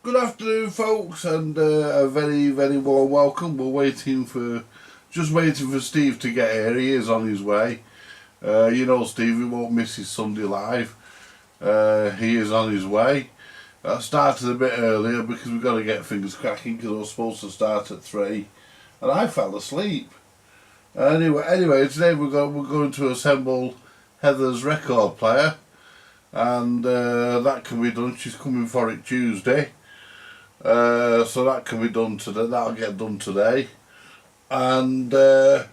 Good afternoon, folks, and a very, very warm welcome. We're just waiting for Steve to get here. He is on his way. You know, Steve, he won't miss his Sunday live. He is on his way. I started a bit earlier because we've got to get things cracking because I was supposed to start at 3, and I fell asleep. Anyway, today we're going to assemble Heather's record player, and that can be done. She's coming for it Tuesday. So that can be done today. That'll get done today, and we're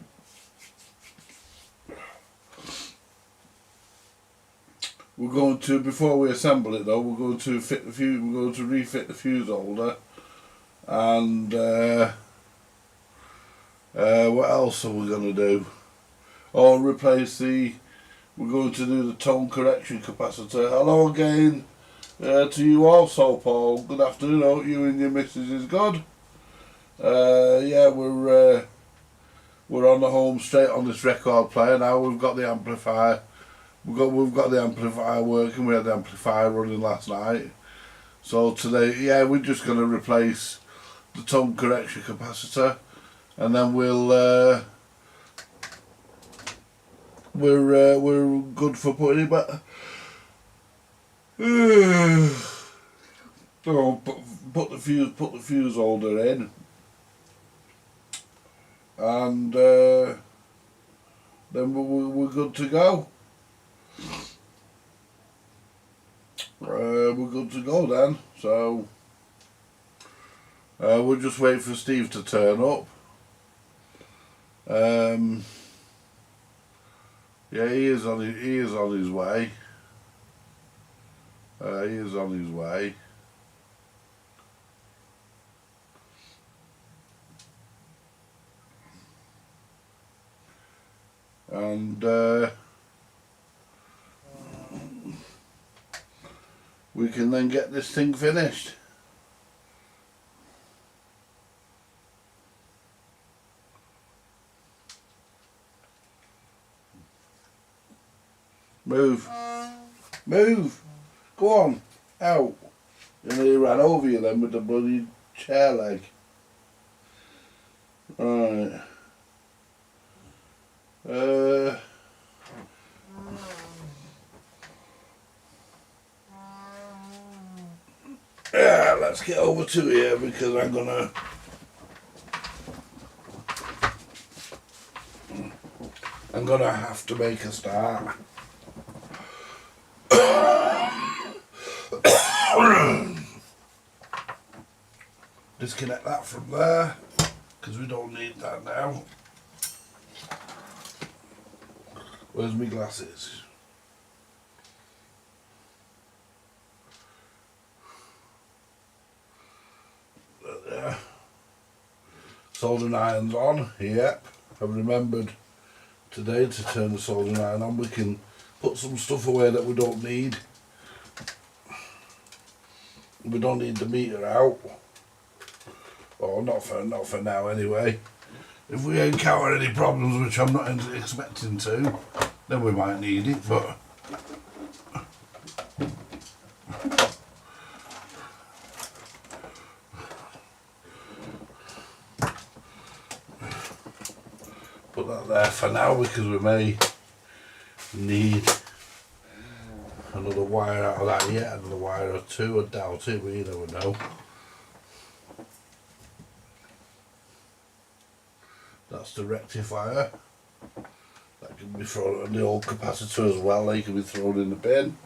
going to, before we assemble it though, we're going to fit the fuse. We're going to refit the fuse holder, and what else are we going to do? Oh, replace the. We're going to do the tone correction capacitor. Hello again. To you also, Paul. Good afternoon. Hope you and your missus is good. Yeah, we're on the home straight on this record player now. We've got the amplifier. We've got the amplifier working. We had the amplifier running last night. So today, yeah, we're just going to replace the tone correction capacitor, and then we're good for putting it back. So put the fuse holder in, and then we're good to go. We're good to go then. So we'll just wait for Steve to turn up. Yeah, he is on his way. He is on his way. And we can then get this thing finished. Move. Move. Go on. Out. And he ran over you then with the bloody chair leg. Right. Yeah, let's get over to here because I'm gonna have to make a start. Disconnect that from there because we don't need that now. Where's my glasses? There. Soldering iron's on. Yep. I've remembered today to turn the soldering iron on. We can put some stuff away that we don't need. We don't need the meter out. Or not for now anyway. If we encounter any problems, which I'm not expecting to, then we might need it, but put that there for now because we may need another wire out of that yet, another wire or two. I doubt it, but you never know. That's the rectifier. That can be thrown on the old capacitor as well. They can be thrown in the bin.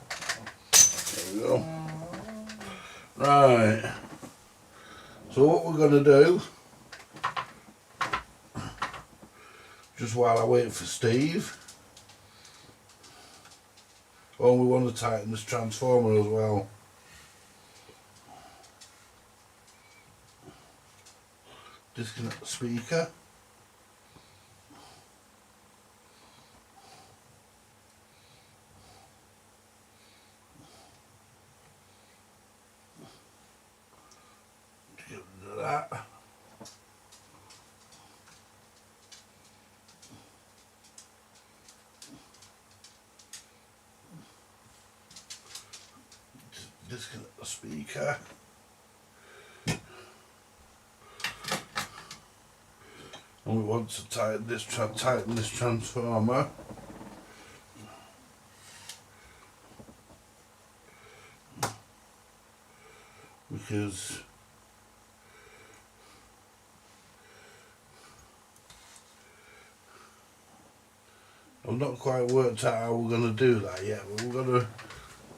There we go. Right. So what we're going to do, just while I wait for Steve, we want to tighten this transformer as well. Disconnect the speaker. Get rid of that. Disconnect the speaker. And we want to tighten this transformer. Because I've not quite worked out how we're going to do that yet, but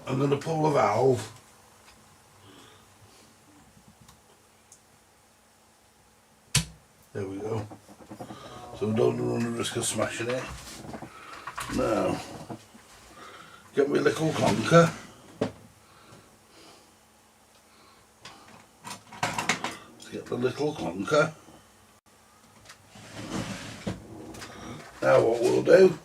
I'm going to pull the valve. There we go. So we don't run the risk of smashing it. Now, get my little conker. Let's get the little conker. Now what we'll do,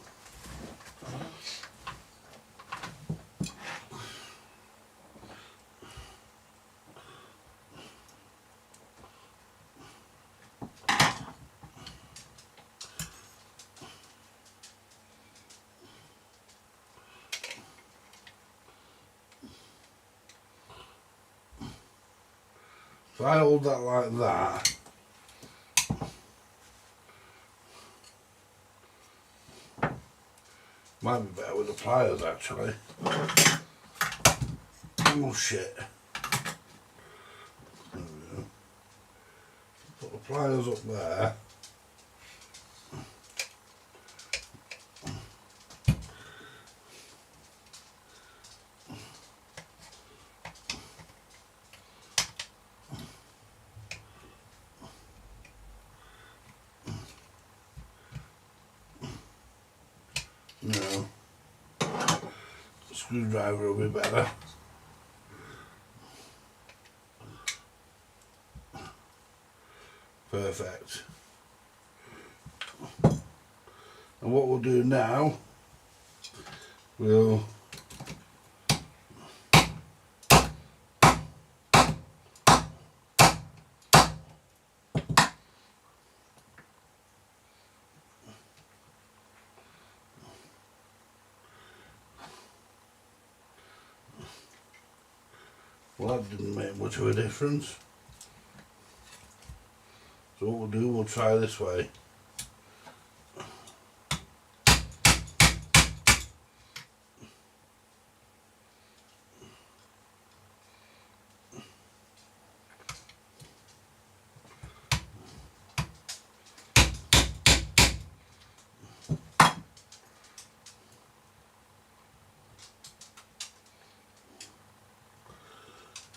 if I hold that like that, might be better with the pliers actually. Oh shit. There we go. Put the pliers up there. No. Screwdriver will be better. Perfect. And what we'll do now, we'll well, that didn't make much of a difference. So what we'll do, we'll try this way.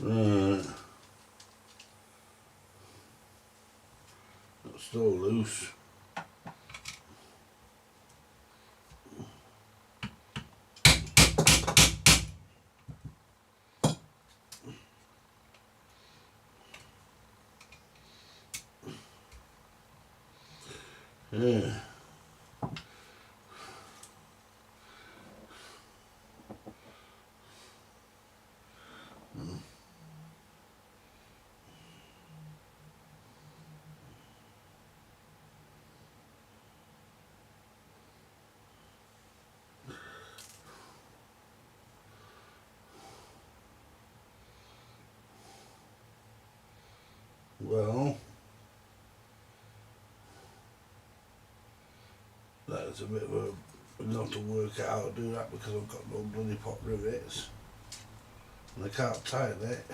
Right. That's still loose. Yeah. Well, that's a bit of a not to work out how to do that because I've got no bloody pot rivets and I can't tighten it.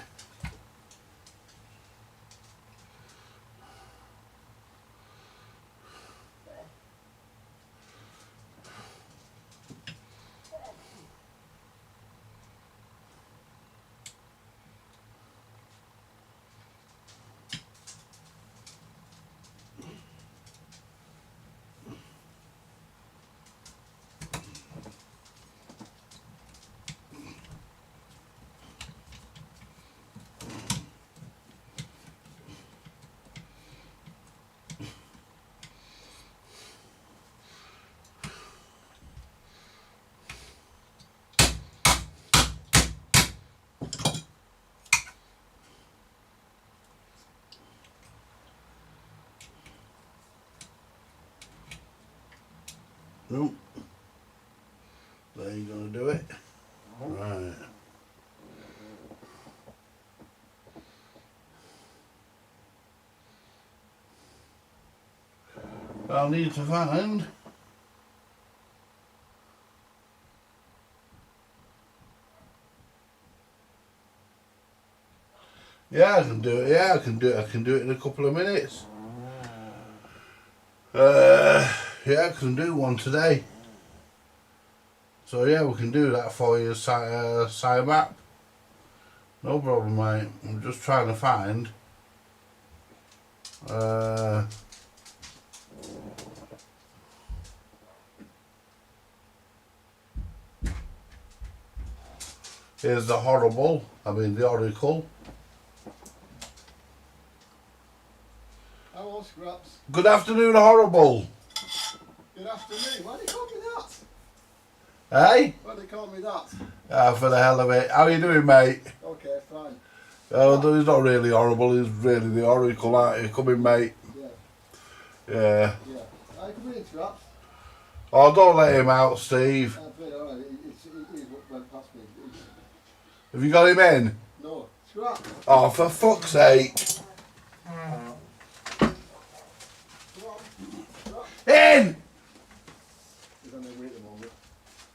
Nope. That ain't gonna do it. Right. I'll need to find. Yeah, I can do it. Yeah, I can do it. I can do it in a couple of minutes. Yeah, I can do one today. So yeah, we can do that for you, side map. No problem, mate. I'm just trying to find. Here's the the oracle. Hello, Scraps. Good afternoon, horrible. Good afternoon. Why do you call me that? Hey? Why do you call me that? For the hell of it. How you doing, mate? Okay, fine. He's not really horrible, he's really the oracle, aren't you? Come in, mate. Yeah. Yeah. Yeah. I come in, Scraps. Oh, don't let him out, Steve. I've been alright. He went past me. Have you got him in? No. Scraps. Oh, for fuck's sake. Come on. Scraps. In! He's on the way at the moment.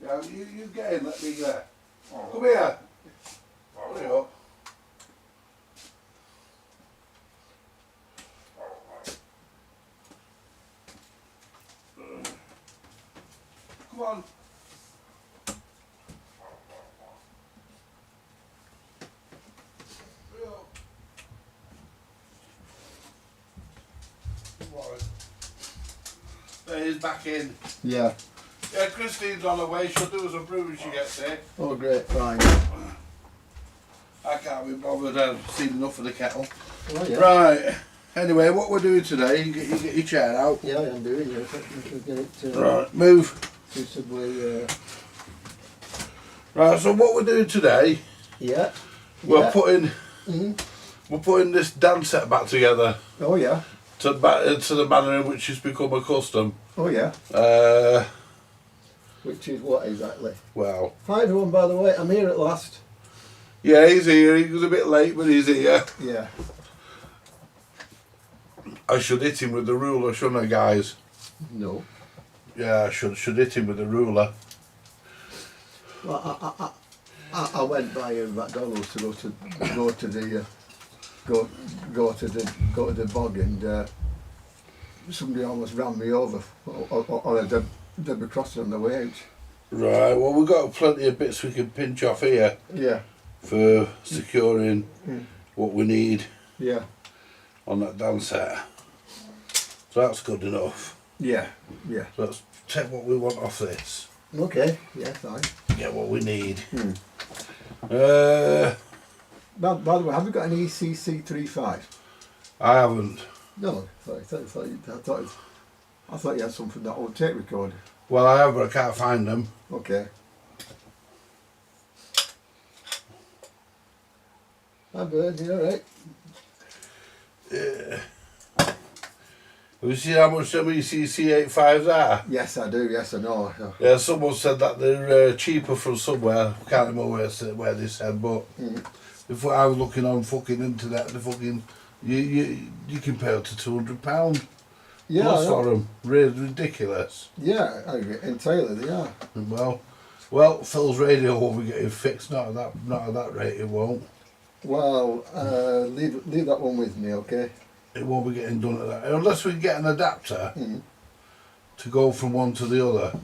Yeah, you get in, let me get. Come here. Hurry up. Come on. Hurry up. Come on. There, he's back in. Yeah. Yeah, Christine's on her way. She'll do us a brew when she gets here. Oh, great. Fine. I can't be bothered. I've seen enough of the kettle. Oh, yeah. Right. Anyway, what we're doing today, you get your chair out. Yeah, I am doing it. We should get it Right, move. suitably. Right, so what we're doing today, Yeah. we're Yeah. putting Mhm. we're putting this dance set back together Oh, yeah. to the manner in which it's become a custom. Oh, yeah. Which is what exactly? Well, Hi, everyone, by the way. I'm here at last. yeah, he's here. He was a bit late, but he's here. Yeah. I should hit him with the ruler, shouldn't I, guys? No. Yeah, I should hit him with the ruler. Well, I went by McDonald's to go to the bog, and somebody almost ran me over on a Deborah crossing on the way out. Right. Well, we've got plenty of bits we can pinch off here Yeah. for securing Mm. what we need Yeah. on that dance set. So that's good enough. Yeah. Yeah. So let's take what we want off this. Okay. Yeah. Fine. Get what we need. Hmm. By the way, have you got an ECC 35? I haven't. No. I thought you had some from that old tape recorder. Well, I have, but I can't find them. Okay. Hi, Bird. You all right? Have you seen how much them ECC 85s are? Yes, I do. Yes, I know. Yeah, someone said that they're cheaper from somewhere. I can't remember where they said, but if I was looking on fucking internet, the fucking you can pay up to £200 Yeah. plus I know. for them. Really ridiculous. Yeah, I agree. Entirely, they are. Well, Phil's radio won't be getting fixed. Not at that rate. It won't. Well, leave that one with me, okay? It won't be getting done at that unless we get an adapter to go from one to the other.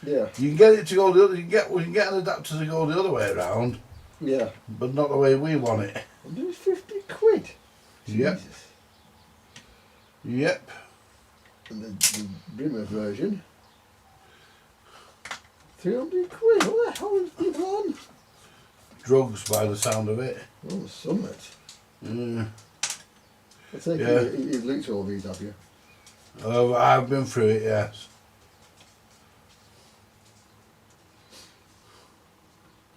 Yeah. You can get it to go the other. We can get an adapter to go the other way around, Yeah. but not the way we want it. And it was 50 quid. Yep. Jesus. Yep. And the Brimmer version, 300 quid. What the hell is people on? Drugs by the sound of it. Oh, summit. Yeah. I think Yeah. you've looked at all these, have you? I've been through it, yes.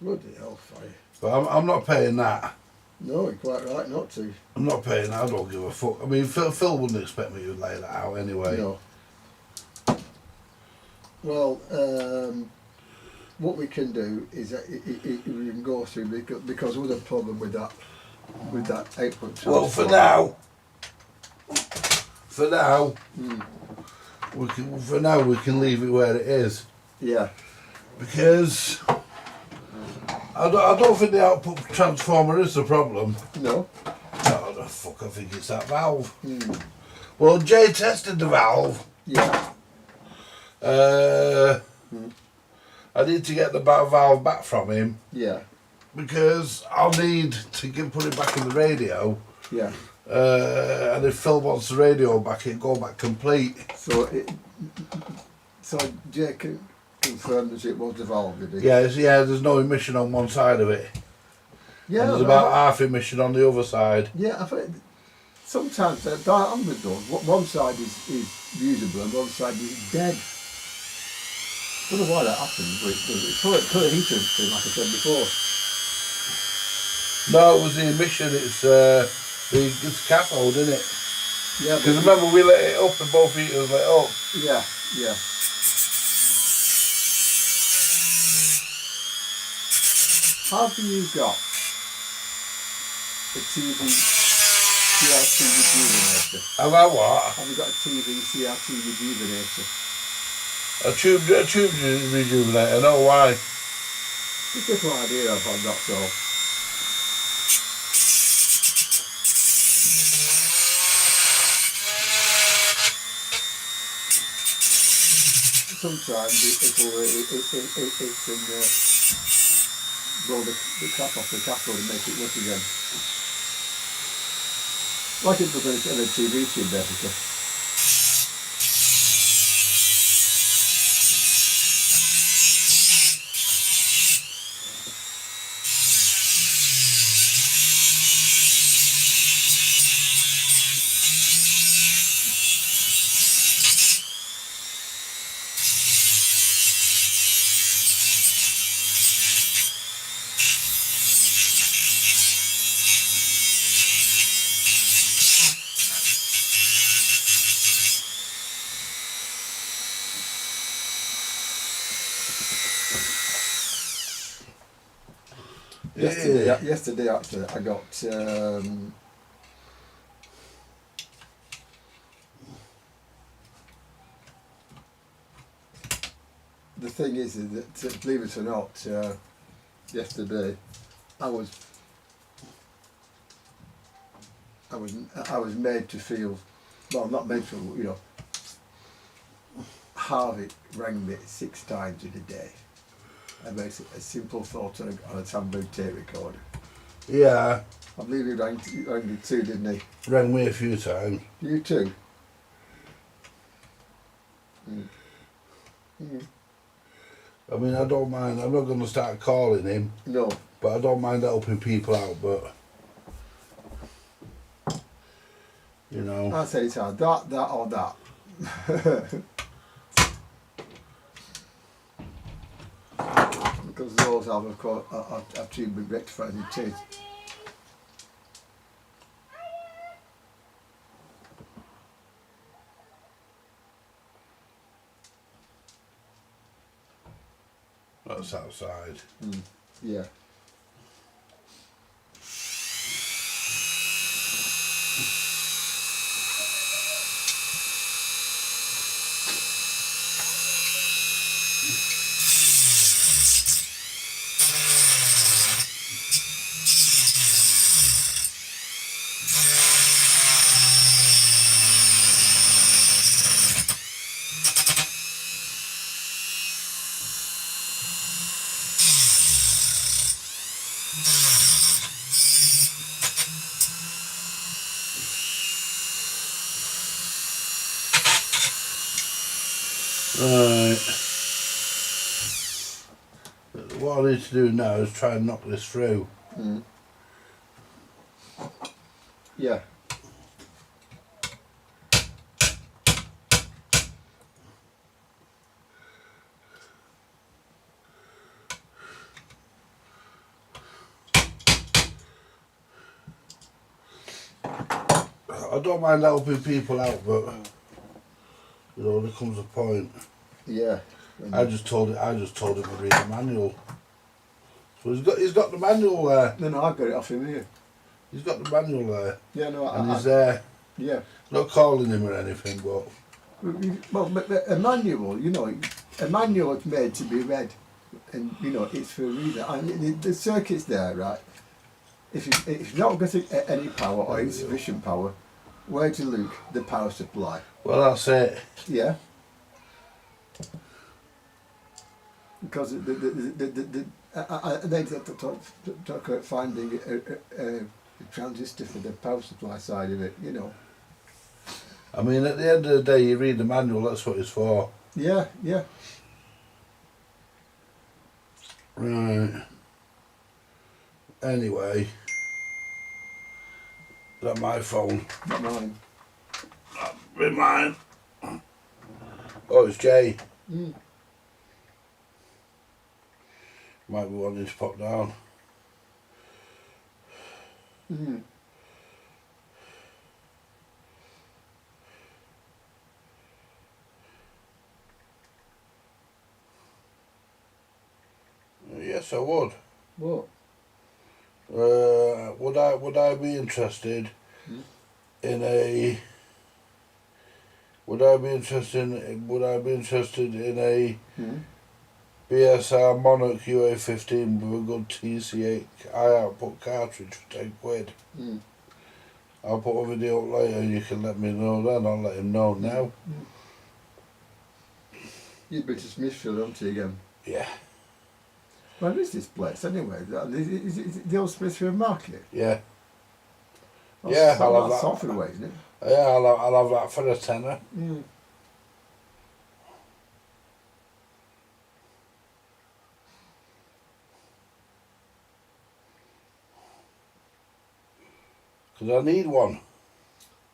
Bloody hellfire. But I'm not paying that. No, you're quite right not to. I'm not paying that. I don't give a fuck. I mean, Phil wouldn't expect me to lay that out anyway. No. Well, what we can do is that we can go through because with the problem with that 8.2. Well, for now, for now we can leave it where it is, Yeah. because I don't think the output transformer is the problem. No. No, the fuck, I think it's that valve. Hmm. Well, Jay tested the valve. Yeah. I need to get the valve back from him, Yeah. because I'll need to put it back in the radio. Yeah. And if Phil wants the radio back, it'll go back complete. So Jake confirmed that it was the valve, did he? Yeah, there's no emission on one side of it. Yeah. And there's about half emission on the other side. Yeah, I think sometimes they're diamonds though. One side is usable and one side is dead. I don't know why that happens, but it's put a heater thing, like I said before. No, it was the emission, it's the cathode, isn't it? Yeah. Because remember, we lit it up and both heaters lit up. Yeah, yeah. Have you got a TV CRT rejuvenator? Have I what? Have you got a TV CRT rejuvenator? A tube rejuvenator, no, why? Just a little idea of how that's all. Sometimes it can blow the cap off the cathode and make it work again. Like it does in a TV tube, basically. Yesterday actually I got the thing is that believe it or not, yesterday I was made to feel, well, not made to, you know, Harvey rang me 6 times in a day. I made a simple thought on a tambourine tape recorder. Yeah. I believe he rang you too, didn't he? Rang me a few times. You too? Mm. Mm. I mean, I don't mind, I'm not going to start calling him. No. But I don't mind helping people out, but... You know. I said it's hard, that or that. Because those have, of course, have to be rectified in taste. That's outside. Mm. Yeah. Right. What I need to do now is try and knock this through. Mm. Yeah. I don't mind helping people out, but you know, there comes a point. Yeah. I just told him to read the manual. So he's got the manual there. No, I've got it off him here. He's got the manual there. Yeah, no, And he's there. Yeah. Not calling him or anything, but Well, but a manual, you know, a manual is made to be read, and you know it's for a reason. And the circuit's there, right? If you've not got any power or insufficient power, where to look? The power supply. Well, that's it. Yeah. Because they talk about finding a transistor for the power supply side of it, you know. I mean, at the end of the day, you read the manual, that's what it's for. Yeah, yeah. Right. Anyway. Is that my phone? Not mine. With mine. Oh, it's Jay. Mm. Might be wanting to pop down. Mm. Yes, I would. What? Would I be interested in a? Would I be interested in a BSR Monarch UA15 with a good TC8 high output cartridge for £10? Mm. I'll put a video up later. You can let me know then. I'll let him know now. You'd be to Smithfield, aren't you, again? Yeah. Where is this place anyway? Is it the old Smithfield Market? Yeah. That's, Yeah, I'll have that's that. Salford way, isn't it? Yeah, I'll have that for a tenner. Mm. Because I need one.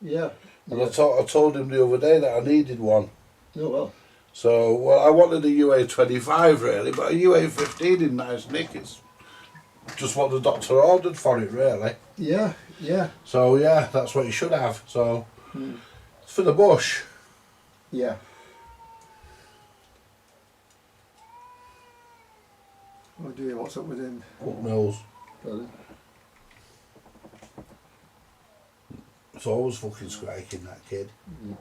Yeah. And Yeah. I told him the other day that I needed one. Oh well. So, well, I wanted a UA25 really, but a UA15 in nice nick. It's just what the doctor ordered for it really. Yeah, yeah. So, yeah, that's what you should have. So, Mm. it's for the bush. Yeah. Oh dear, what's up with him? Who knows? Brother? It's always fucking striking, that kid. Mm.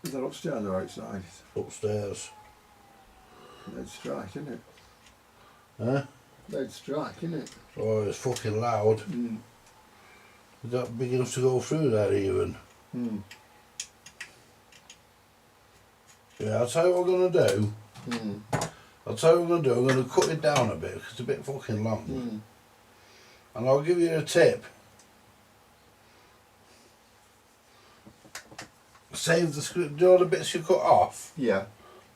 Is that upstairs or outside? Upstairs. They'd strike, isn't it? Huh? They'd strike, isn't it? Oh, it's fucking loud. Mm. Is that big enough to go through there even? Mm. Yeah, I'll tell you what I'm going to do. Mm. I'll tell you what I'm going to do. I'm going to cut it down a bit because it's a bit fucking long. Mm. And I'll give you a tip. Save the screw. Do you know the bits you cut off? Yeah,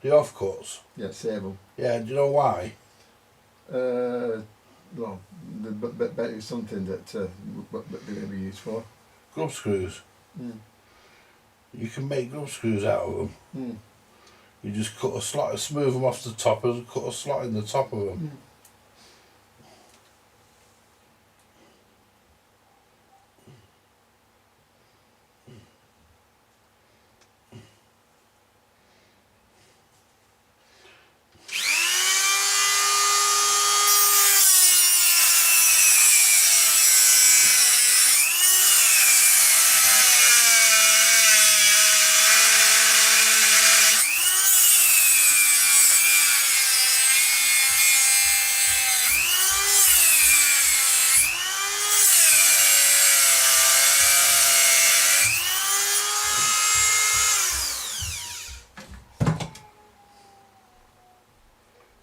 The offcuts? yeah, sable. Yeah, do you know why? Well, but it's something that they're going to be used for. Grub screws. Mm. You can make grub screws out of them. Mm. You just cut a slot, smooth them off the top and cut a slot in the top of them. Mm.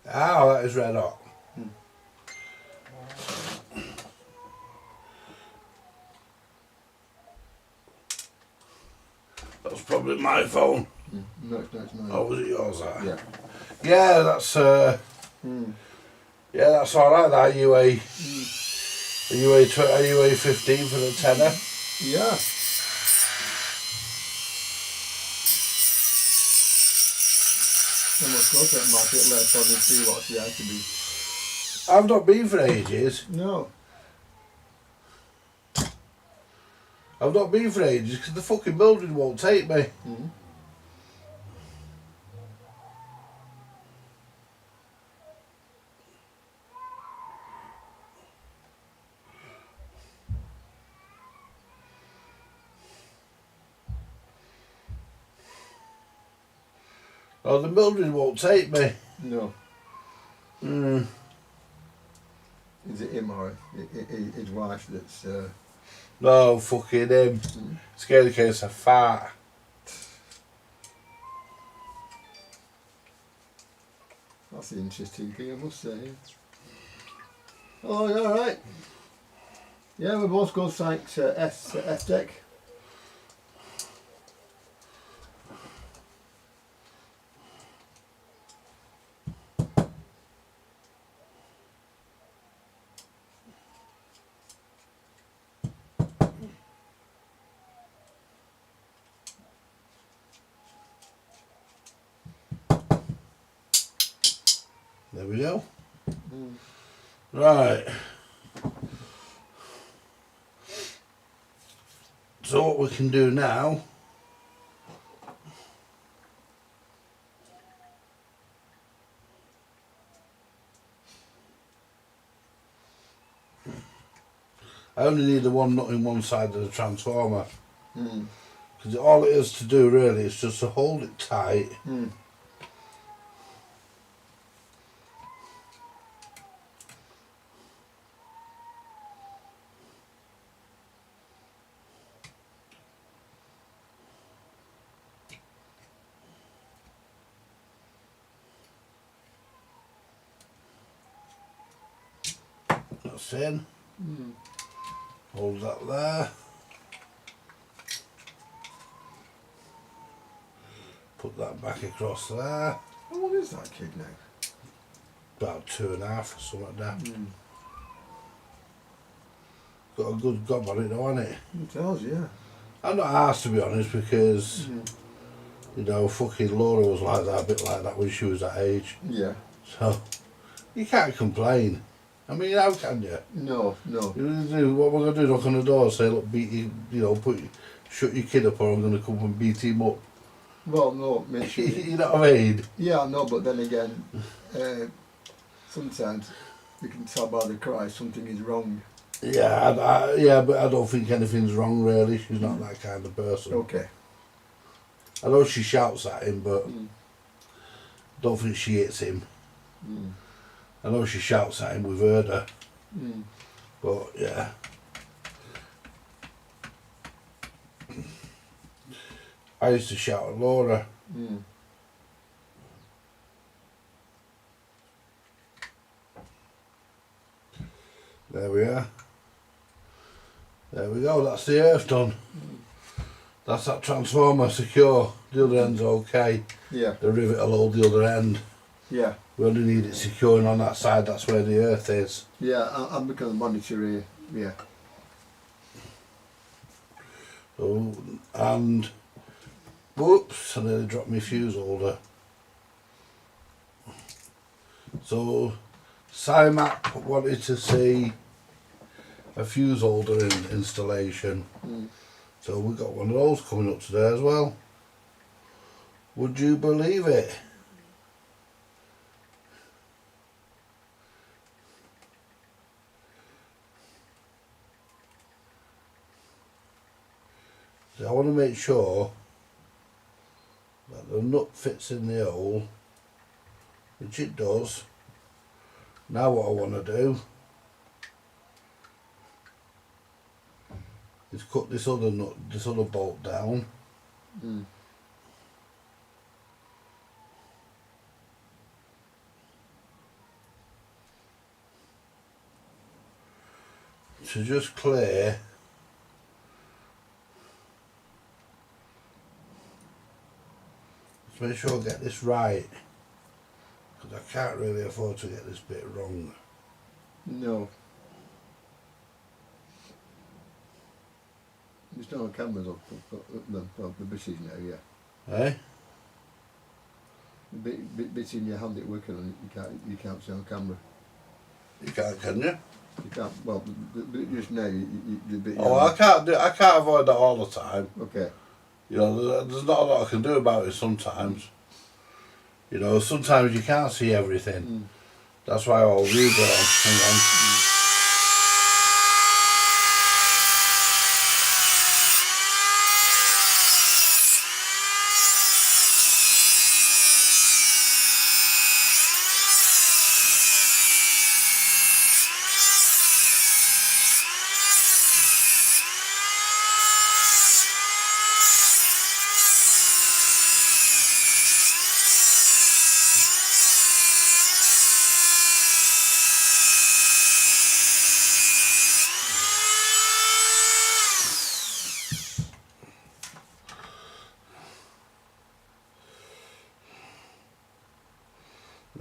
Ah, that is red hot. That's probably my phone. Mm. No, it's mine. Oh, was it yours? That? Yeah. Yeah, that's Mm. yeah, that's all right. That UA, Mm. a UA15 for the tenner. Yeah. And we'll go to that market later on and see what's there to be. I've not been for ages. No. I've not been for ages because the fucking building won't take me. Mm. Oh, the Mildred won't take me. No. Mm. Is it him or his wife that's... No, fucking him. Scared case of fart. That's an interesting thing, I must say. Oh, yeah, all right. Yeah, we both go thanks F-Tech. There we go. Mm. Right. So what we can do now, I only need the one nut in one side of the transformer. Mm. Because all it is to do really is just to hold it tight. Mm. That's in. Mm. Hold that there. Put that back across there. How old is that kid now? About 2.5 or something like that. Mm. Got a good gob on it though, hasn't it? It tells, yeah. I'm not asked to be honest because, Mm. you know, fucking Laura was like that, a bit like that when she was that age. Yeah. So, you can't complain. I mean, how can you? No. What we're going to do, knock on the door and say, look, beat you know, shut your kid up or I'm going to come and beat him up. Well, no, make sure. You know what I mean? Yeah, no, but then again, sometimes you can tell by the cry something is wrong. Yeah, yeah, but I don't think anything's wrong really. She's not that kind of person. Okay. I know she shouts at him, but Mm. don't think she hits him. Mm. I know she shouts at him, we've heard her. Mm. But yeah. I used to shout at Laura. Mm. There we are. There we go, that's the earth done. That's that transformer secure. The other end's okay. Yeah. The rivet will hold the other end. Yeah. We only need it securing on that side, that's where the earth is. Yeah, I'm looking at the monitor here. Yeah. So, and, whoops, I nearly dropped my fuse holder. So, SIMAP wanted to see a fuse holder installation. Mm. So we got one of those coming up today as well. Would you believe it? So I want to make sure that the nut fits in the hole, which it does. Now what I want to do is cut this other nut, this other bolt down. Mm. To just clear let's make sure I get this right, because I can't really afford to get this bit wrong. No. There's no cameras up the bits in now, yeah. Eh? The bits in your hand that working on it, you can't see on camera. You can't, can you? You can't. Well, just now, the bit. Oh, I can't avoid that all the time. Okay. You know, there's not a lot I can do about it sometimes. You know, sometimes you can't see everything. Mm. That's why I'll read it on. Hang on.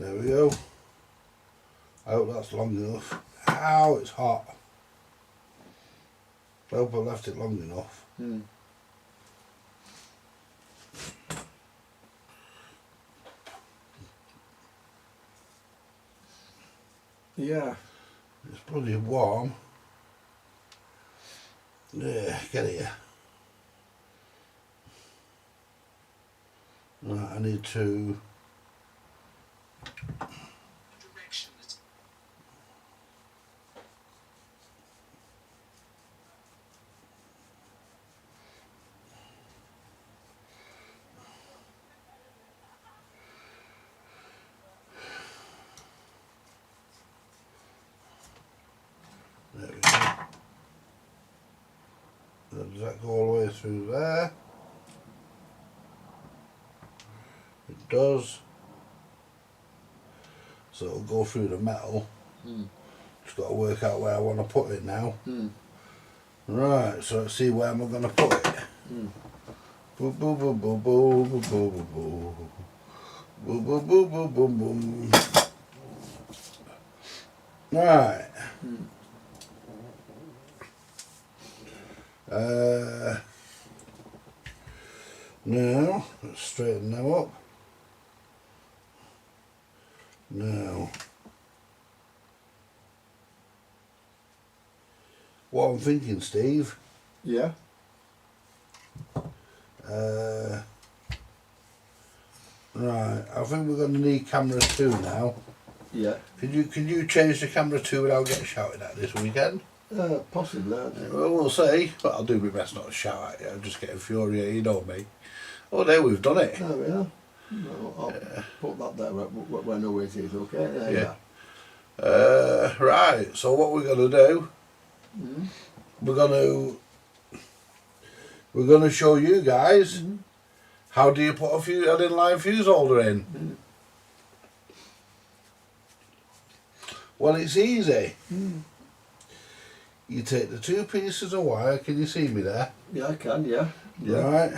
There we go. I hope that's long enough. Ow, it's hot. I hope I left it long enough. Yeah. It's bloody warm. Yeah, get it here. Right, I need to... There we go. Does that go all the way through there? It does. So it'll go through the metal. Just got to work out where I want to put it now. Right, so let's see where am I going to put it. Boo boo boo boo boo boo boo boo boo. Boo boo boo boo boo boom. Right. Now, let's straighten them up. Now, what I'm thinking, Steve. Yeah. Right, I think we're going to need camera 2 now. Yeah. Can you change the camera 2 without getting shouted at this weekend? Possibly. Well, we'll see. But I'll do my best not to shout at you. I'm just getting infuriated, you know me. Oh, there we've done it. There we are. No, I'll put that there where no it is, okay? There you are. Right, so what we're going to do, we're going to show you guys how do you put an inline fuse holder in. Well, it's easy. You take the 2 pieces of wire. Can you see me there? Yeah, I can, yeah. Right.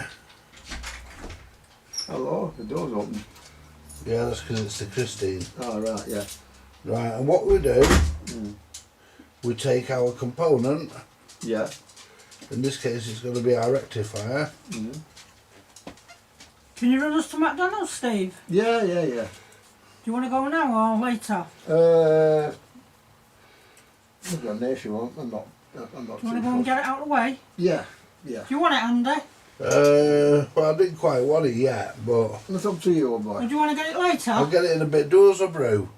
Hello, the door's open. Yeah, that's because it's the Christine. Oh, right, yeah. Right, and what we do, we take our component. Yeah. In this case, it's going to be our rectifier. Can you run us to McDonald's, Steve? Yeah. Do you want to go now or later? I've got an issue on. I'm not Do you want to go and get it out of the way? Yeah. Do you want it, Andy? Well, I didn't quite want it yet, but It's up to you, old Or boy. do you want to get it later? I'll get it in a bit. Do us a brew.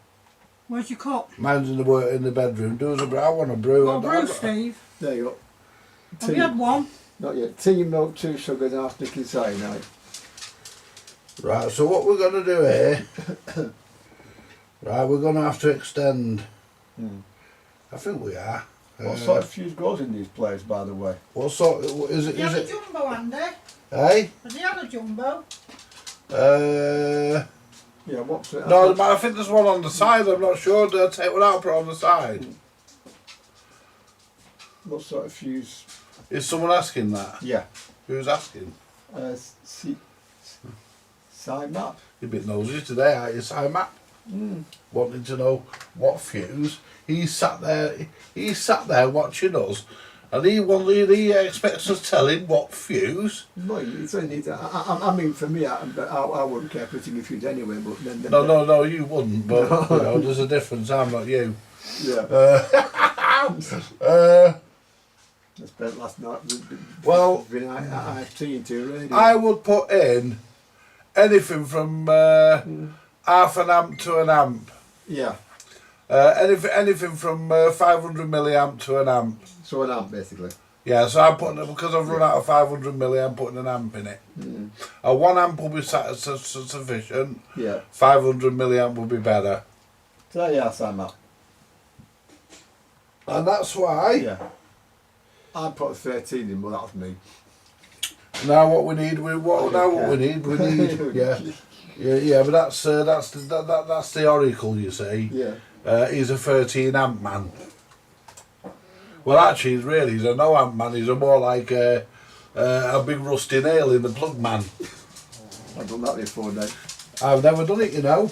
Where's your cup? Mine's in the bedroom. Do us a brew. I want a brew. Oh, brew, Steve. There you go. Have you had one? Not yet. Tea, milk, 2 sugars, half nickel cyanide. Right, so what we're going to do here, right, we're going to have to extend. I think we are. What sort of fuse goes in these players, by the way? What sort? Is it? Has Is he had a it? jumbo, Andy? Hey? Has he had a jumbo? Yeah, what's it? No, but I think there's one on the side. I'm not sure. Did I take one out, put it on the side? What sort of fuse? Is someone asking that? Yeah. Who's asking? Side map. You're a bit nosy today, aren't you, Simon? Wanting to know what fuse. He sat there watching us, and he expects us to tell him what fuse. No, it's only, I mean, for me, I wouldn't care putting a fuse anyway, but then... No, you wouldn't, but you know, there's a difference. I'm not you. Yeah. I spent last night been IFT into radio. I would put in anything from half an amp to an amp. Yeah. Anything from 500 milliamp to an amp. So an amp, basically. Yeah, so I'm putting, because I've run out of 500 milli, I'm putting an amp in it. 1 amp will be sufficient. Yeah. 500 milliamp will be better. So yeah, side map. And that's why. Yeah. I put 13 in, but that was me. Now what we need, we need, but that's the oracle, you see. Yeah. He's a 13 amp man. Well, actually, he's a no amp man. He's a more like a big rusty nail in the plug man. I've done that before, Dave. I've never done it, you know.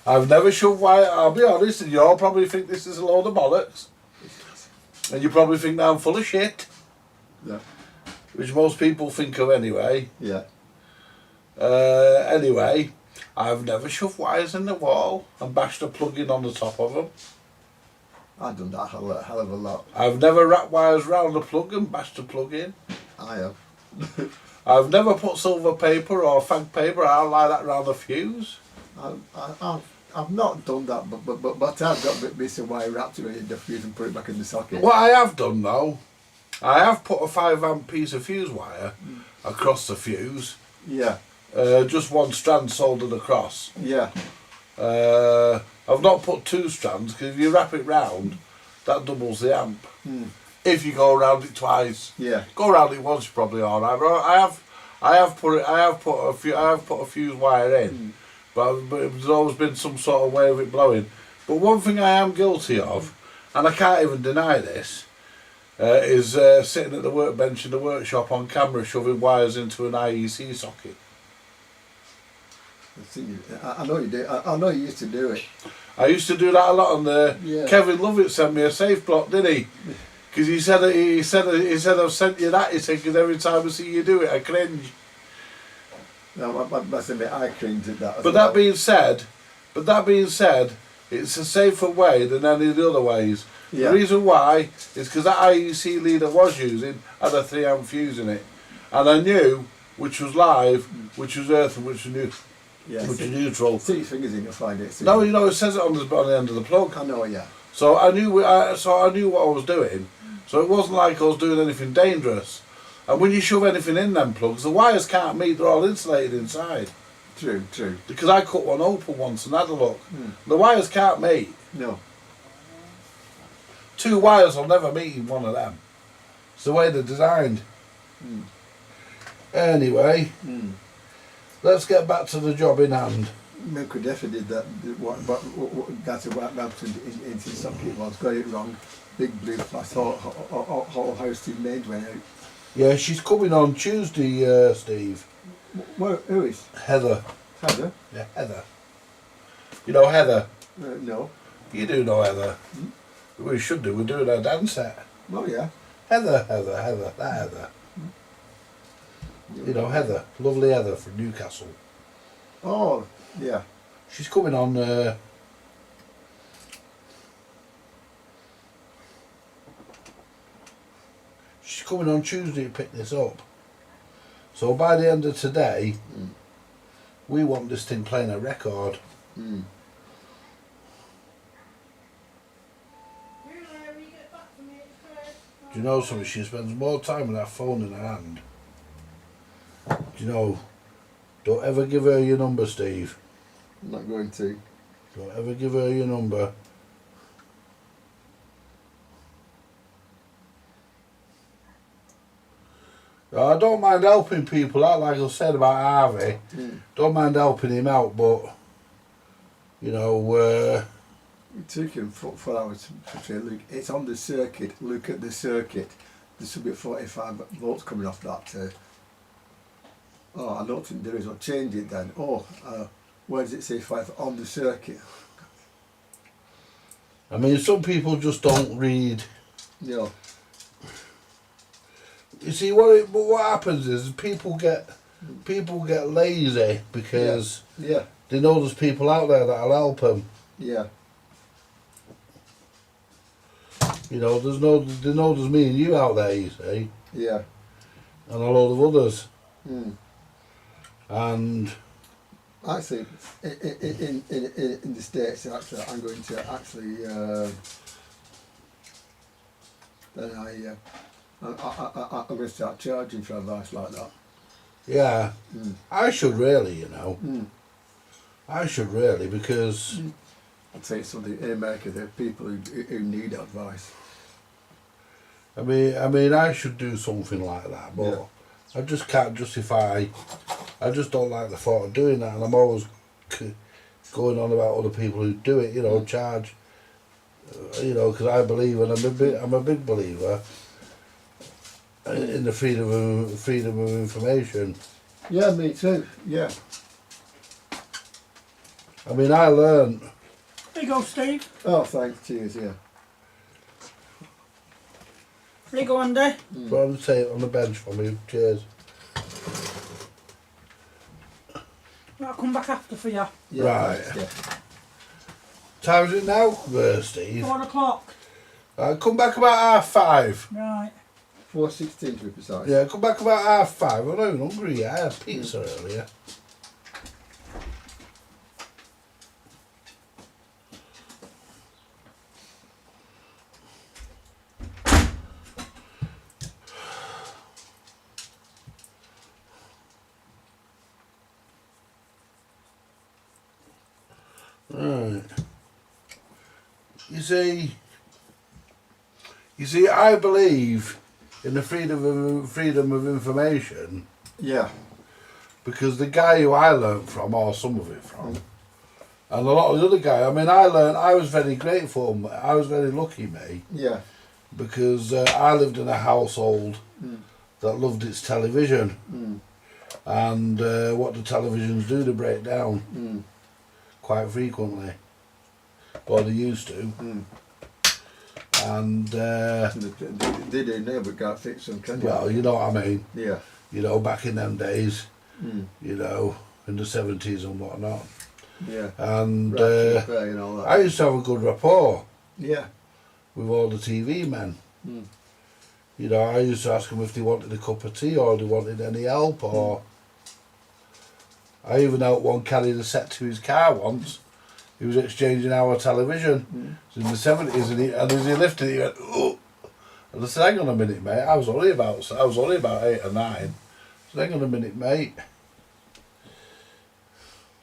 I've never shoved wire. I'll be honest, and you all probably think this is a load of bollocks, and you probably think that I'm full of shit, Yeah. which most people think of anyway. Yeah. Anyway, I've never shoved wires in the wall and bashed a plug in on the top of them. I've done that a hell of a lot. I've never wrapped wires round the plug and bashed a plug in. I have. I've never put silver paper or fag paper out like that round the fuse. I've not done that, but I've got bits of wire wrapped in the fuse and put it back in the socket. What I have done though, I have put a 5 amp piece of fuse wire across the fuse. Yeah. Just one strand soldered across. Yeah. I've not put 2 strands because if you wrap it round, that doubles the amp. If you go around it twice, Yeah. go around it once, you're probably all right. But I have put a fuse wire in, but there's always been some sort of way of it blowing. But one thing I am guilty of, and I can't even deny this, is sitting at the workbench in the workshop on camera shoving wires into an IEC socket. I know you do. I know you used to do it. I used to do that a lot on the. Yeah. Kevin Lovett sent me a safe block, didn't he? Because he said I've sent you that. He said because every time I see you do it, I cringe. No, I must admit, I cringed at that. But that being said, it's a safer way than any of the other ways. Yeah. The reason why is because that IEC lead I was using had a 3 amp fuse in it, and I knew which was live, which was earth, and which was neutral. Stick your fingers in, you'll find it. No, you know it says it on the end of the plug. I know, yeah. So I knew what I was doing. So it wasn't like I was doing anything dangerous. And when you shove anything in them plugs, the wires can't meet. They're all insulated inside. True. Because I cut one open once and had a look. The wires can't meet. No. 2 wires will never meet in one of them. It's the way they're designed. Anyway, let's get back to the job in hand. Milk definitely did that. That's what wrapped into the socket was. Got it wrong. Big blue flash. Whole house in made went out. Yeah, she's coming on Tuesday, Steve. Who is? Heather. Heather? Yeah, Heather. You know Heather? No. You do know Heather. We should do. We're doing our dance set. Oh yeah. Heather, that Heather. You know Heather, lovely Heather from Newcastle. Oh yeah. She's coming on. She's coming on Tuesday to pick this up. So by the end of today, we want this thing playing a record. Do you know something? She spends more time with that phone in her hand. Do you know? Don't ever give her your number, Steve. I'm not going to. Don't ever give her your number. I don't mind helping people out, like I said about Harvey. Don't mind helping him out, but you know. It took him 4 hours to say, look, it's on the circuit. Look at the circuit. There should be 45 volts coming off that. I don't think there is. I'll change it then. Where does it say 5 on the circuit? I mean, some people just don't read. Yeah. You see, what happens is people get lazy because they know there's people out there that'll help them. Yeah. You know, they know there's me and you out there, you see. Yeah. And a load of others. And actually, in the States, actually, I'm going to then I'm going to start charging for advice like that. yeah, I should really, you know. I should really, because I'd say something in America, there are people who need advice. I mean, I should do something like that, but I just can't justify. I just don't like the thought of doing that, and I'm always going on about other people who do it. You know, charge. You know, because I believe, and I'm a big believer in the freedom of information. Yeah, me too. Yeah. I mean, I learned. Here you go, Steve. Oh, thanks. Cheers. Yeah. Here you go, Andy. Put on the tape on the bench for me. Cheers. I'll come back after for you. Yeah. Right. Thanks, yeah. Time is it now, Steve? 4 o'clock. Come back about 5:30. Right. 4:16 to be precise. Yeah, come back about 5:30. I'm not even hungry yet. I had pizza earlier. Right. You see, I believe in the freedom of information Yeah. because the guy who I learnt from, or some of it from, and a lot of the other guy, I mean, I was very grateful, I was very lucky, mate, Yeah. because I lived in a household that loved its television, and what the televisions do to break down quite frequently, or they used to. And They do now, but can't fix them, can you? well, you know what I mean. Yeah. You know, back in them days, you know, in the 70s and whatnot. Yeah. And Right, repair and all that. I used to have a good rapport Yeah. with all the TV men. You know, I used to ask them if they wanted a cup of tea or they wanted any help, or I even helped one carry the set to his car once. He was exchanging our television. It was in the 70s, and as he lifted it, he went, "Oh!" And I said, "Hang on a minute, mate. I was only about 8 or 9." I said, "Hang on a minute, mate."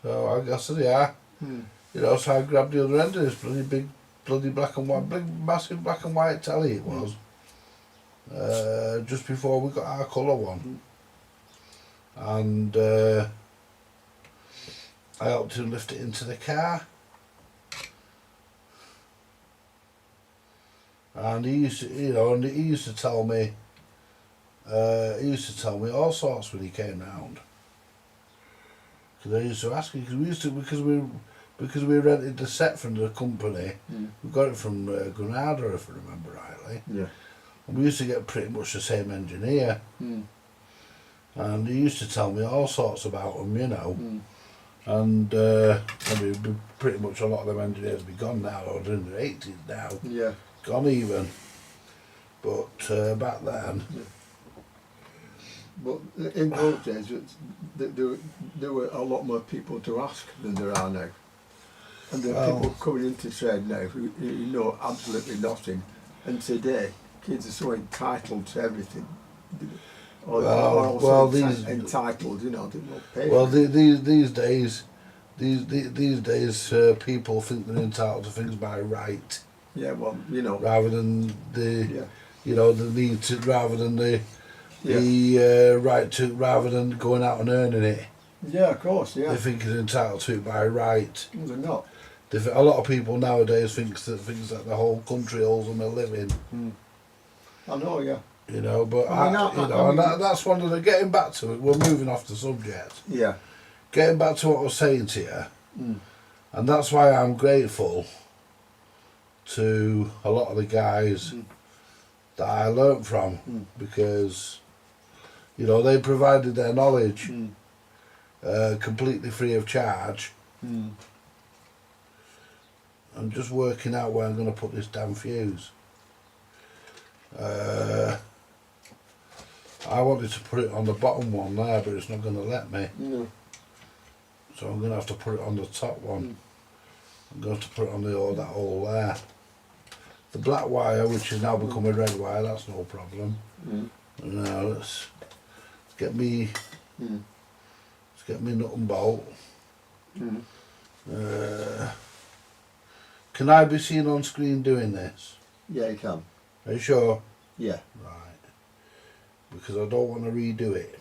So I said, "Yeah." You know, so I grabbed the other end of this bloody black and white, big massive black and white telly it was. Just before we got our colour one, and I helped him lift it into the car. And he used to, you know, he used to tell me all sorts when he came round. Because I used to ask him, because we rented the set from the company. We got it from Granada, if I remember rightly. Yeah. And we used to get pretty much the same engineer. And he used to tell me all sorts about them, you know. And I mean, pretty much a lot of them engineers be gone now, or they're in their 80s now. Yeah. Gone even. But back then, But in those days, there were a lot more people to ask than there are now. And there are people coming into trade now who know absolutely nothing. And today, kids are so entitled to everything. Or these entitled, you know, they won't pay. well, for it. these days, people think they're entitled to things by right, Yeah, well, you know. rather than Yeah. you know, the need to, rather than the right to, rather than going out and earning it. Yeah, of course, yeah. They think they're entitled to it by right. They're not. A lot of people nowadays thinks that the whole country owes them a living. I know, yeah. You know, but that's one of the, getting back to it. We're moving off the subject. Yeah. Getting back to what I was saying to you, and that's why I'm grateful to a lot of the guys that I learnt from, because, you know, they provided their knowledge completely free of charge. I'm just working out where I'm going to put this damn fuse. I wanted to put it on the bottom one there, but it's not going to let me. No. So I'm going to have to put it on the top one. I'm going to have to put it on that hole there. The black wire, which is now become a red wire, that's no problem. Now let's get me nut and bolt. Can I be seen on screen doing this? Yeah, you can. Are you sure? Yeah. Right. Because I don't want to redo it.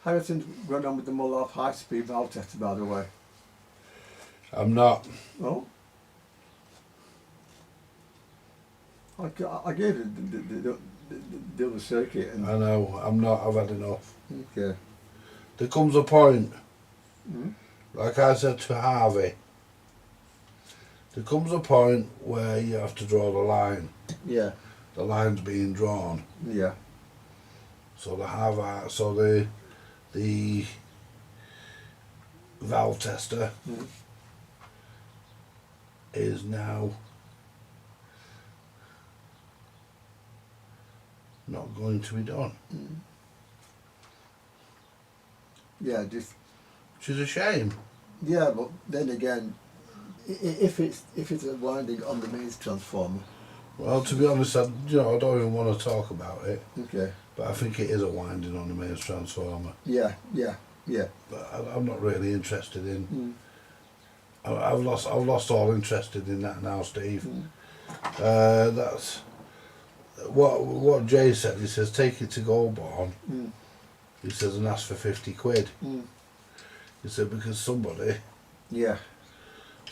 How everything's going on with the Muller high-speed valve tester, by the way? I'm not. Oh? I gave the other circuit and I know, I've had enough. okay. There comes a point, Mm. like I said to Harvey, there comes a point where you have to draw the line. Yeah, The line's being drawn. yeah, So the valve tester Mm. is now not going to be done. yeah. Just Which is a shame. yeah, but then again, if it's a winding on the mains transformer, Well, to be honest, I don't even want to talk about it, okay. but I think it is a winding on the mains transformer. Yeah, yeah, yeah. But I'm not really interested in. Mm. I've lost all interest in that now, Steve. That's what Jay said. He says take it to Goldborn. Mm. He says and ask for 50 quid. Mm. He said because somebody Yeah,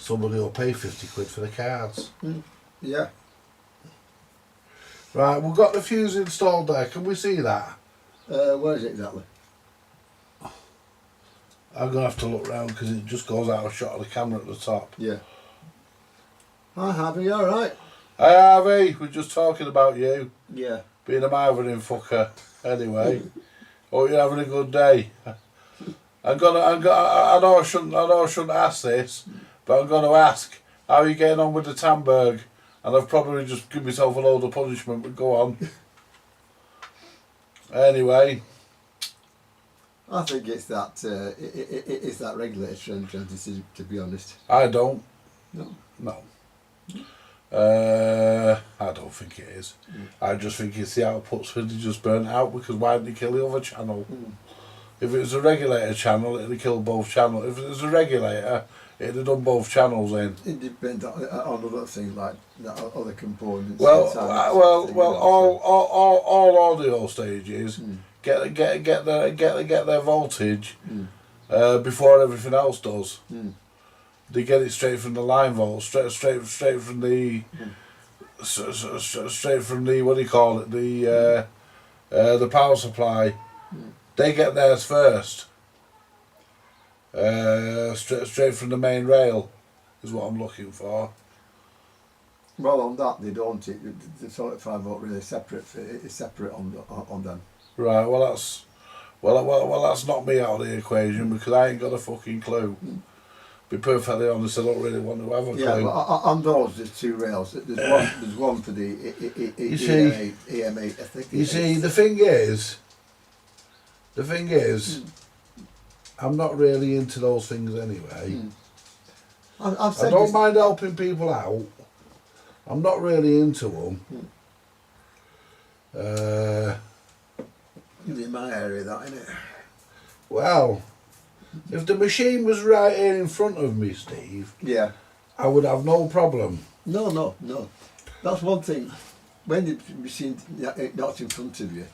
will pay 50 quid for the cards. yeah. Right, we've got the fuse installed there. Can we see that? Where is it exactly? I'm gonna have to look round because it just goes out of shot of the camera at the top. Yeah. Hi, Harvey. You all right? Hi Harvey, we're just talking about you Yeah. being a marveling fucker. Anyway, hope you're having a good day. I know I shouldn't ask this, but I'm gonna ask how are you getting on with the Tamberg, and I've probably just given myself a load of punishment. But go on. Anyway, I think it's that it's that regulator transition, to be honest. I don't. No. I don't think it is. I just think it's the outputs when they just burnt out because why didn't they kill the other channel? If it was a regulator channel, it'd have killed both channels. If it was a regulator, it'd have done both channels in. It depends on other things like other components. Well, inside it, all audio stages get their voltage before everything else does. They get it straight from the line volt, straight from the straight from the what do you call it, the power supply. They get theirs first. Straight from the main rail is what I'm looking for. Well, on that they don't. The 45 volt really separate. It's separate on them. Right. Well, that's not me out of the equation because I ain't got a fucking clue. Be perfectly honest, I don't really want to have a clue. Yeah, but on those there's two rails. There's one for the EMA. I think. You see, the thing is, I'm not really into those things anyway. I've I said don't this, mind helping people out. I'm not really into them. in my area, that innit? Well, if the machine was right here in front of me, Steve, Yeah. I would have no problem. No. That's one thing. When the machine not in front of you,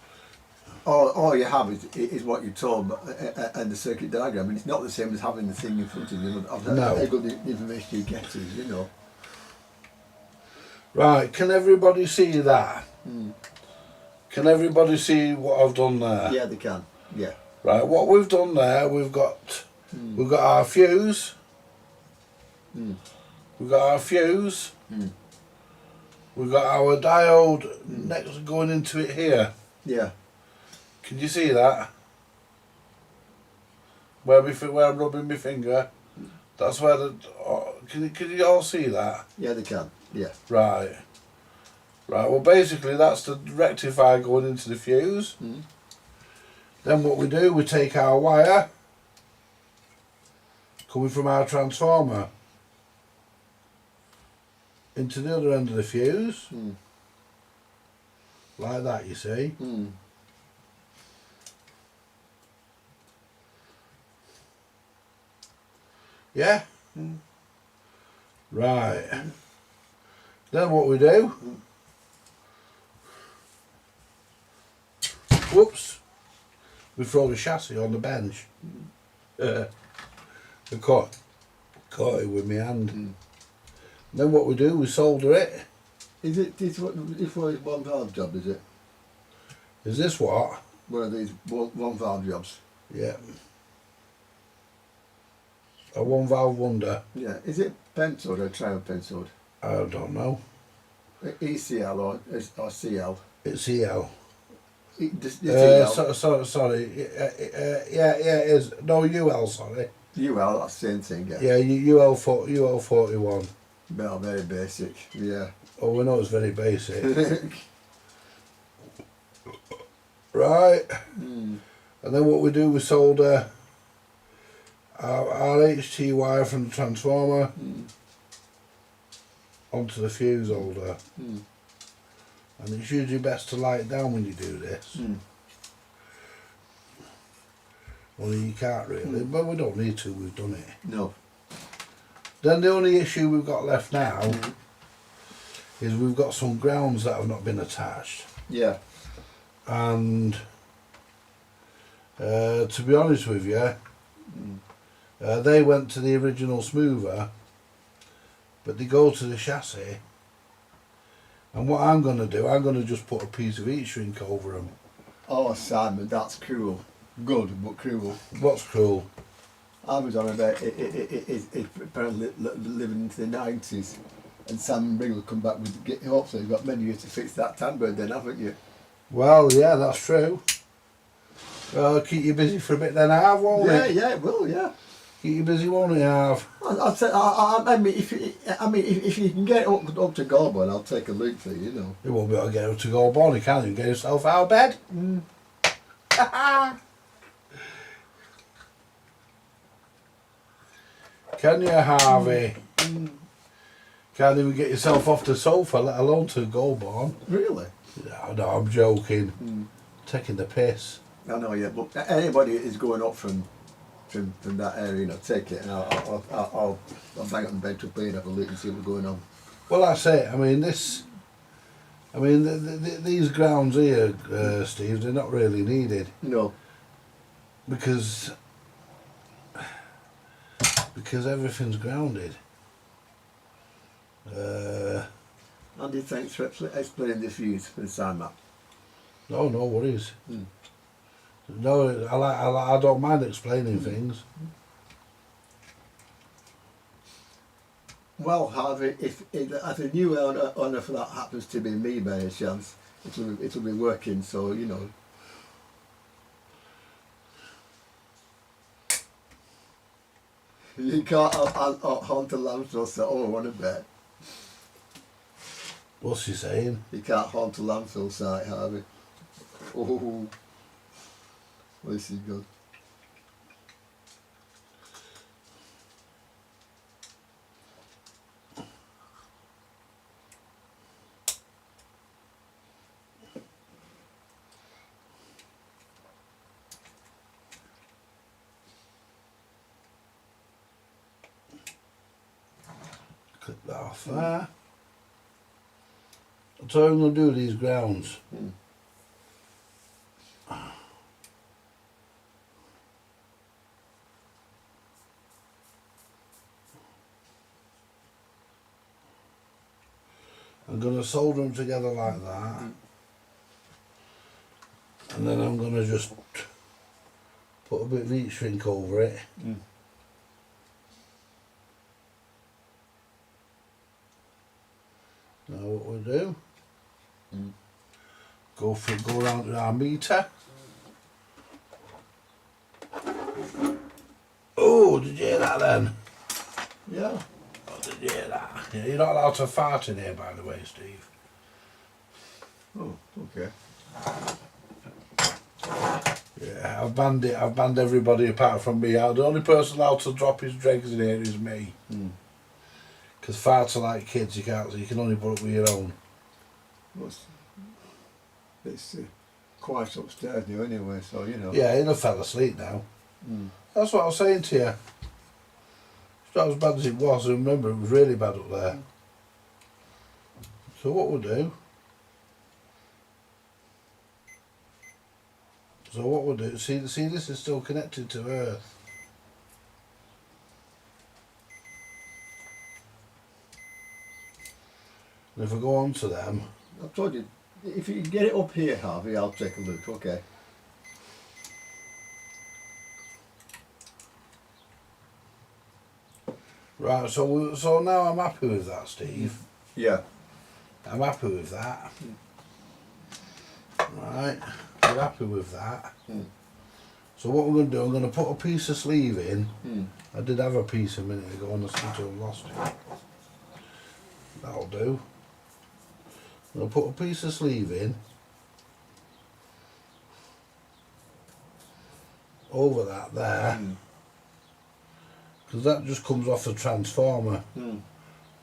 all you have is what you're told and the circuit diagram, and it's not the same as having the thing in front of you. No. How good the information you get is, you know. Right, can everybody see that? Can everybody see what I've done there? Yeah, they can. Yeah. Right, what we've done there, we've got our fuse. We've got our fuse. We've got our diode next going into it here. Yeah. Can you see that? Where I'm rubbing my finger. That's where the. Can you all see that? Yeah, they can. Yeah. Right. Right. Well, basically that's the rectifier going into the fuse. Then what we do, we take our wire coming from our transformer into the other end of the fuse, like that. You see. Yeah. Right. Then what we do. Whoops. We throw the chassis on the bench. I caught it with my hand. Then what we do, we solder it Is it this one valve job? Is it Is this what? one of these one valve jobs? Yeah. A one valve wonder. Yeah. Is it penciled or trial penciled? I don't know. ECL or CL? It's EL. CL. Sorry. Yeah, it is. No, UL, sorry. UL, that's the same thing. Yeah. Yeah, UL 41. Well, very basic. Yeah. Oh, we know it's very basic. Right. Mm. And then what we do, we solder our HT wire from the transformer onto the fuse holder. Mm. And it's usually best to light it down when you do this. Mm. Only you can't really, but we don't need to, we've done it. No. Then the only issue we've got left now is we've got some grounds that have not been attached. Yeah. And to be honest with you, they went to the original smoother, but they go to the chassis. And what I'm going to do, I'm going to just put a piece of heat shrink over them. Oh, Simon, that's cruel. Good, but cruel. What's cruel? I was on about it apparently living into the 90s, and Sam Ring will come back with hopefully you've got many years to fix that tambird then, haven't you? Well, yeah, that's true. Keep you busy for a bit then, Harv, won't it? Yeah, it will, yeah. Keep you busy, won't it, Harv? I mean, if you can get up to Goulburn, I'll take a look for you, you know. You won't be able to get up to Goulburn, you can't even get yourself out of bed. Mm. Can you, Harvey? Can't even get yourself off the sofa, let alone to Goulburn. Really? No, I'm joking. Taking the piss. I know, yeah, but anybody is going up from that area, you know, take it, and I'll bang up the bench up here and have a look and see what's going on. Well, that's it. I mean, these grounds here, Steve, they're not really needed No. because everything's grounded. Andy, thanks for explaining the fuse for the sign map. No worries. No, I don't mind explaining things. Well, Harvey, if a new owner for that happens to be me by any chance, it'll be working, so, you know. You can't haunt a landfill site. Oh, I want to bet. What's he saying? You can't haunt a landfill site, Harvey. Oh, this is good. Clip that off there. So I'm going to do these grounds. I'm going to solder them together like that, and then I'm going to just put a bit of heat shrink over it. Now what we'll do, go around to our meter. Oh, did you hear that then? Yeah. Oh, did you hear that? Yeah, you're not allowed to fart in here, by the way, Steve. Oh, okay. Yeah, I've banned it. I've banned everybody apart from me. The only person allowed to drop his dregs in here is me. Because farts are like kids. You can't. You can only put up with your own. Well, it's quiet upstairs now anyway, so, you know. Yeah, he'll have fell asleep now. That's what I was saying to you. It's not as bad as it was. I remember it was really bad up there. So what we'll do. See, this is still connected to Earth. And if I go on to them, I've told you, if you can get it up here, Harvey, I'll take a look, okay. right, so now I'm happy with that, Steve. Yeah. I'm happy with that. Right, we're happy with that. Mm. So what we're going to do, I'm going to put a piece of sleeve in. Mm. I did have a piece a minute ago and I seem to have lost it. That'll do. I'm going to put a piece of sleeve in. Over that there. Because that just comes off the transformer. Mm.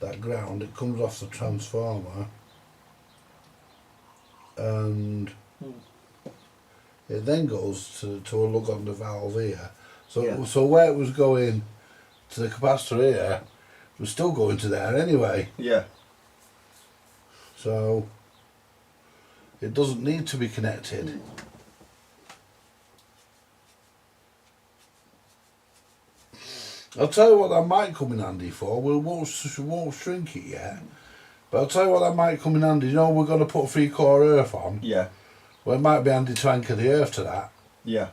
That ground, it comes off the transformer. And it then goes to a lug on the valve here. So where it was going to the capacitor here, it was still going to there anyway. Yeah. So it doesn't need to be connected. I'll tell you what that might come in handy for. We won't shrink it yet. But I'll tell you what that might come in handy. You know, we're going to put 3/4 earth on. Yeah. Well, it might be handy to anchor the earth to that. Yeah.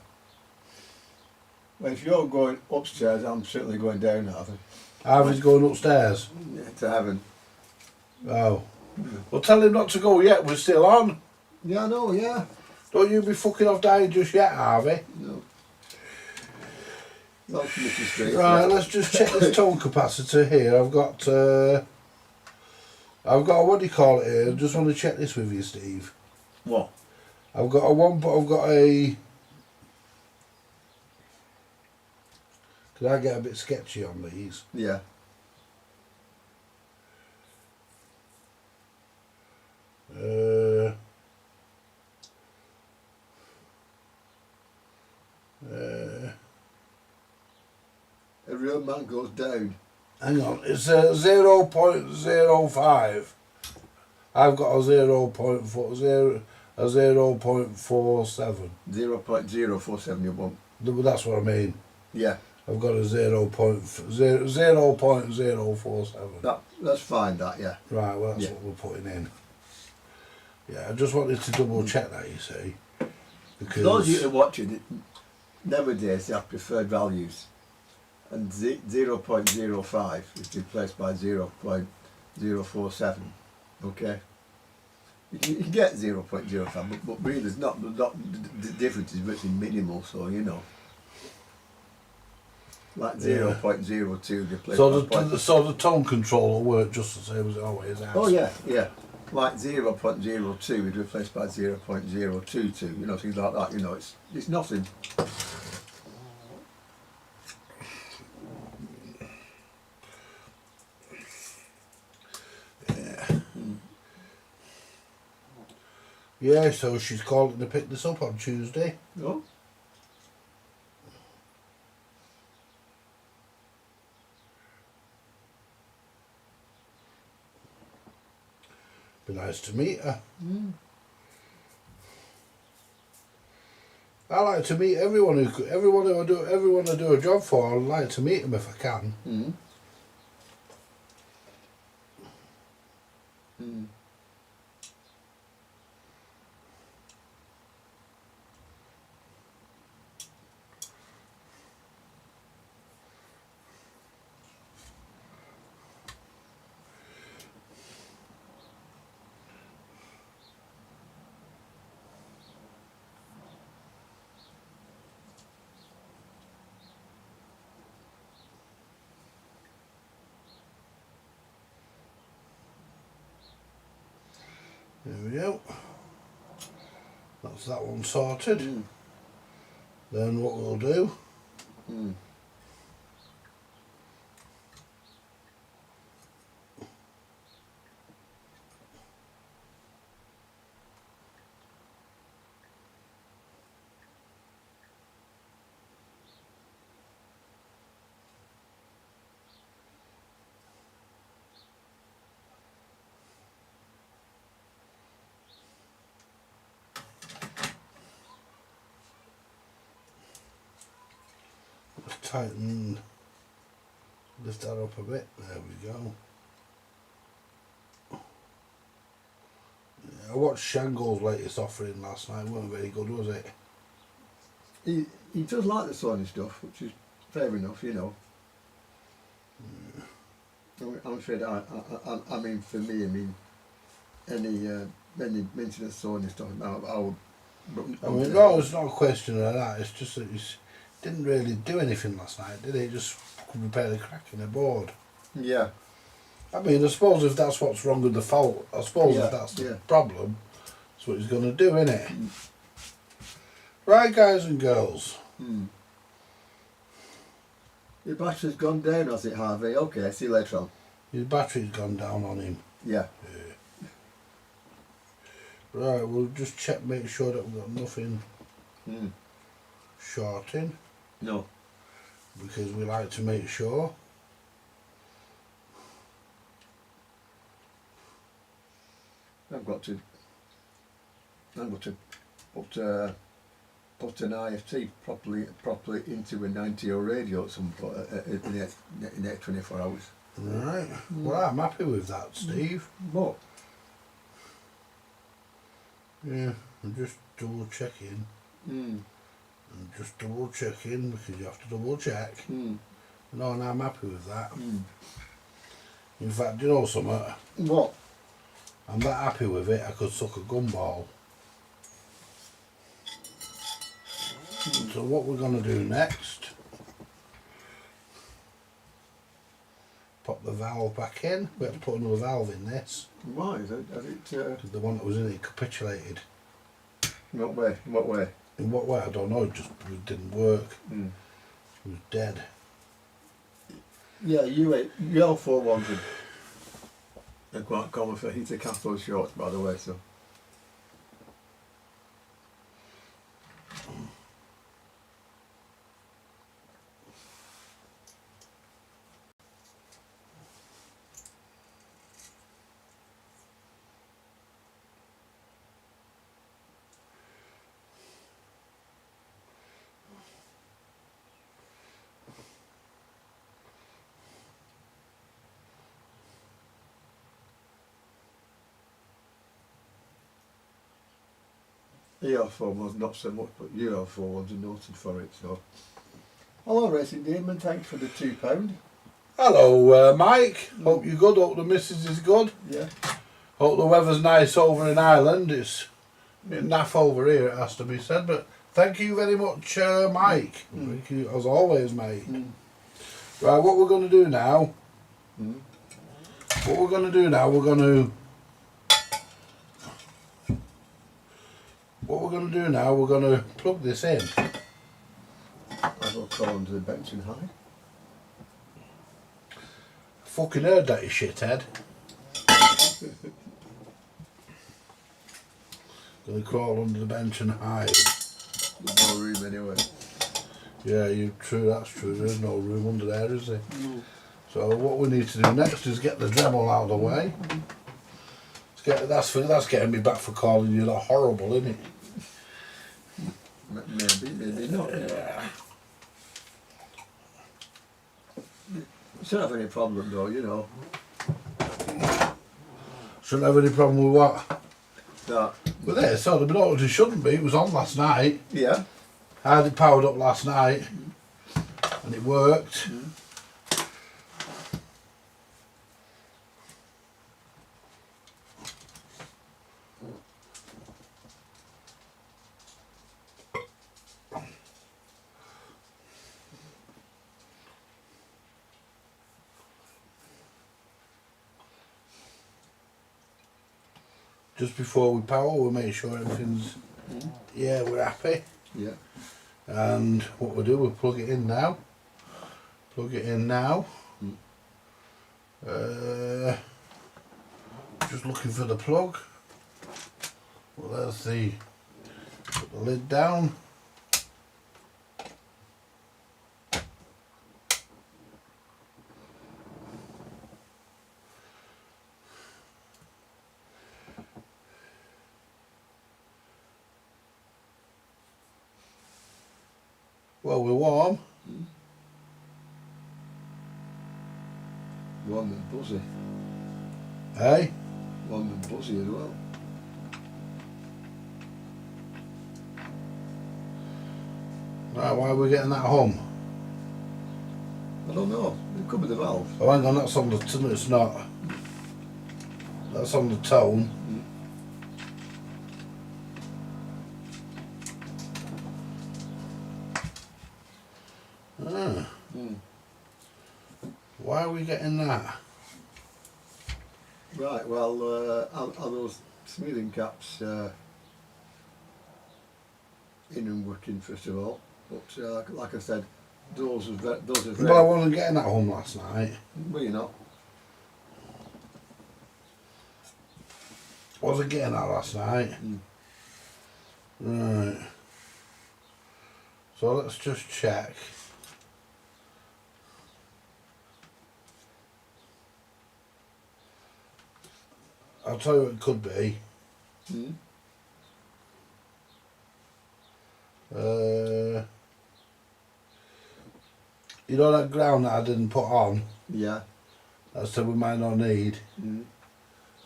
Well, if you're going upstairs, I'm certainly going down, Harvey. Harvey's going upstairs. To heaven. Oh. Well, tell him not to go yet. We're still on. Yeah, I know, yeah. Don't you be fucking off dying just yet, Harvey. No. Not Mr. Straight. Right, let's just check this tone capacitor here. I've got what do you call it here? I just want to check this with you, Steve. What? I've got a one, but I've got a. Could I get a bit sketchy on these? Yeah. A real man goes down. Hang on, it's a 0.05. I've got a 0.47. 0.047 you want. That's what I mean. Yeah. I've got a 0.047. That's fine, that, yeah. Right, well that's Yeah. what we're putting in. Yeah, I just wanted to double check that, you see. Because Those of you who are watching it, nowadays they have preferred values. And 0.05 is replaced by 0.047. Okay? You can get 0.05, but really there's not the difference is virtually minimal, so you know. Like 0.02 replaced so the tone control will work just the same as it always has. Oh yeah, yeah. Like 0.02 is replaced by 0.022, you know, things like that, you know, it's nothing. Yeah, so she's calling to pick this up on Tuesday. Oh. Be nice to meet her. I like to meet everyone I do a job for. I'd like to meet them if I can. There we go. That's that one sorted. Then what we'll do. Tighten, lift that up a bit, there we go. I watched Shango's latest offering last night. Wasn't very good, was it? He does like the Sony stuff, which is fair enough, you know. I'm afraid I mean, for me, I mean, any maintenance Sony stuff, I would. I mean, no, it's not a question of that. It's just that he didn't really do anything last night, did he? Just repair the crack in the board. Yeah. I mean, I suppose if that's what's wrong with the fault, I suppose if that's the problem, that's what he's going to do, innit? Right, guys and girls. Your battery's gone down, has it, Harvey? Okay, see you later on. His battery's gone down on him. Yeah. Right, we'll just check, make sure that we've got nothing shorting, No. because we like to make sure. I've got to put an IFT properly into a 90 radio at some point in the next 24 hours. Right. Well, I'm happy with that, Steve. What? Yeah, I'm just double checking. Mm. I'm just double checking because you have to double check. No, and I'm happy with that. In fact, do you know something? What? I'm that happy with it, I could suck a gumball. So what we're going to do next, pop the valve back in. We have to put another valve in this. Why? Has it Because the one that was in it capitulated. in what way? In what way? In what way? I don't know, it didn't work. It was dead. Yeah, your 400 are quite common for heater cathode shorts, by the way, so. ER4 was not so much, but UL4 ones are noted for it, so. Hello, Racing Demon, thanks for the £2. Hello, Mike. Hope you're good. Hope the missus is good. Yeah. Hope the weather's nice over in Ireland. It's naff over here, it has to be said. But thank you very much, Mike. Thank you, as always, mate. Right, what we're going to do now, we're going to plug this in. I will crawl under the bench and hide. Fucking heard that, you shithead. Gonna crawl under the bench and hide. There's no room anyway. Yeah, true, that's true. There's no room under there, is there? No. So what we need to do next is get the Dremel out of the way. That's getting me back for calling you that horrible, isn't it? Maybe not. Yeah. Shouldn't have any problem though, you know. Shouldn't have any problem with what? That. Well, there, so the binoculars shouldn't be. It was on last night. Yeah. I had it powered up last night, and it worked. Just before we power, we'll make sure everything's, yeah, we're happy. Yeah. And what we'll do, we'll plug it in now. Plug it in now. Just looking for the plug. Well, there's the, put the lid down. Well, we're warm. Warm and buzzy. Hey? Warm and buzzy as well. Right, why are we getting that hum? I don't know. It could be the valve. Oh, hang on, that's on the tone. It's not. That's on the tone. Ah. Why are we getting that? Right, well, are those smoothing caps in and working first of all? But like I said, those are very... But I wasn't getting that hum last night. Well, you're not. Wasn't getting that last night. Right. So let's just check. I'll tell you what it could be. You know that ground that I didn't put on? Yeah. That said we might not need.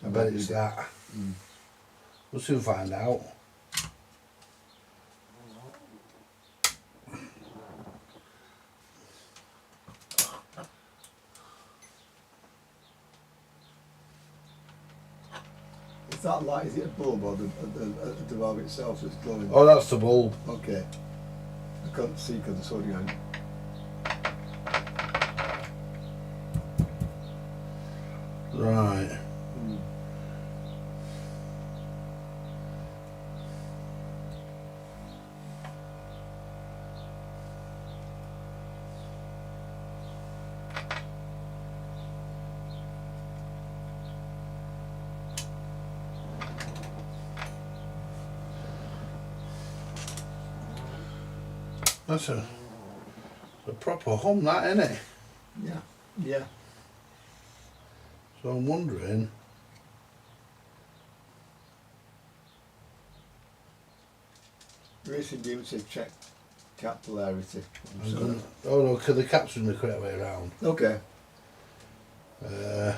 I bet it's that. We'll soon find out. Is that light, is it a bulb or the valve itself that's glowing? Oh, that's the bulb. Okay. I couldn't see because the sodium. Right. That's a proper hum, that, isn't it? Yeah. Yeah. So I'm wondering. Racing Beam said check cap polarity. Oh no, because the cap's in the correct way around. Okay. Right.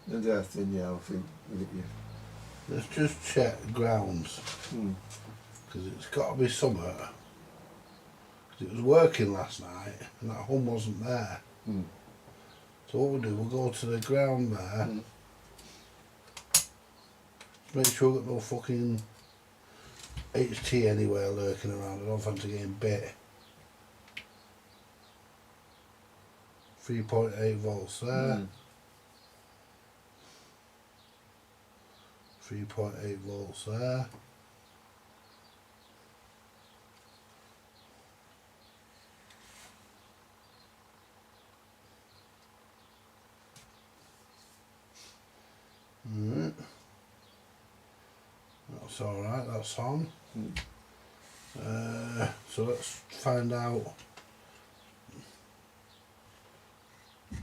And everything, yeah, I think with it, yeah. Let's just check grounds. Because it's got to be somewhere. Because it was working last night and that hum wasn't there. So what we'll do, we'll go to the ground there. Just make sure we've got no fucking HT anywhere lurking around. I don't fancy getting bit. 3.8 volts there. 3.8 volts there. Right. That's alright, that's on. So let's find out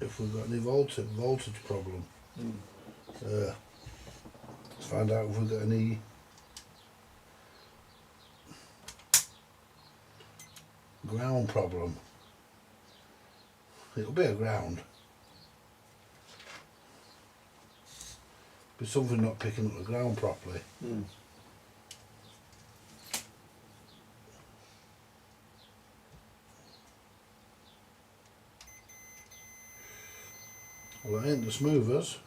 if we've got any voltage problem. Let's find out if we've got any ground problem. It'll be a ground. Be something not picking up the ground properly. Well, it ain't the smoothers.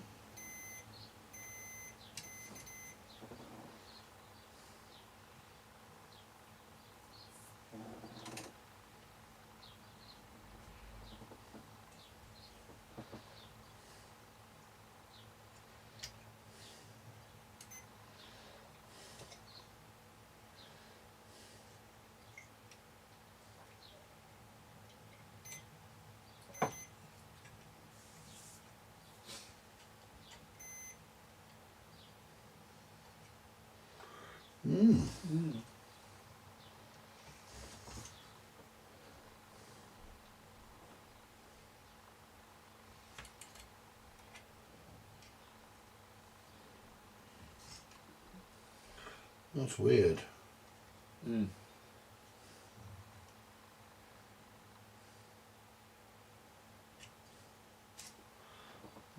That's weird.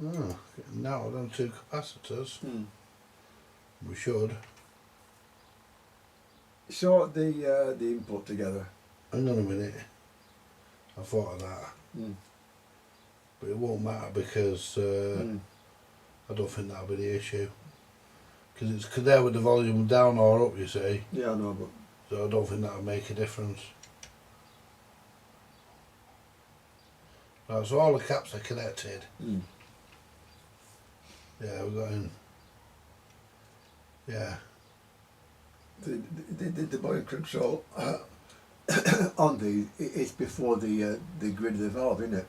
Oh, getting narrowed down 2 capacitors. Mm. We should. Sort the input together. Hang on a minute. I thought of that. Mm. But it won't matter because I don't think that'll be the issue. Because it's there with the volume down or up, you see. Yeah, I know, but So I don't think that'll make a difference. Right, so all the caps are connected. Yeah, we've got in. Yeah. the volume control on it's before the grid of the valve, isn't it?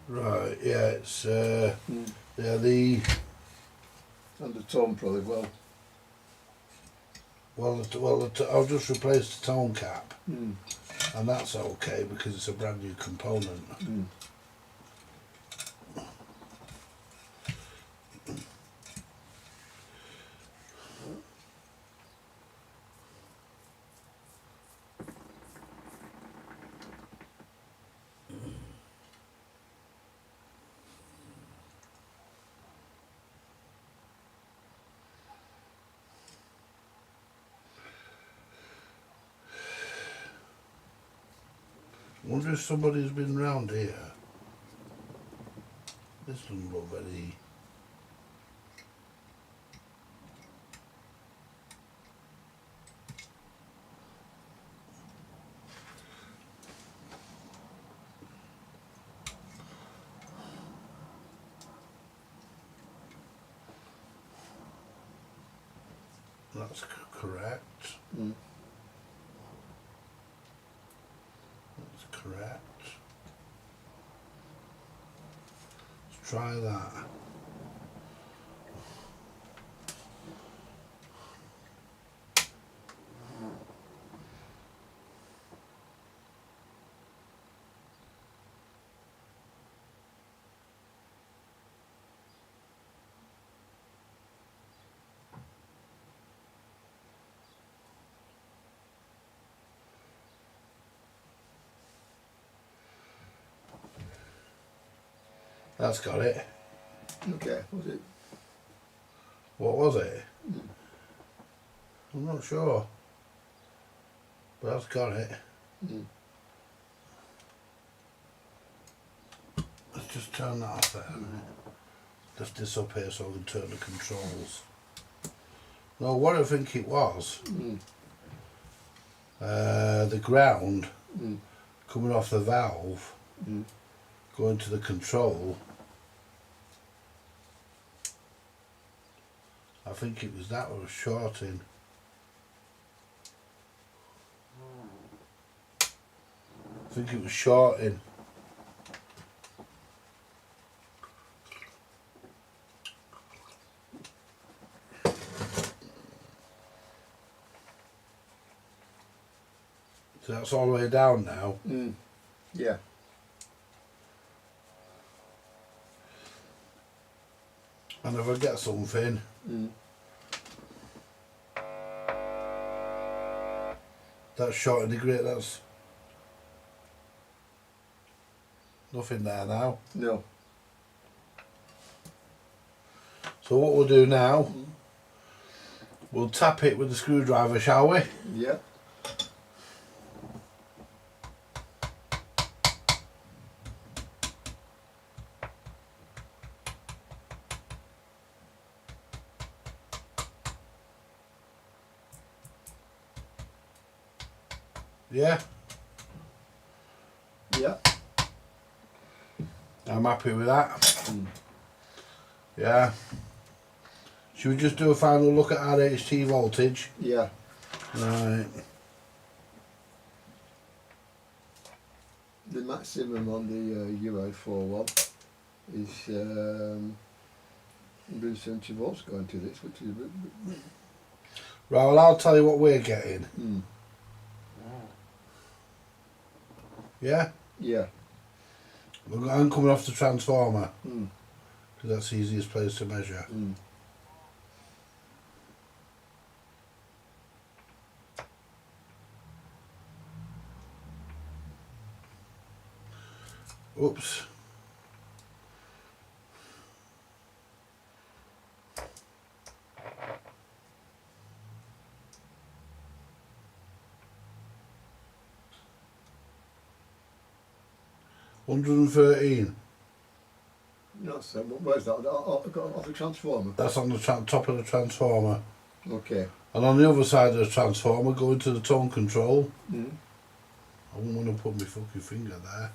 Right, yeah, it's yeah, the And the tone probably I've just replaced the tone cap, Mm. and that's okay because it's a brand new component. Mm. I wonder if somebody's been round here. This doesn't look very. That's correct. Mm. That's correct. Let's try that. That's got it. Okay, was it? What was it? I'm not sure. But that's got it. Mm. Let's just turn that off there. Lift this up here so I can turn the controls. No, what I think it was, Mm. the ground Mm. coming off the valve, Mm. going to the control. I think it was that was shorting. I think it was shorting. So that's all the way down now. Mm. Yeah. And if I get something, Mm. that's shorting the grid, that's nothing there now. No. So what we'll do now, we'll tap it with the screwdriver, shall we? Yeah. Yeah, Yeah. I'm happy with that. Mm. Yeah. Should we just do a final look at our HT voltage? Yeah. Right. The maximum on the UI41 is 170 volts going to this, which is a bit. Right, well I'll tell you what we're getting. Mm. Yeah? Yeah. I'm coming off the transformer, Mm. because that's the easiest place to measure. Mm. Oops. 113. No, so where's that? Off the transformer. That's on the top of the transformer. Okay. And on the other side of the transformer, going to the tone control. Mm. I wouldn't want to put my fucking finger there.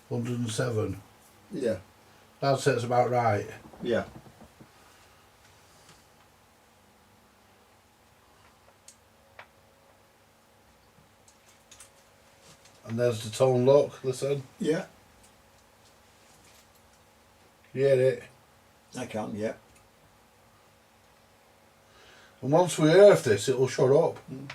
107. Yeah. That's about right. Yeah. And there's the tone lock, listen. Yeah. You hear it? I can. Yeah. And once we earth this, it'll shut up. Mm.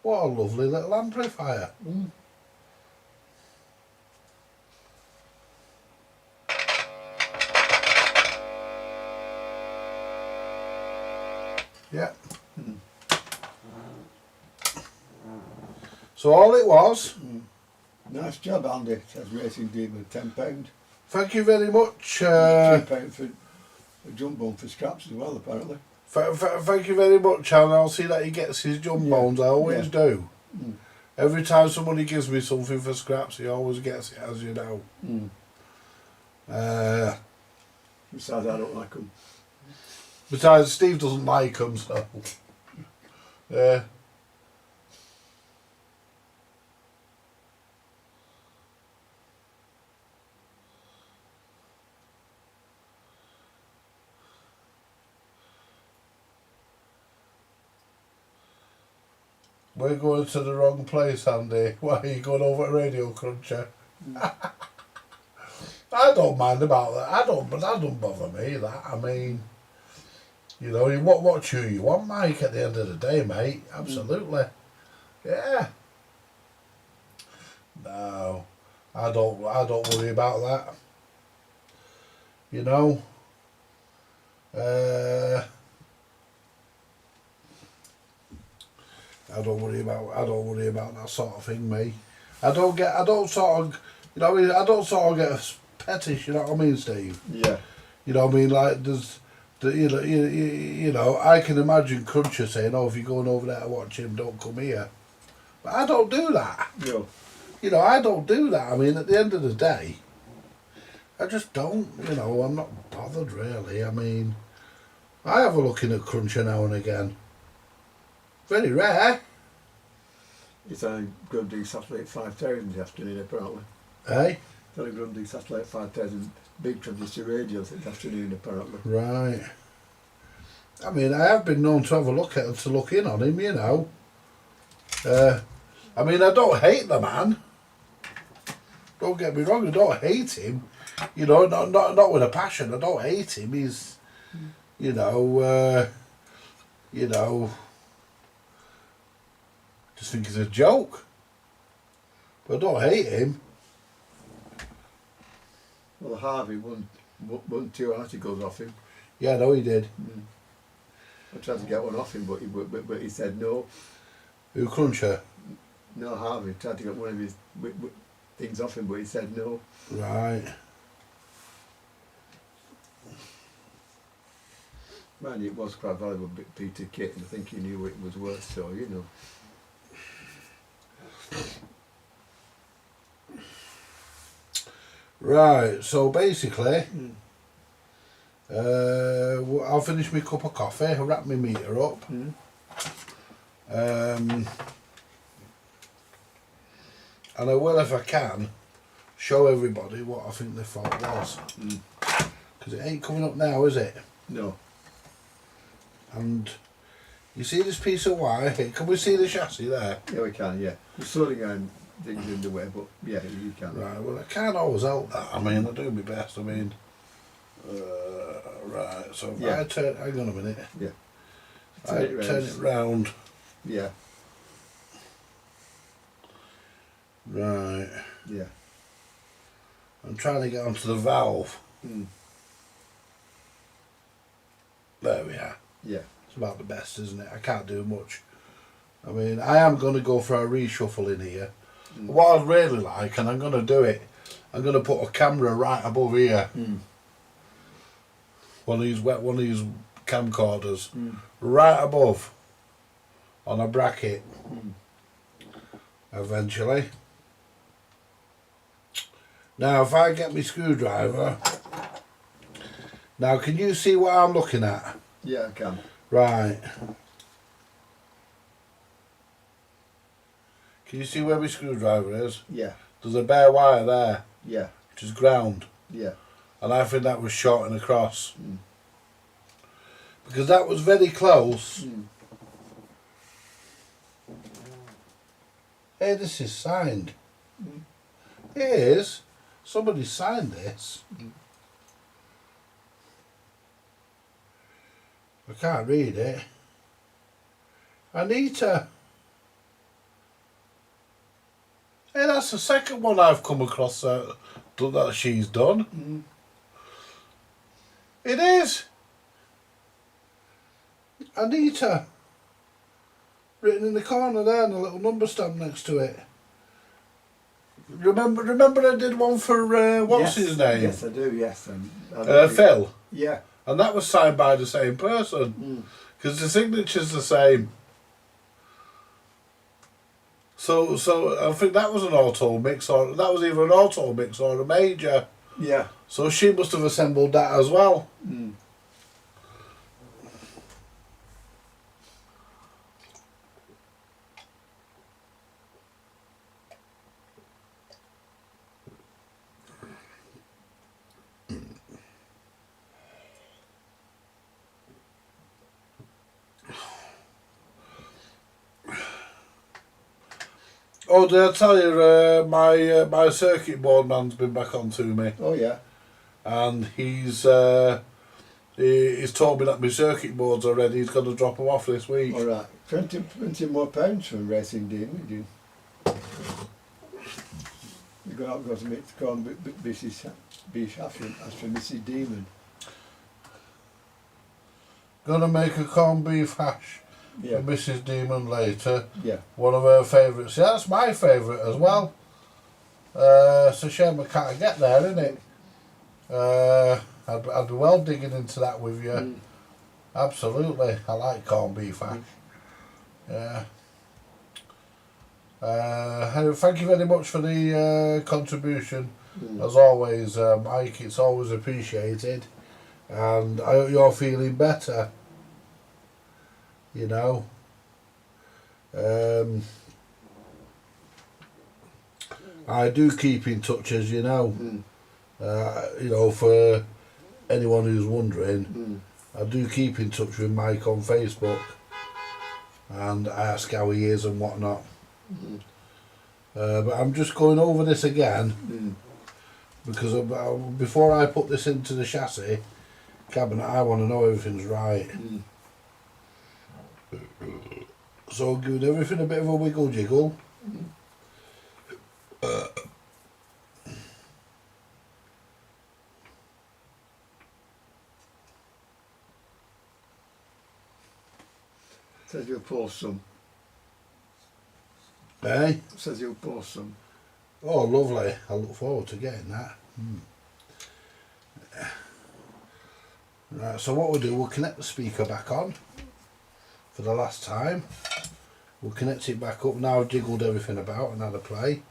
What a lovely little amplifier. Mm. Yeah. Mm. So all it was, Nice job, Andy. Says Racing Demon, £10. thank you very much. £2 for a jump bone for scraps as well, apparently. Thank you very much, and I'll see that he gets his jump Yeah. bones. I always Yeah. do. Mm. Every time somebody gives me something for scraps, he always gets it, as you know. Mm. Besides, I don't like them. Besides, Steve doesn't like them, so. Yeah. We're going to the wrong place, Andy. Why are you going over to Radio Cruncher? I don't mind about that. But that don't bother me. That I mean, you know, what you want, Mike. At the end of the day, mate. Absolutely. Yeah. No, I don't worry about that. You know. I don't worry about that sort of thing, me. I don't sort of, you know what I mean? I don't sort of get pettish, you know what I mean, Steve? Yeah. You know what I mean? Like, you know, I can imagine Cruncher saying, oh, if you're going over there to watch him, don't come here. But I don't do that. No. You know, I don't do that. I mean, at the end of the day, I just don't, you know, I'm not bothered, really. I mean, I have a look in at Cruncher now and again. Very rare. It's on Grundy Satellite 5000 this afternoon, apparently. Eh? It's on Grundy Satellite 5000 big transistor radios this afternoon, apparently. Right. I mean, I have been known to have a look at him, to look in on him, you know. I mean, I don't hate the man. Don't get me wrong, I don't hate him. You know, not with a passion. I don't hate him. He's, you know, just think he's a joke. But I don't hate him. Well, Harvey won 2 articles off him. Yeah, I know he did. I tried to get one off him, but he said no. Who, Cruncher? No, Harvey tried to get one of his things off him, but he said no. Right. Man, it was quite a valuable bit of kit, and I think he knew what it was worth, so, you know. Right, so basically, I'll finish my cup of coffee, I'll wrap my meter up. And I will, if I can, show everybody what I think the fault was. Because it ain't coming up now, is it? No. And you see this piece of wire here? Can we see the chassis there? Yeah, we can, yeah. We're slowing down things in the way, but yeah, you can. Right, well, I can't always help that. I mean, I do my best. I mean, right, so if Yeah. I turn, hang on a minute. Yeah. I turn it round. Yeah, Right. yeah. I'm trying to get onto the valve. There we are. Yeah. It's about the best, isn't it? I can't do much. I mean, I am going to go for a reshuffle in here. What I'd really like, and I'm going to do it, I'm going to put a camera right above here. One of these camcorders. Right above. on a bracket eventually. Now if I get my screwdriver, now can you see what I'm looking at? Yeah, I can. Right. Can you see where my screwdriver is? Yeah, There's a bare wire there, yeah, which is ground. yeah. And I think that was short and across. Because that was very close. Hey, this is signed. It is. Somebody signed this. I can't read it. Anita. Hey, that's the second one I've come across that she's done. It is. Anita. Written in the corner there and a little number stamp next to it. Remember I did one for, what's his name? Yes, I do, yes. Phil. Yeah. And that was signed by the same person. Because the signature's the same. So I think that was an AUTOMIX, or that was either an AUTOMIX or a major. Yeah. So she must have assembled that as well. Oh, did I tell you, my circuit board man's been back on to me, Oh, yeah. and he's told me that my circuit boards are ready. He's going to drop them off this week. All right. 20 more pounds from Racing Demon, you You've got to make the corn beef hash as for Mrs. Demon. Gonna make a corned beef hash Yeah. for Mrs. Demon later. Yeah. One of her favourites. Yeah, that's my favourite as well. It's a shame I can't get there, isn't it? I'd be well digging into that with you. Absolutely. I like corned beef hash. Yeah. Thank you very much for the contribution. As always, Mike, it's always appreciated. And I hope you're feeling better. You know. I do keep in touch, as you know. You know, for anyone who's wondering, I do keep in touch with Mike on Facebook, and I ask how he is and whatnot. But I'm just going over this again because before I put this into the chassis cabinet, I want to know everything's right. So giving everything a bit of a wiggle jiggle. Says you'll post some. Eh? Says you'll post some. Oh, lovely. I look forward to getting that. Right, so what we'll do, we'll connect the speaker back on for the last time. We'll connect it back up. Now I've jiggled everything about and had a play.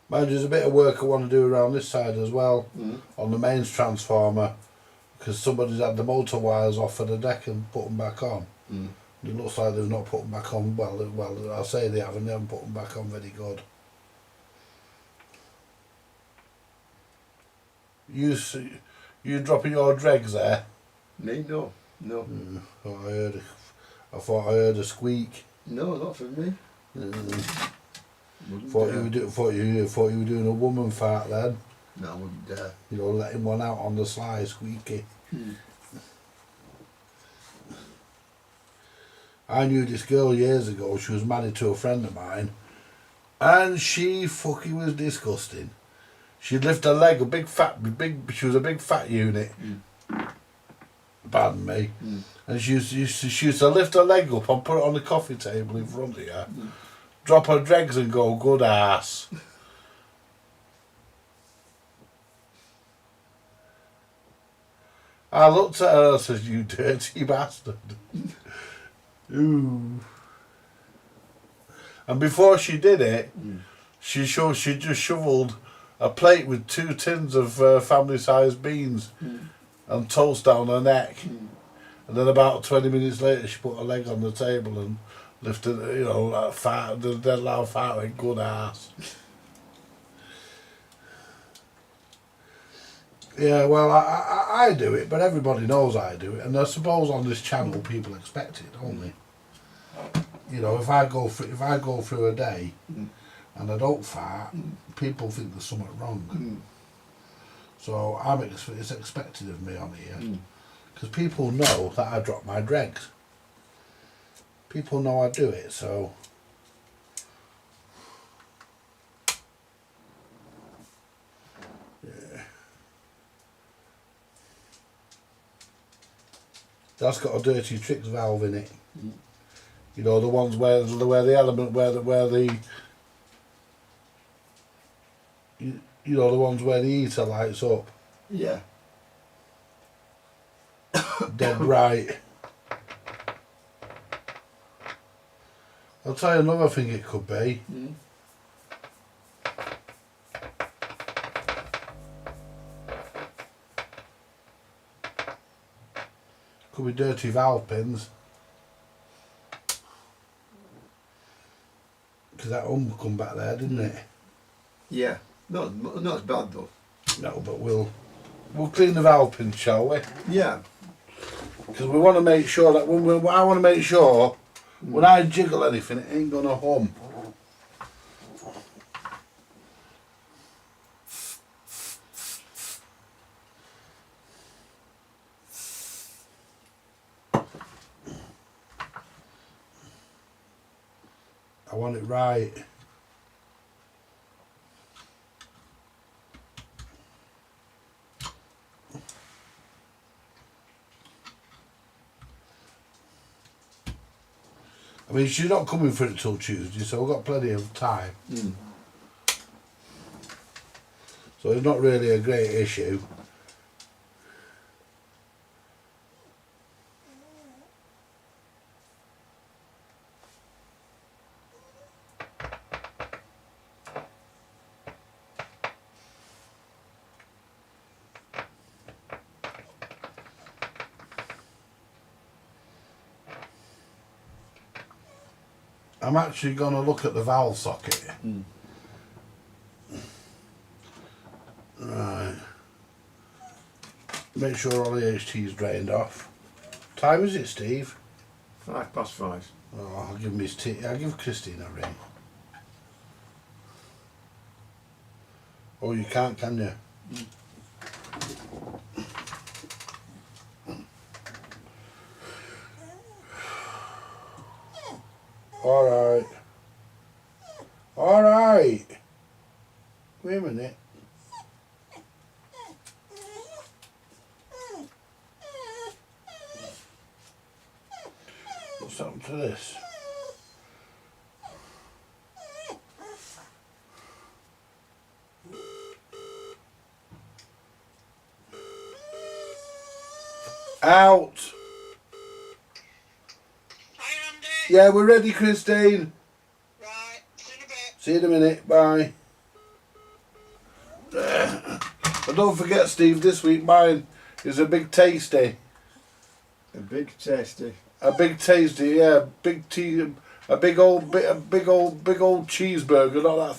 Mind you, there's a bit of work I want to do around this side as well, on the mains transformer, because somebody's had the motor wires off of the deck and put them back on. It looks like they've not put them back on, well I'll say they haven't put them back on very good. You dropping your dregs there? Me? No. No. I thought I heard a squeak. No, not for me. Thought you were doing a woman fart then. No, I wouldn't dare. You know, letting one out on the sly, squeaky. I knew this girl years ago. She was married to a friend of mine, and she fucking was disgusting. She'd lift her leg, she was a big fat unit. pardon me, and she used to lift her leg up and put it on the coffee table in front of you, drop her dregs and go, good ass. I looked at her and said, you dirty bastard. Ooh. And before she did it, she just shoveled a plate with 2 tins of family-sized beans and toast down her neck. And then about 20 minutes later, she put her leg on the table and lifted, you know, that fart, the dead loud fart went, good ass. Yeah, well, I do it, but everybody knows I do it, and I suppose on this channel people expect it, don't they? You know, if I go through a day and I don't fart, people think there's something wrong. So it's expected of me on here, because people know that I drop my dregs. People know I do it, so. That's got a dirty tricks valve in it. You know, the ones where the element you know, the ones where the heater lights up. Yeah. Dead right. I'll tell you another thing it could be. Could be dirty valve pins. Because that come back there, didn't it? Yeah. Not as bad though. No, but we'll clean the valve pins, shall we? Yeah. Because we want to make sure that I want to make sure when I jiggle anything, it ain't gonna hum. I want it right. I mean, she's not coming for it till Tuesday, so we've got plenty of time. So it's not really a great issue. I'm actually going to look at the valve socket. Right. Make sure all the HT is drained off. Time is it, Steve? 5:05. Oh, I'll give I'll give Christine a ring. Oh, you can't, can you? Alright. Alright. Wait a minute. What's happened to this? Out. Yeah, we're ready, Christine. Right, see you in a bit. See you in a minute. Bye. But don't forget, Steve, this week mine is a big tasty. A big tasty. A big tasty, yeah. A big old cheeseburger, not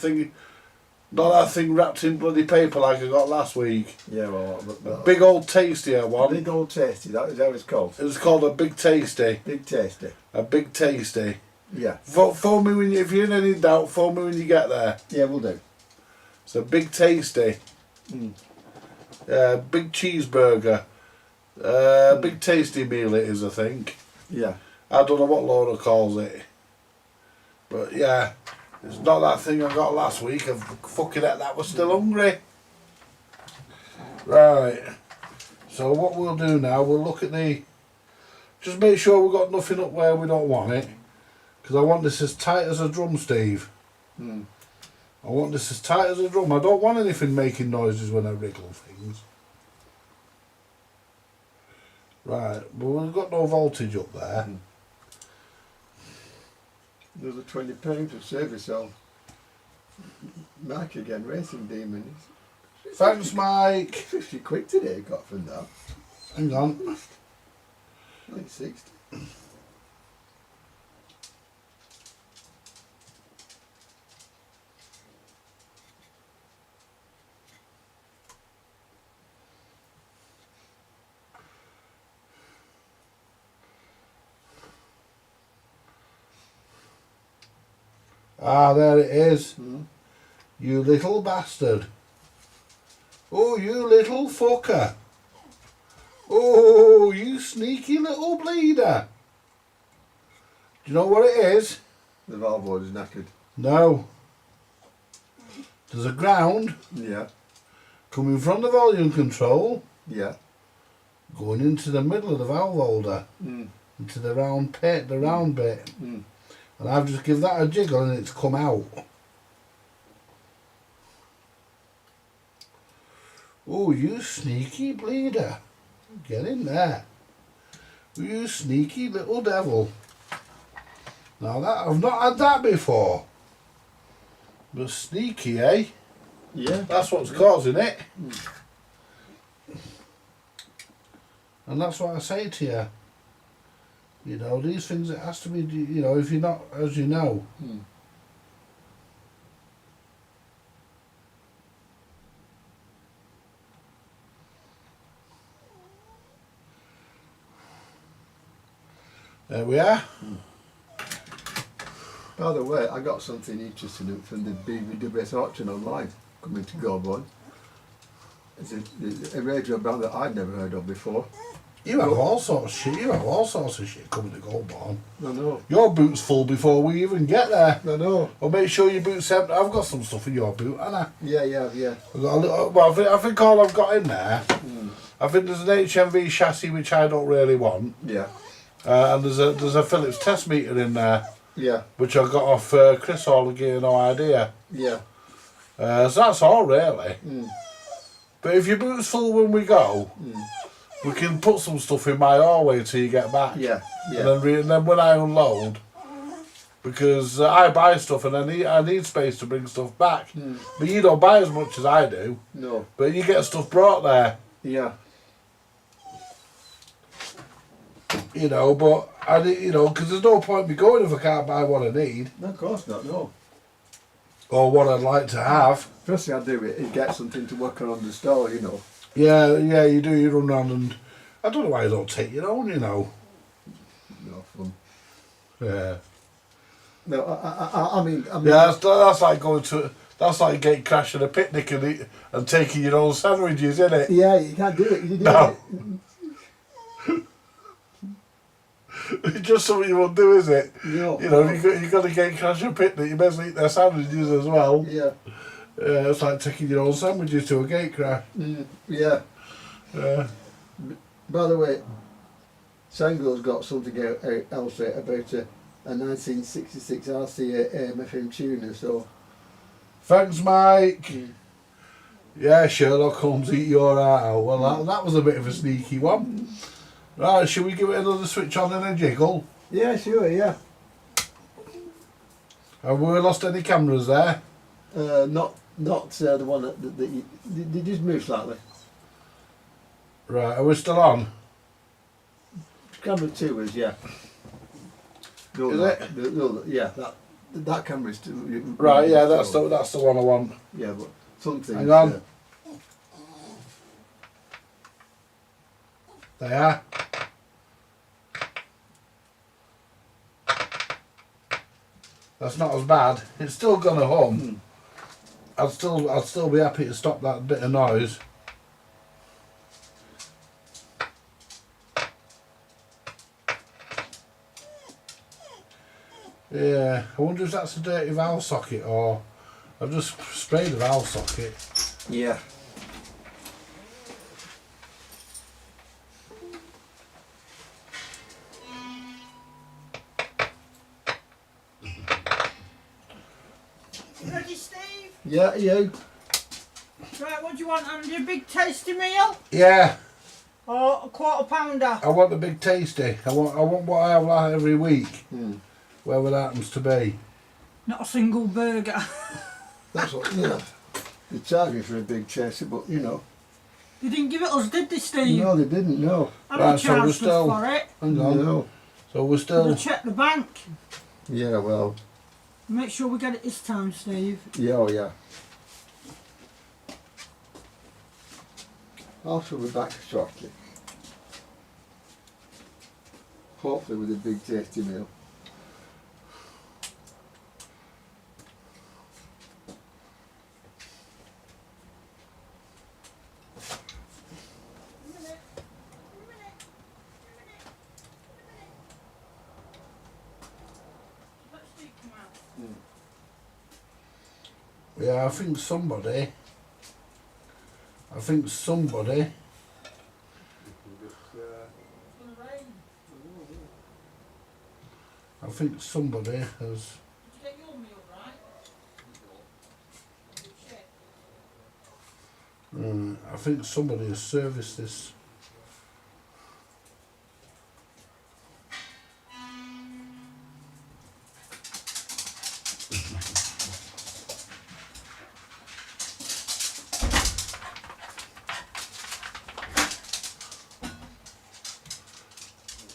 that thing wrapped in bloody paper like I got last week. Yeah, well, A big old tasty I want. big old tasty. That is how it's called. It's called a big tasty. Big tasty. A big tasty. Yeah. Phone me if you're in any doubt. Phone me when you get there. Yeah, we'll do. It's a big tasty. Big cheeseburger. Big tasty meal it is, I think. Yeah. I don't know what Laura calls it. But yeah, it's not that thing I got last week. Fucking it, that was still hungry. Right. So what we'll do now, we'll look at the... Just make sure we've got nothing up where we don't want it. Because I want this as tight as a drum, Steve. Hmm. I want this as tight as a drum. I don't want anything making noises when I wriggle things. Right, but we've got no voltage up there. There's a £20 for service on Mike again, Racing Demon. Thanks, Mike. 50 quid today I got from that. Hang on. Like 60. Ah, there it is. Hmm. You little bastard. Oh, you little fucker. Oh, you sneaky little bleeder. Do you know what it is? The valve board is knackered. No. There's a ground Yeah, coming from the volume control, yeah. going into the middle of the valve holder, Mm. into the round pit, the round bit. Mm. And I've just given that a jiggle and it's come out. Oh, you sneaky bleeder. Get in there. You sneaky little devil. Now that I've not had that before. But sneaky, eh? Yeah. That's what's causing it. And that's what I say to you. You know, these things, it has to be, you know, if you're not, as you know. Mm. There we are. By the way, I got something interesting from the BBWS auction online coming to Goulburn. It's a radio brand that I'd never heard of before. You have all sorts of shit. You have all sorts of shit coming to Goulburn. I know. Your boot's full before we even get there. I know. Well, make sure your boot's empty. I've got some stuff in your boot, haven't I? Yeah, yeah, yeah. I've got a little, well, I think all I've got in there, Mm. I think there's an HMV chassis which I don't really want, Yeah, and there's a Phillips test meter in there yeah, which I got off Chris all Gear No Idea. yeah. So that's all really. Mm. But if your boot's full when we go, Mm. we can put some stuff in my hallway till you get back. Yeah, And yeah. then when I unload, because I buy stuff and I need space to bring stuff back. Mm. But you don't buy as much as I do. No. But you get stuff brought there, Yeah. you know. But you know, because there's no point me going if I can't buy what I need No, of course not, no. or what I'd like to have. First thing I do is get something to work on the store, you know. Yeah, you do. You run around and I don't know why you don't take your own, you know. No fun. Yeah. No, I mean, Yeah, that's like going to. That's like gate crashing a picnic and taking your own sandwiches, isn't it? yeah, you can't do it. You do No. it. It's just something you won't do, is it? No. You know, you got to gate crash a picnic, you best eat their sandwiches as well. Yeah. It's like taking your own sandwiches to a gate crash. Mm, yeah. By the way, Sango's got something else about a 1966 RC AM/FM tuner, so... Thanks, Mike. Mm. Yeah, Sherlock Holmes, eat your heart out. Well, that was a bit of a sneaky one. Right, should we give it another switch on and a jiggle? Yeah, sure, yeah. Have we lost any cameras there? Not the one that you... Did you move slightly? Right, are we still on? Camera 2 is, yeah. No, Is that, it? No, yeah, that camera is still... Right, yeah, that's the one I want. Yeah, but something... Hang on. They are. That's not as bad. It's still gonna hum. I'd still be happy to stop that bit of noise. Yeah, I wonder if that's a dirty valve socket or I've just sprayed the valve socket. Yeah. Yeah, you. Right, what do you want, Andy? A big tasty meal? Yeah, Or a quarter pounder? I want the big tasty. I want what I have like every week, wherever that happens to be. Not a single burger. That's what, you know. They're charging for a big chassis, but you know. They didn't give it us, did they, Steve? No, they didn't, no. I Right, don't so we're charge still- us for it. Hang on. No. So we're They still. check the bank. Yeah, well, Make sure we get it this time, Steve. yeah, oh yeah. I'll be back shortly. Hopefully with a big tasty meal. Let Steve come out. Yeah, I think somebody. It's gonna rain. I think somebody has. Did you get your meal right? Good shit. I think somebody has serviced this.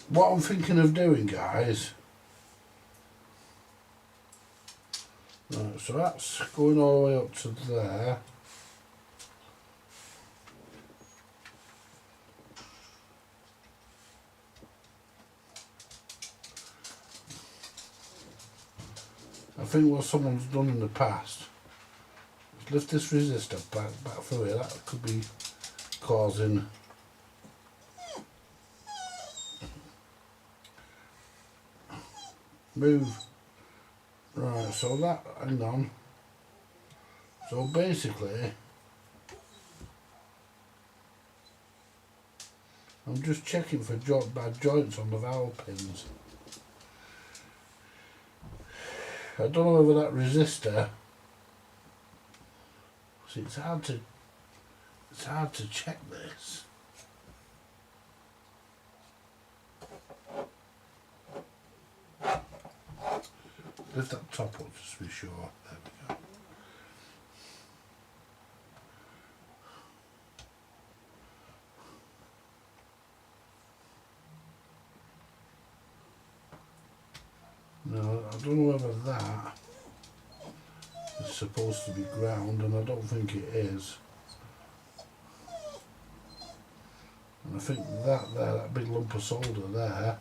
What I'm thinking of doing, guys. Right, so that's going all the way up to there. I think what someone's done in the past is lift this resistor back through here. That could be causing move. Right, so that, hang on. So basically, I'm just checking for bad joints on the valve pins. I don't know whether that resistor, see, it's hard to check this. Lift that top up just to be sure. There we go. No, I don't know whether that is supposed to be ground, and I don't think it is. And I think that there, that big lump of solder there,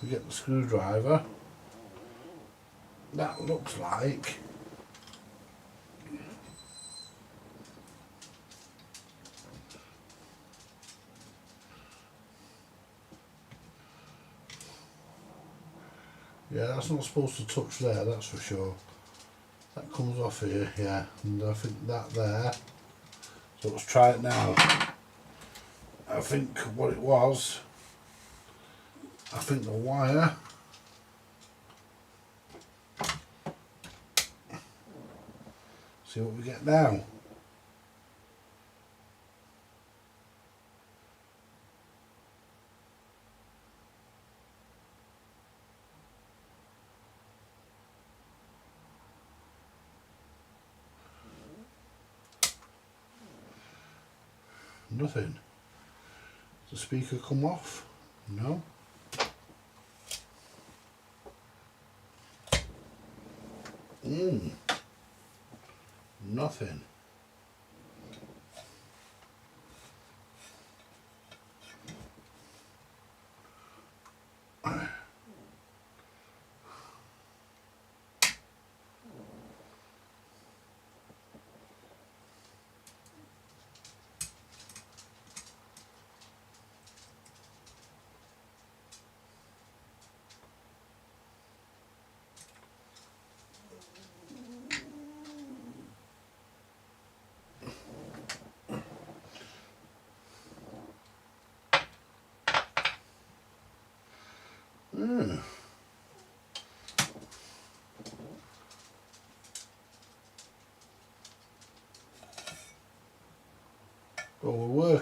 we get the screwdriver. That looks like yeah, that's not supposed to touch there, that's for sure. That comes off here, yeah, and I think that there. So let's try it now. I think what it was, I think the wire. See what we get now. Nothing. Does the speaker come off? No. Nothing.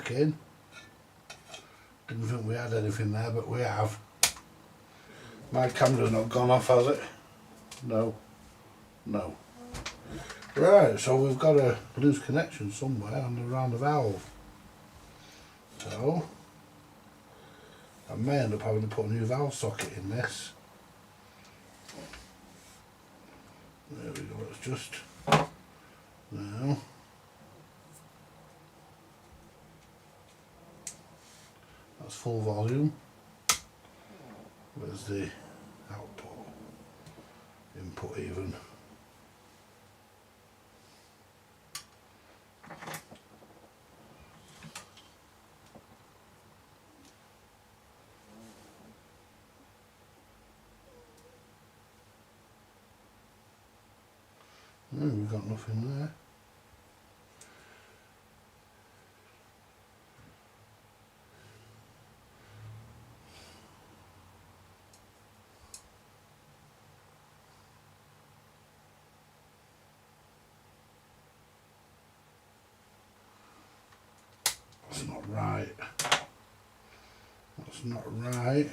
working. Didn't think we had anything there, but we have. My camera's not gone off, has it? No. No. Right, so we've got a loose connection somewhere around the valve. So I may end up having to put a new valve socket in this. There we go, let's just now. That's full volume. Where's the output? Input even. No, we've got nothing there. That's not right. That's not right.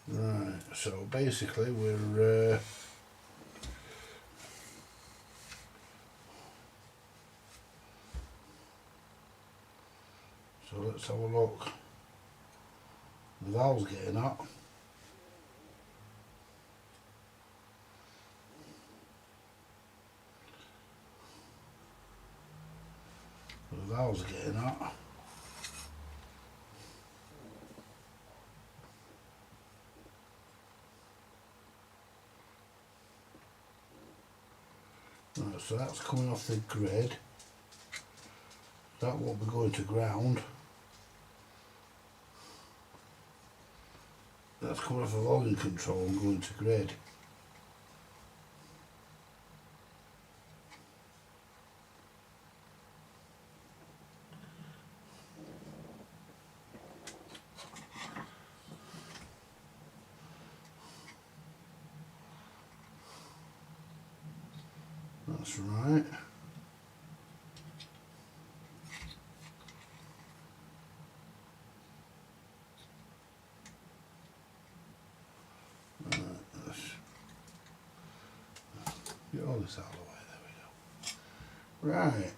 Right, so basically we're so let's have a look. The valve's getting hot. The valve's getting hot. Right, so that's coming off the grid. That won't be going to ground. That's coming off the volume control and going to grid. That's right. Let's get all this out of the way, there we go. Right.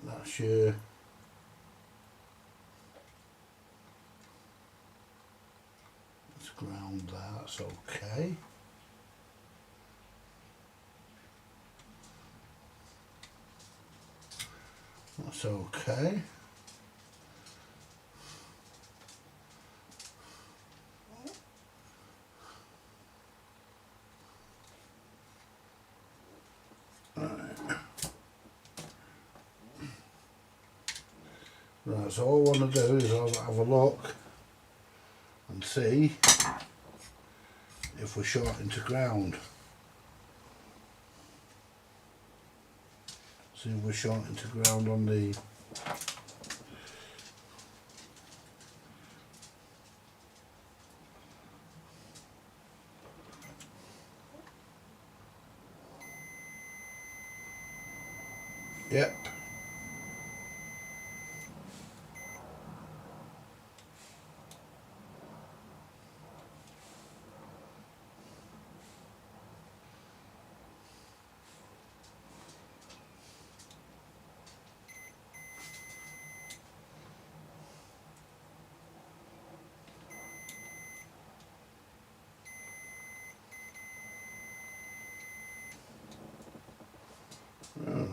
That's your let's ground that, that's okay. That's okay. Right, so all I want to do is have a look and see if we're shorting to ground. See if we're shorting to ground on the yep.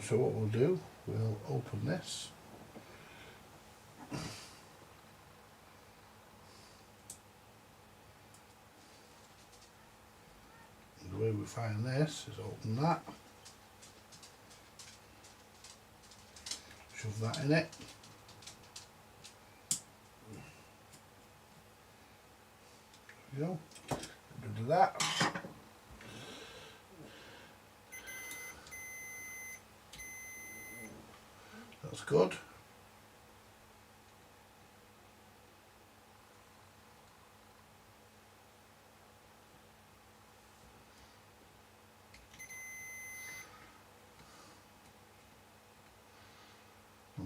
So what we'll do, we'll open this. The way we find this is open that. Shove that in it. There we go. Get rid of that. That's good.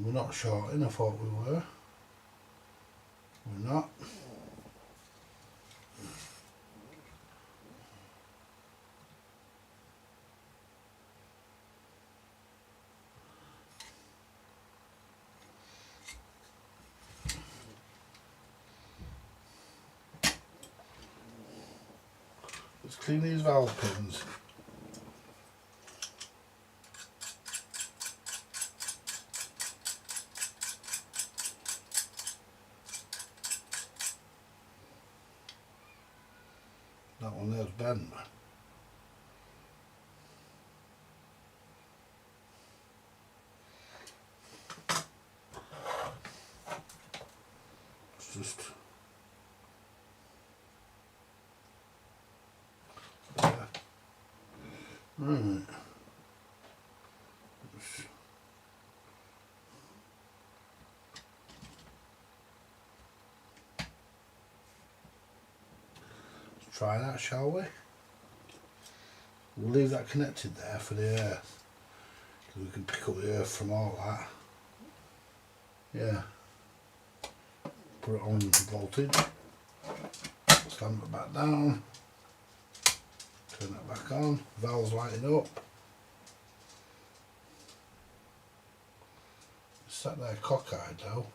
We're not shorting, I thought we were. We're not. Let's clean these valve pins. That one there's bent. It's just there. Right. Let's try that, shall we? We'll leave that connected there for the earth, because we can pick up the earth from all that. Yeah. Put it on voltage. Stand it back down. Turn that back on. Valves lighting up. It's sat there cockeyed though.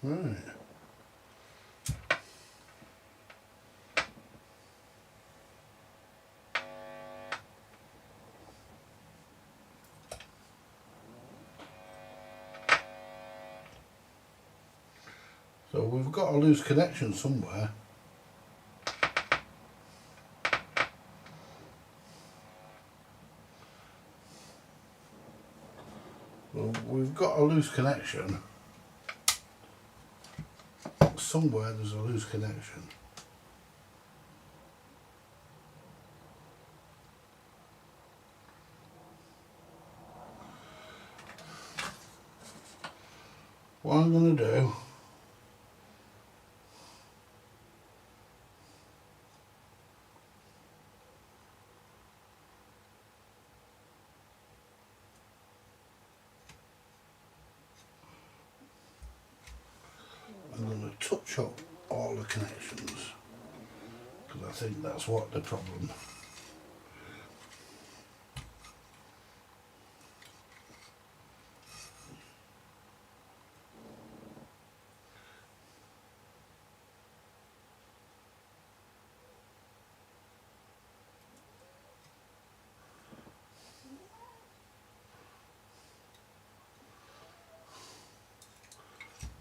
Right. So we've got a loose connection somewhere. Well, we've got a loose connection. Somewhere there's a loose connection. What I'm going to do, I'm going to touch up all the connections, because I think that's what the problem.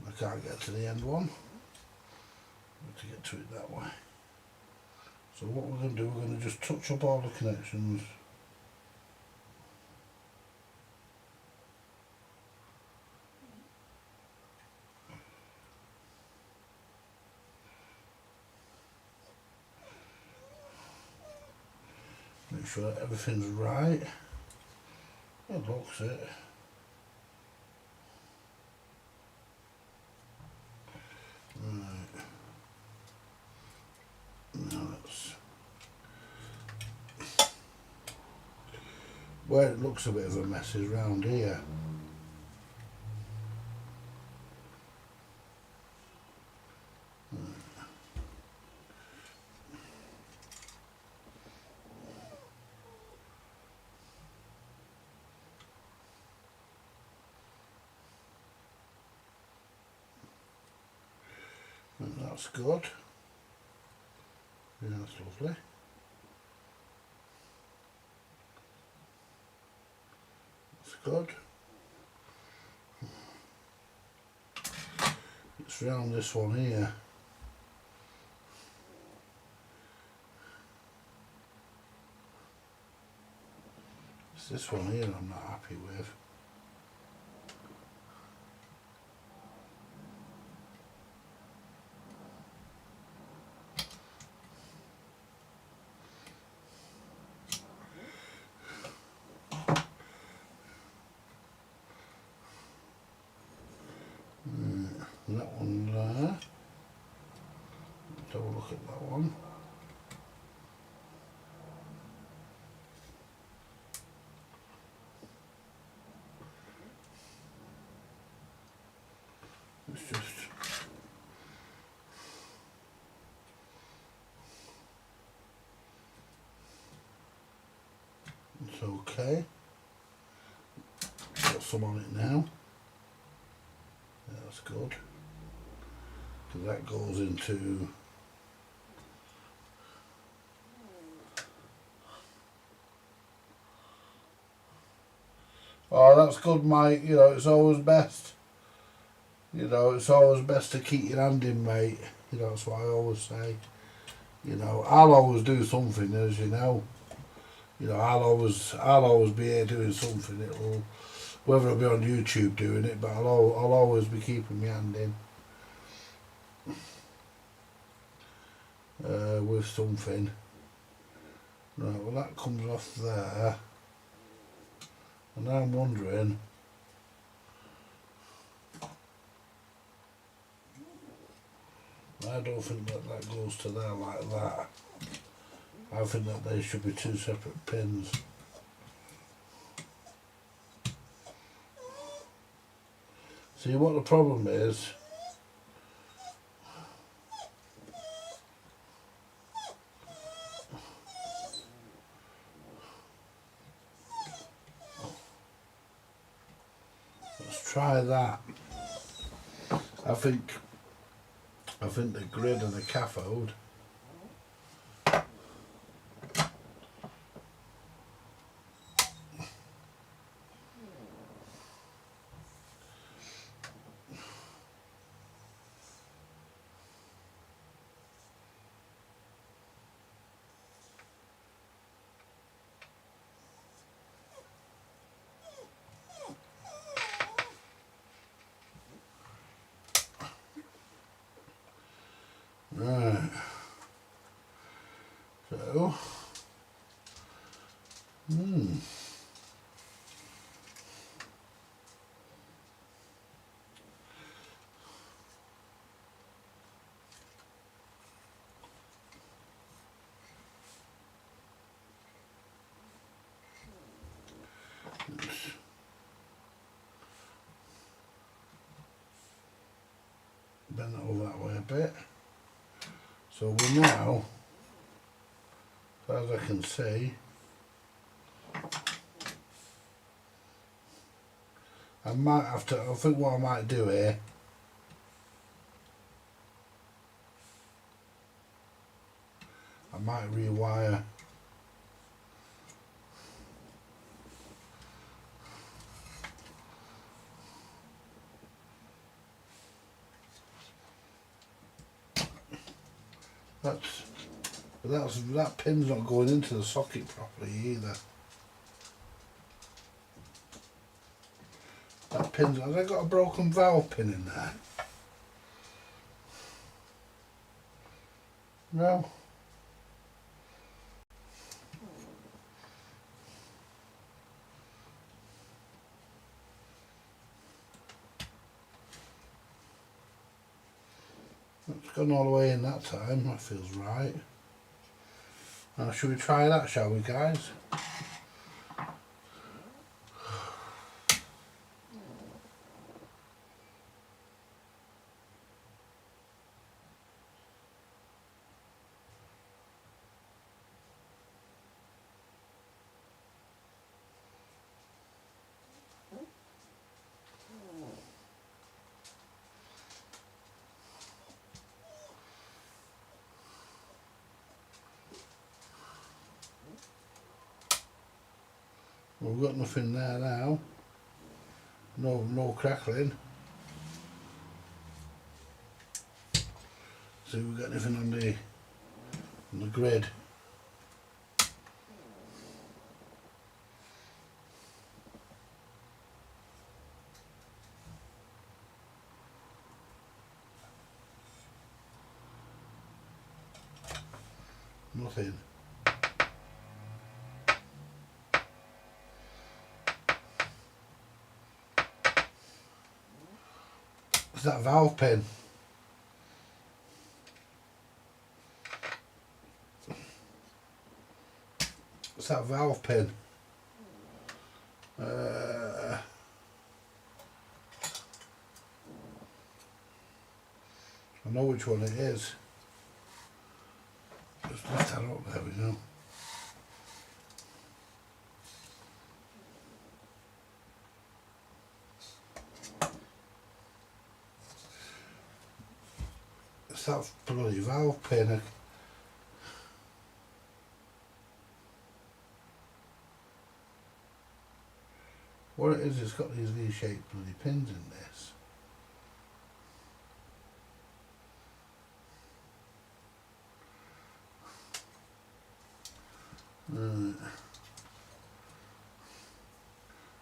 I can't get to the end one. To get to it that way. So what we're going to do, we're going to just touch up all the connections. Make sure that everything's right. It looks it. Right. Now that's where it looks a bit of a mess is round here. And that's good. Yeah, that's lovely. That's good. It's round this one here. It's this one here I'm not happy with. one. It's okay. Got some on it now. Yeah, that's good. Because that goes into oh, that's good, mate. You know, it's always best. You know, it's always best to keep your hand in, mate. You know, that's what I always say. You know, I'll always do something, as you know. You know, I'll always be here doing something. It'll, whether I'll be on YouTube doing it, but I'll always be keeping my hand in with something. Right, well that comes off there, and now I'm wondering. I don't think that goes to there like that. I think that they should be two separate pins. See what the problem is? Let's try that. I think the grid and the cathode right. So bend it over that way a bit. So we now, as I can see, I might have to, I think what I might do here, I might rewire. That pin's not going into the socket properly either. That pin's, has I got a broken valve pin in there? No. It's gone all the way in that time, that feels right. Now should we try that, shall we guys? Well, we've got nothing there now. No crackling. See if we've got anything on the grid. Nothing. It's that valve pin. What's that valve pin? I know which one it is. Just lift that up, there we go. It's that bloody valve pin. What it is, it's got these V-shaped bloody pins in this.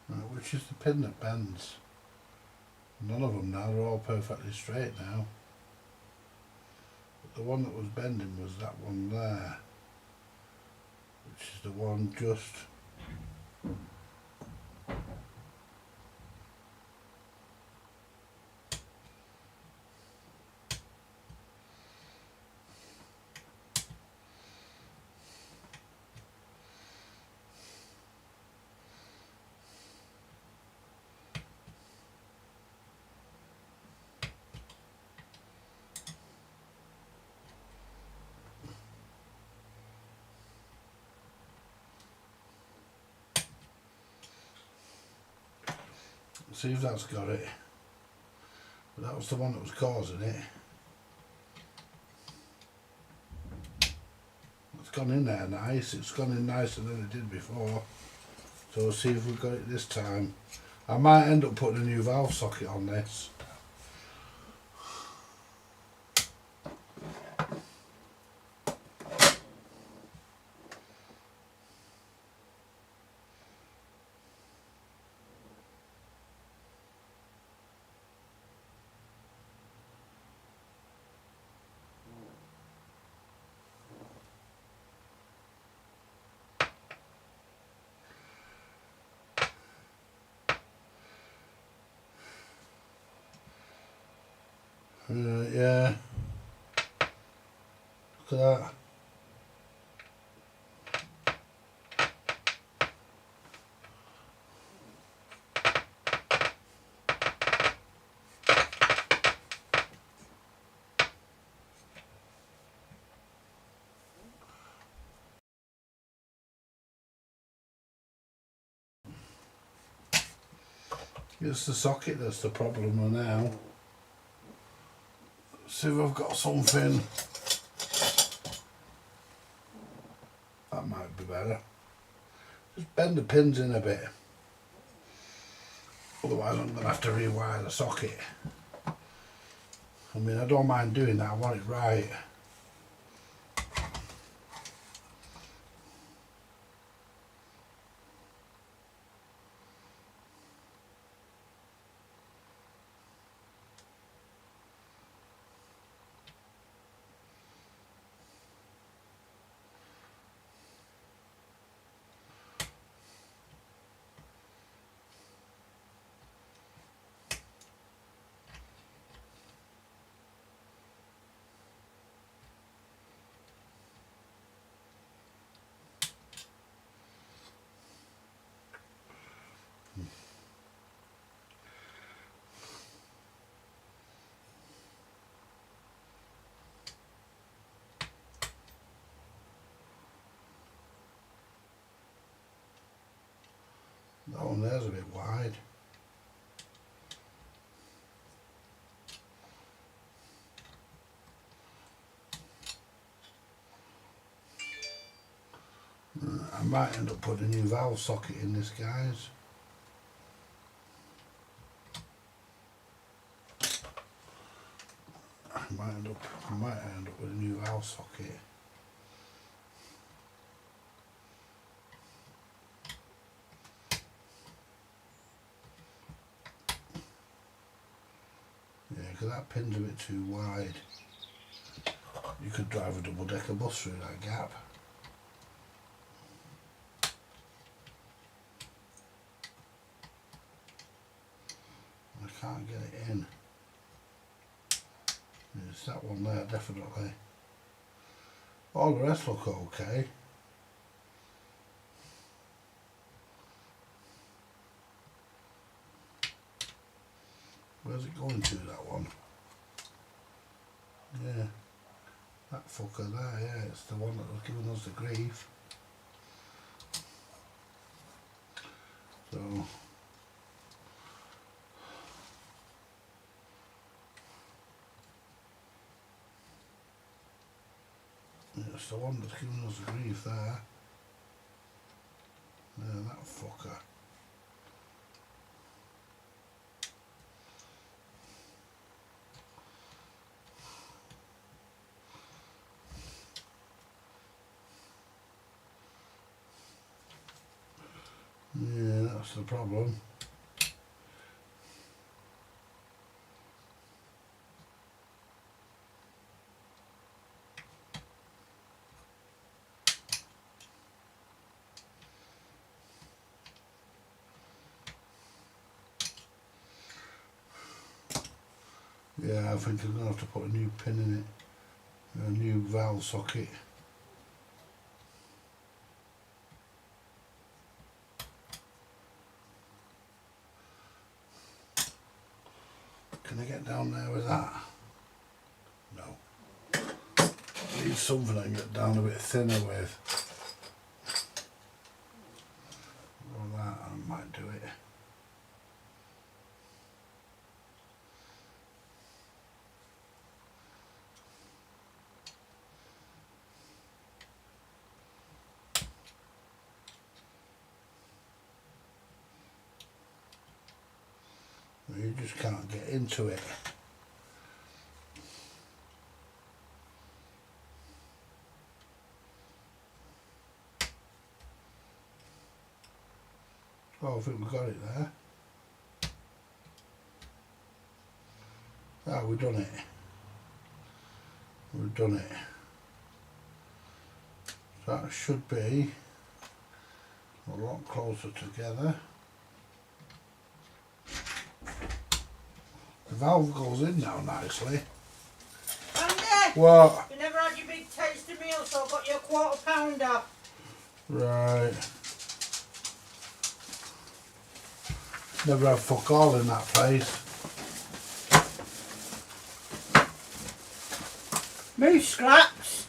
Right, which is the pin that bends? None of them now, they're all perfectly straight now. But the one that was bending was that one there, which is the one just see if that's got it. But that was the one that was causing it. It's gone in there nice. It's gone in nicer than it did before. So we'll see if we've got it this time. I might end up putting a new valve socket on this. Yeah. Look at that. It's the socket that's the problem now. See if I've got something that might be better. Just bend the pins in a bit, otherwise I'm going to have to rewire the socket. I mean, I don't mind doing that, I want it right. That one there's a bit wide. I might end up putting a new valve socket in this, guys. I might end up with a new valve socket. Yeah, because that pin's a bit too wide. You could drive a double-decker bus through that gap. I can't get it in. It's that one there, definitely. All the rest look okay. Where's it going to, that one? Yeah. That fucker there, yeah, it's the one that was giving us the grief. So yeah, it's the one that's giving us the grief there. Yeah, that fucker. Yeah, that's the problem. Yeah, I think I'm going to have to put a new pin in it, a new valve socket. Can I get down there with that? No. I need something I can get down a bit thinner with. Well, that I might do it. You just can't get into it. Oh, I think we've got it there. Ah, we've done it. We've done it. That should be a lot closer together. The valve goes in now nicely. Andy! What? You never had your big tasty meal, so I got you a quarter pounder. Right. Never had fuck all in that place. Move, Scraps.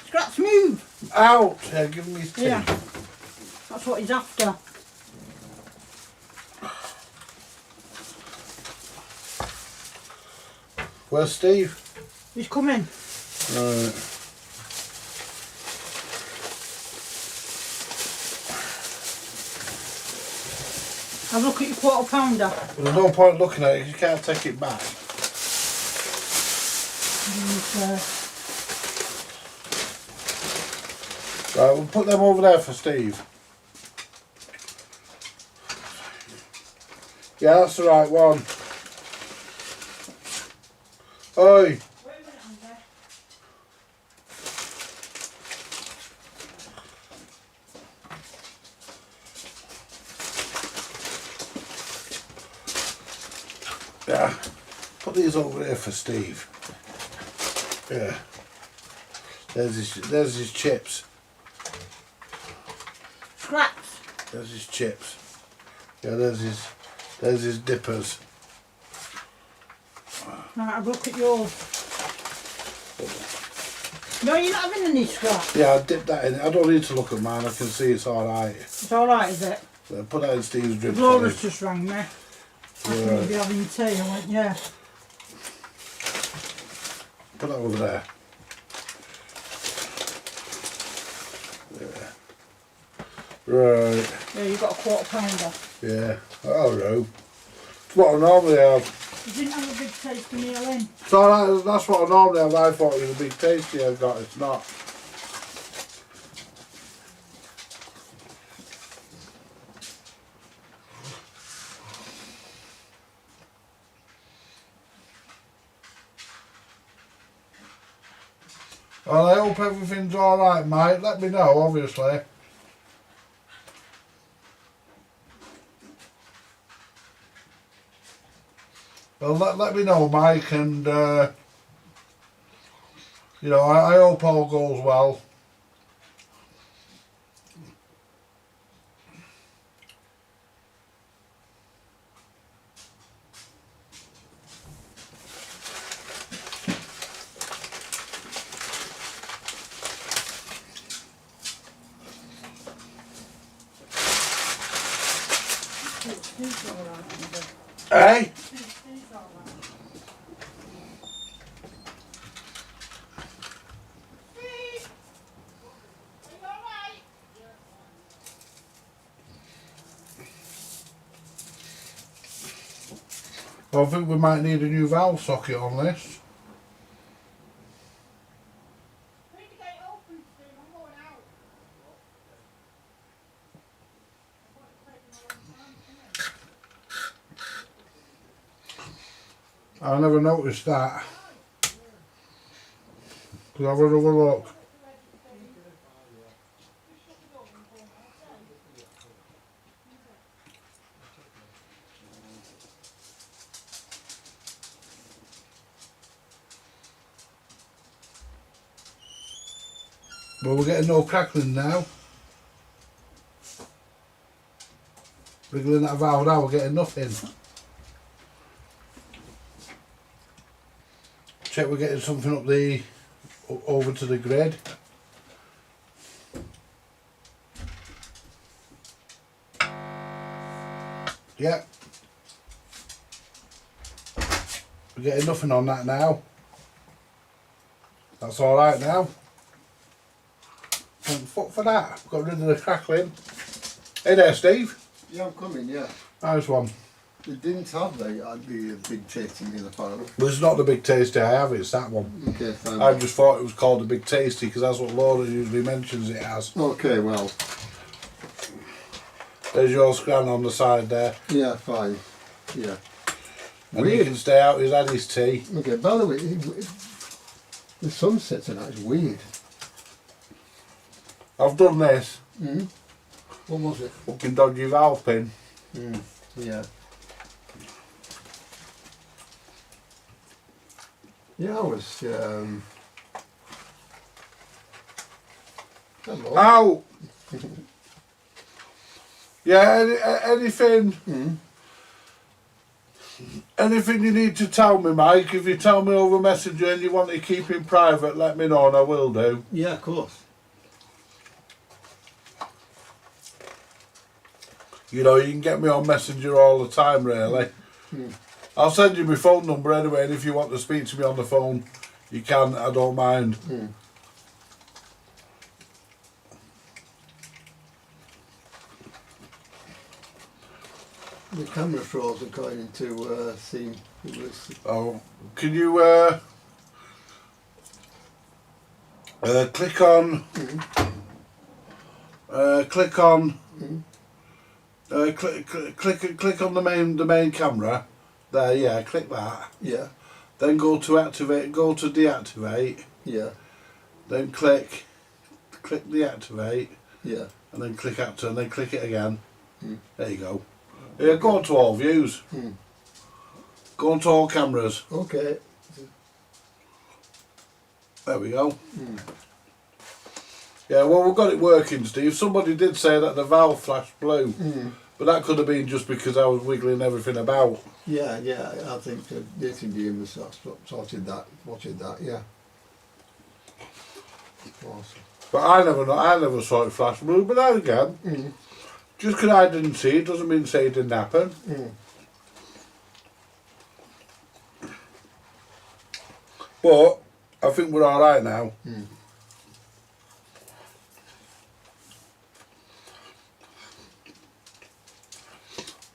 Scraps, move. Out! Yeah, give me his tea. Yeah. That's what he's after. Where's Steve? He's coming. Right. Have a look at your quarter pounder. There's no point looking at it, you can't take it back. Right, we'll put them over there for Steve. Yeah, that's the right one. Oi! Wait a minute, Andy. Yeah, put these over here for Steve. Yeah. There's his chips. Scraps. There's his chips. Yeah, there's his dippers. Right, have a look at yours. No, you're not having any scraps. Yeah, I dipped that in. I don't need to look at mine, I can see it's alright. It's alright, is it? So put that in Steve's drip. Laura's just rang me. I think Right. you'll be having tea. I went, yeah. Put that over there. Yeah. Right. Yeah, you've got a quarter pounder. Yeah. Alright. It's what I normally have. You didn't have a big tasty meal in. So that's what I normally have. I thought it was a big tasty I've got. It's not. Well, I hope everything's alright, mate. Let me know, obviously. Well, let me know, Mike, and you know, I hope all goes well. Steve's all right, Andy. Hey? Steve's all right. Steve! Are you all right? I think we might need a new valve socket on this. I need to get it open, Steve. I'm going out. I never noticed that. Could I have another look? Well, we're getting no crackling now. Wriggling that valve now, we're getting nothing. Check we're getting something up the over to the grid. Yep. We're getting nothing on that now. That's alright now. Thank fuck for that. Got rid of the crackling. Hey there, Steve. Yeah, I'm coming, yeah. Nice one. They didn't have the big tasting in the panel. Well, it's not the big tasty I have, it's that one. Okay, fine. I just thought it was called a big tasty because that's what Laura usually mentions it as. Okay, well, There's your scran on the side there. yeah, fine. Yeah. And he Weird. can stay out, he's had his tea. Okay, by the way, the sunset tonight is weird. I've done this. Mm. What was it? Fucking dodgy valve pin. Mm. Yeah. Yeah, I was. Hello. Ow! Yeah, anything. Mm. Anything you need to tell me, Mike, if you tell me over Messenger and you want to keep it private, let me know and I will do. Yeah, of course. You know, you can get me on Messenger all the time, really. Mm. I'll send you my phone number anyway, and if you want to speak to me on the phone, you can, I don't mind. Mm. The camera froze according to theme. It was. Oh, can you click on click on click on the main camera there, yeah, click that, Yeah, then go to activate, go to deactivate, yeah, then click deactivate, yeah. and then click active, and then click it again. Mm. There you go. Yeah, go on to all views, Mm. go on to all cameras. Okay. There we go. Mm. Yeah, well, we've got it working, Steve. Somebody did say that the valve flashed blue, Mm. but that could have been just because I was wiggling everything about. Yeah, yeah. I think this Indian was sorted that. Watching that. Yeah. Awesome. But I never saw it flash blue. But then again, Mm. just because I didn't see it doesn't mean to say it didn't happen. Mm. But I think we're all right now. Mm.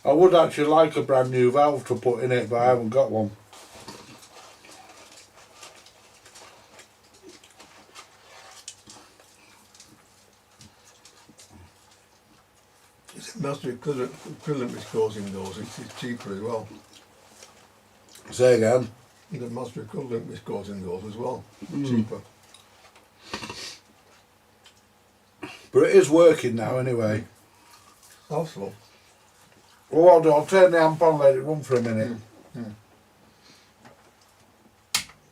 I would actually like a brand new valve to put in it, but I haven't got one. It must be coolant was causing those. It's cheaper as well. Say again. The must be coolant was causing those as well. Mm. Cheaper. But it is working now anyway. Also. Well, what I'll do, I'll turn the amp on, let it run for a minute. Mm.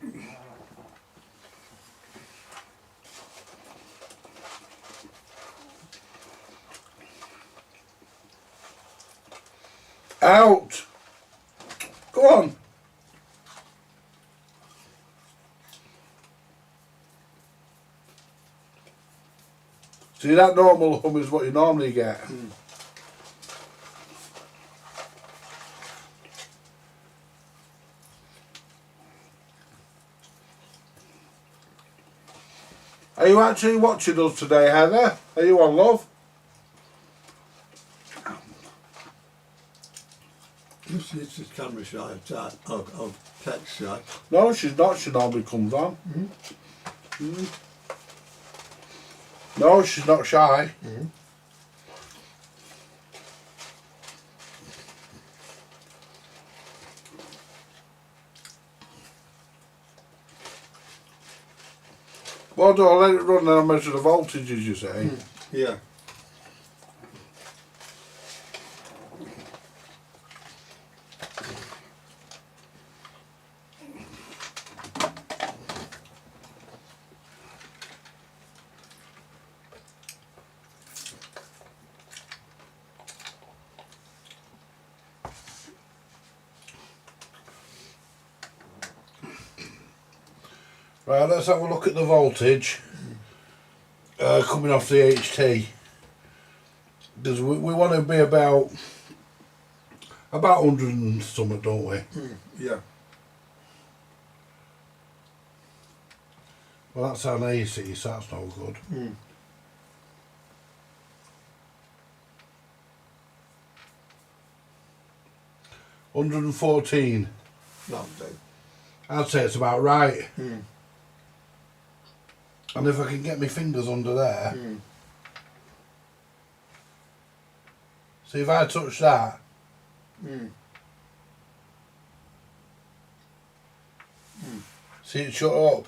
Mm. Out! Go on! See, that normal hum is what you normally get. Mm. Are you actually watching us today, Heather? Are you on, love? It's just camera shy of text shy. No, she's not. She normally comes on. No, she's not shy. Well, do I let it run and I measure the voltage, as you say? Yeah. Right, let's have a look at the voltage coming off the HT. Because we want to be about 100 and something, don't we? Yeah. Well, that's an AC, so that's no good. 114. That'll do. I'd say it's about right. And if I can get my fingers under there, see if I touch that, see it shut up.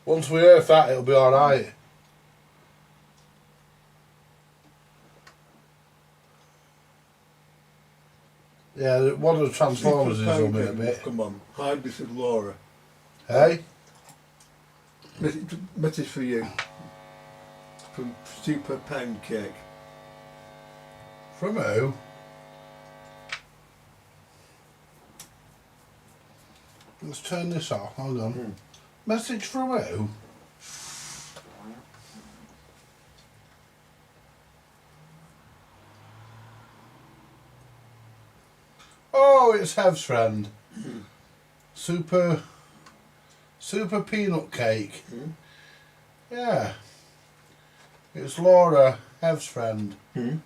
Once we earth that, it'll be alright. Yeah, one of the transformers is on me a bit. Come on, hi, this is Laura. Hey? Message for you from Super Pancake. From who? Let's turn this off, hold on. Message from who? Oh, it's Hev's friend. Super peanut cake. Yeah. It's Laura, Hev's friend.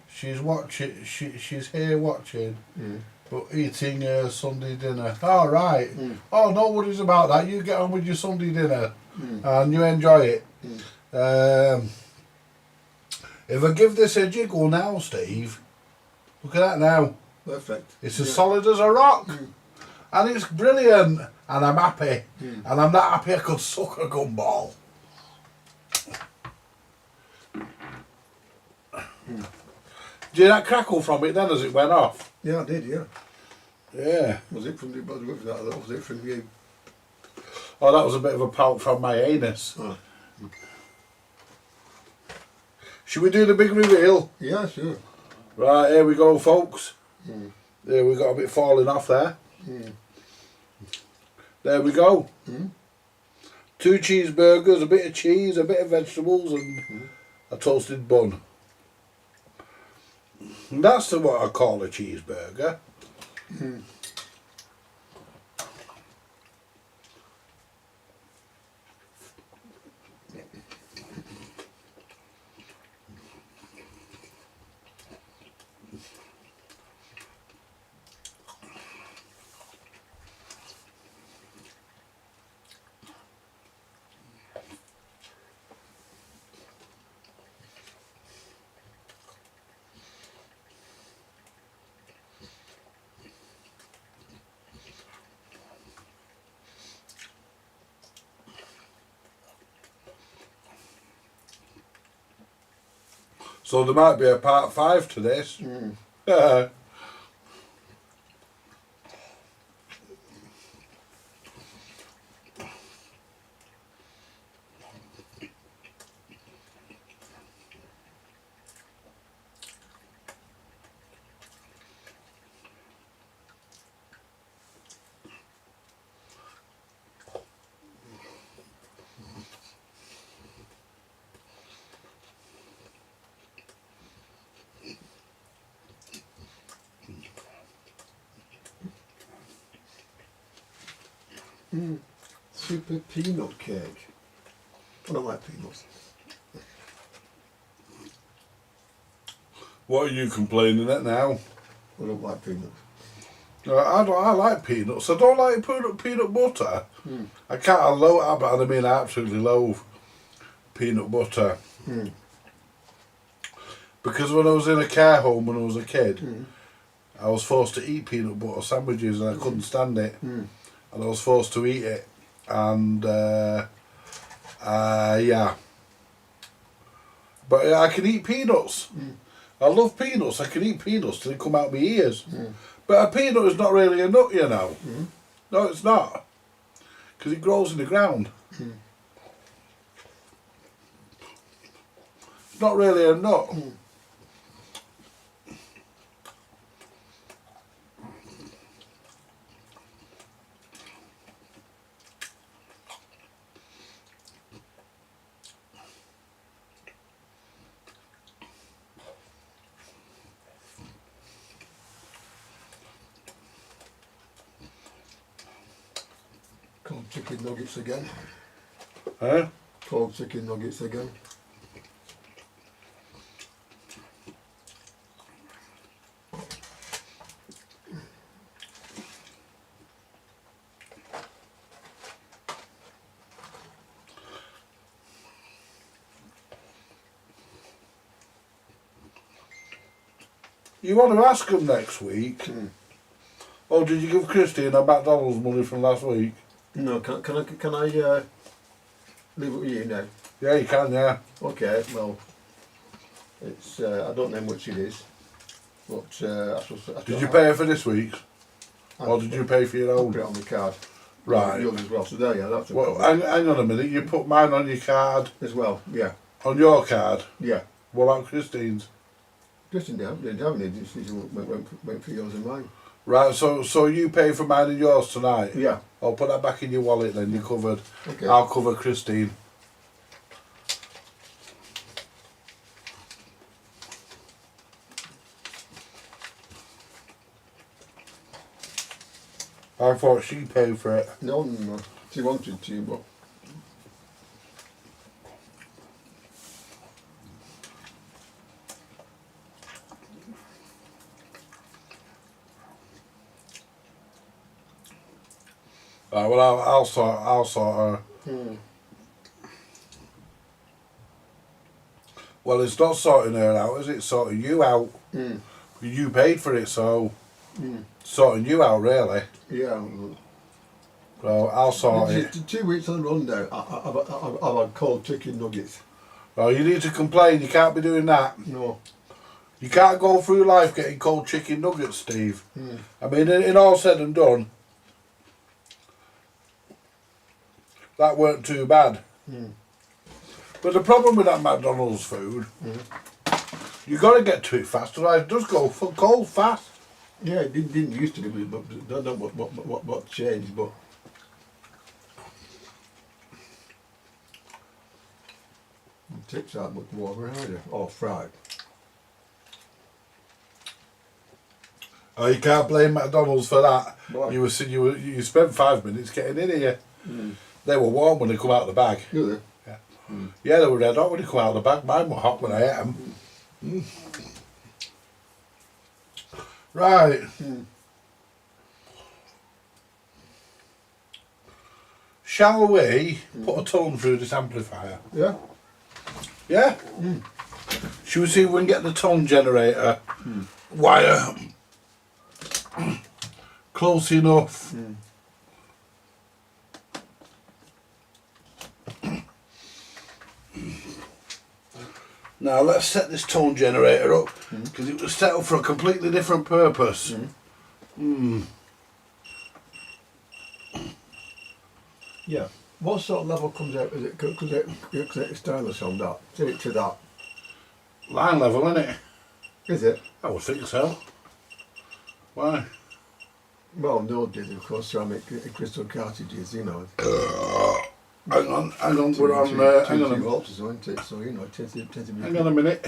She's watching. She's here watching, but eating Sunday dinner. All right. Oh, no worries about that. You get on with your Sunday dinner, and you enjoy it. If I give this a jiggle now, Steve, look at that now. Perfect. It's as solid as a rock. And it's brilliant. And I'm happy. And I'm that happy I could suck a gumball. Did you that crackle from it then as it went off? Yeah, I did. Yeah. Yeah. Was it from the? Was it from you? Oh, that was a bit of a pout from my anus. Oh. Should we do the big reveal? Yeah, sure. Right, here we go, folks. There we got a bit falling off there. There we go. 2 cheeseburgers, a bit of cheese, a bit of vegetables and a toasted bun. And that's what I call a cheeseburger. So there might be a part 5 to this. Super peanut cake. I don't like peanuts. What are you complaining at now? I don't like peanuts. I like peanuts. I don't like peanut butter. I can't. I mean, I absolutely loathe peanut butter. Because when I was in a care home when I was a kid, I was forced to eat peanut butter sandwiches and I couldn't stand it. And I was forced to eat it. And yeah. But I can eat peanuts. I love peanuts. I can eat peanuts till they come out my ears. But a peanut is not really a nut, you know. No, it's not. Because it grows in the ground. It's not really a nut. Cold chicken nuggets again. Huh? Cold chicken nuggets again. You want to ask them next week? Oh, did you give Christine her McDonald's money from last week? No, can I leave it with you now? Yeah, you can, yeah. Okay, well, it's I don't know how much it is, but Did you pay her for this week's? Or did you pay for your I'll own? put it on my card. Right. Yours as well. So there, yeah, that's a Well, problem. hang on a minute. You put mine on your card. As well, yeah, On your card? yeah. What about Christine's? Just didn't have any. Just went for yours and mine. Right, so you pay for mine and yours tonight? Yeah. I'll put that back in your wallet then, you're covered. Okay. I'll cover Christine. I thought she paid for it. No. She wanted to, but Right, well, I'll sort her. Well, it's not sorting her out, is it? Sorting you out. You paid for it, so sorting you out, really. yeah. So I'll sort it. 2 weeks on run now. I've had cold chicken nuggets. Well, you need to complain. You can't be doing that. No. You can't go through life getting cold chicken nuggets, Steve. I mean, in all said and done, that weren't too bad. But the problem with that McDonald's food, you got to get to it fast, otherwise it does go for cold fast. Yeah, it didn't used to be, but I don't know what changed, but. It takes that much water either, or fried. Oh, you can't blame McDonald's for that. Why? You spent 5 minutes getting in here. They were warm when they come out of the bag. Do they? Yeah, they were red hot when they come out of the bag. Mine were hot when I ate them. Right. Shall we put a tone through this amplifier? Yeah. Yeah? Shall we see if we can get the tone generator wire close enough? Now let's set this tone generator up because it was set up for a completely different purpose. Yeah. What sort of level comes out? Is it comes out stylus on that? Set it to that. Line level, innit? Is it? I would think so. Why? Well, no, did of course ceramic crystal cartridges, you know. Hang on, we're on, hang on a minute. volts, isn't it? So, you know, it tends to be. Hang on a minute.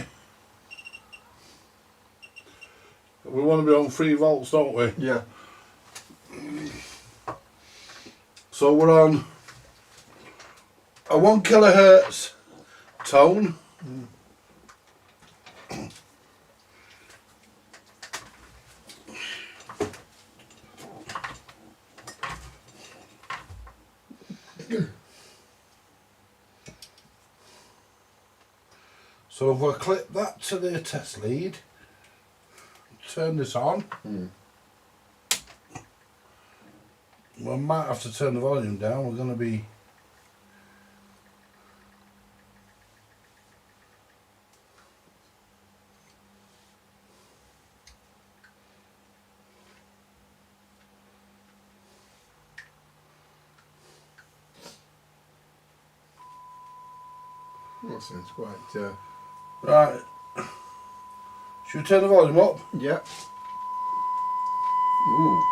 We want to be on 3 volts, don't we? Yeah. So we're on a 1 kilohertz tone. So if I clip that to the test lead, turn this on. We might have to turn the volume down. We're going to be That sounds quite. right. Should we turn the volume up? Yeah. Ooh.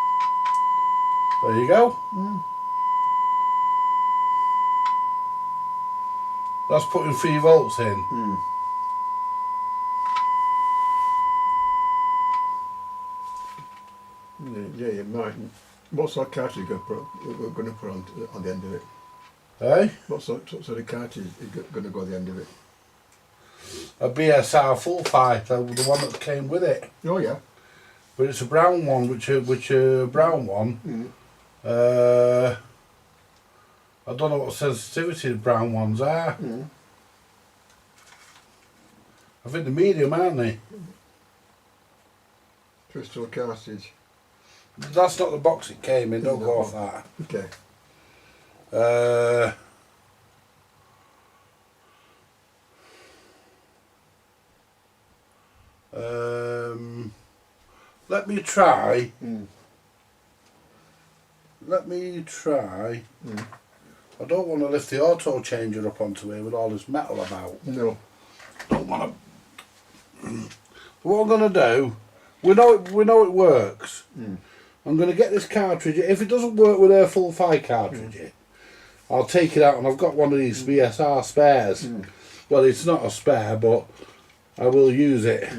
There you go. That's putting 3 volts in. Yeah, you might. What sort of cartridge we're going to put on the end of it? Eh? What sort of cartridge is going to go on the end of it? A BSR full fight, the one that came with it. Oh yeah. But it's a brown one, which a brown one. I don't know what sensitivity the brown ones are. I think they're medium, aren't they? Crystal cartridge. That's not the box it came in, don't go off that. Okay. Let me try. Let me try. I don't want to lift the auto changer up onto here with all this metal about. No. Don't want to. What I'm going to do, we know it works. I'm going to get this cartridge. If it doesn't work with a full 5 cartridge, I'll take it out, and I've got one of these BSR spares. Well, it's not a spare, but I will use it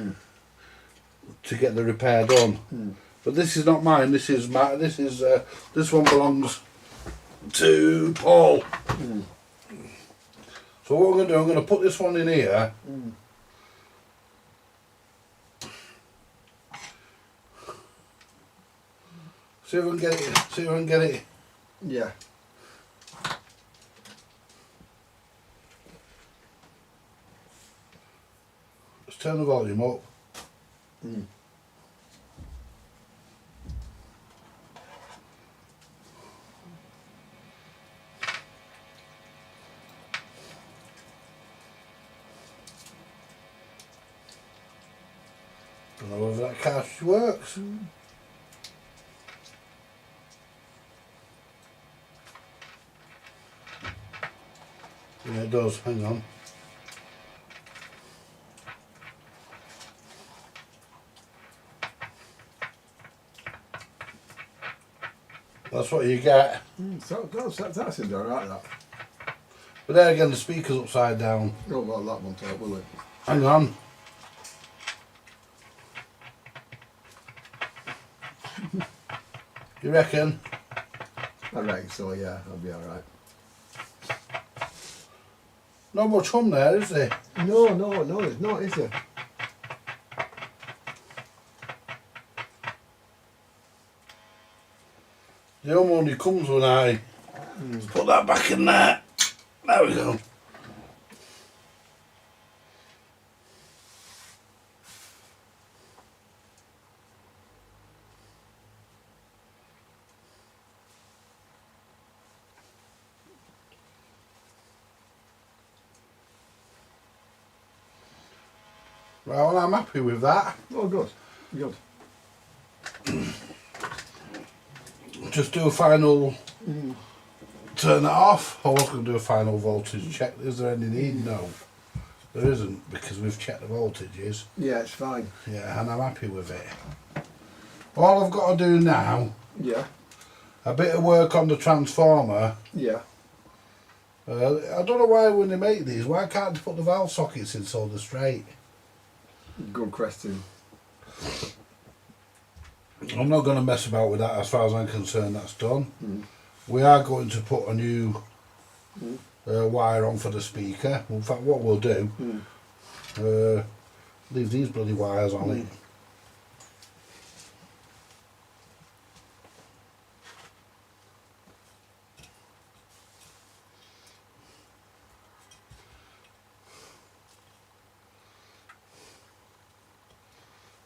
to get the repair done. But this is not mine. This is this one belongs to Paul. So what I'm going to do, I'm going to put this one in here. See if I can get it. See if I can get it. Yeah. Let's turn the volume up. Don't know whether that cartridge works. Yeah, it does. Hang on. That's what you get. That seems alright, that. But there again, the speaker's upside down. Oh, well, that won't help, will it? Hang on. You reckon? I reckon so, yeah, I'll be alright. Not much hum there, is there? No, it's not, is there? The hum only comes when I put that back in there. There we go. Well, I'm happy with that. Oh, good. Good. Just do a final turn it off. I was going to do a final voltage check. Is there any need? No, there isn't, because we've checked the voltages. Yeah, it's fine. Yeah, and I'm happy with it. All I've got to do now, Yeah. a bit of work on the transformer. Yeah. I don't know why when they make these, why can't they put the valve sockets in so they're straight? Good question. I'm not going to mess about with that. As far as I'm concerned, that's done. We are going to put a new wire on for the speaker. In fact, what we'll do, leave these bloody wires on it.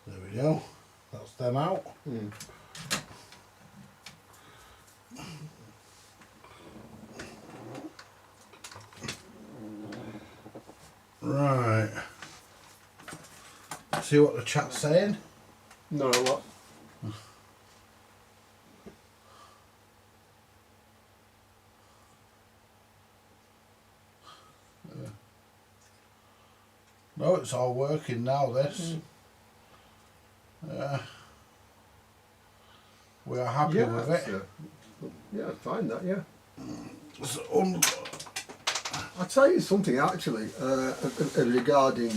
There we go. That's them out. Right. See what the chat's saying? No, what? No, it's all working now, this. We are happy with it. Yeah, I find that, yeah. So, I'll tell you something actually regarding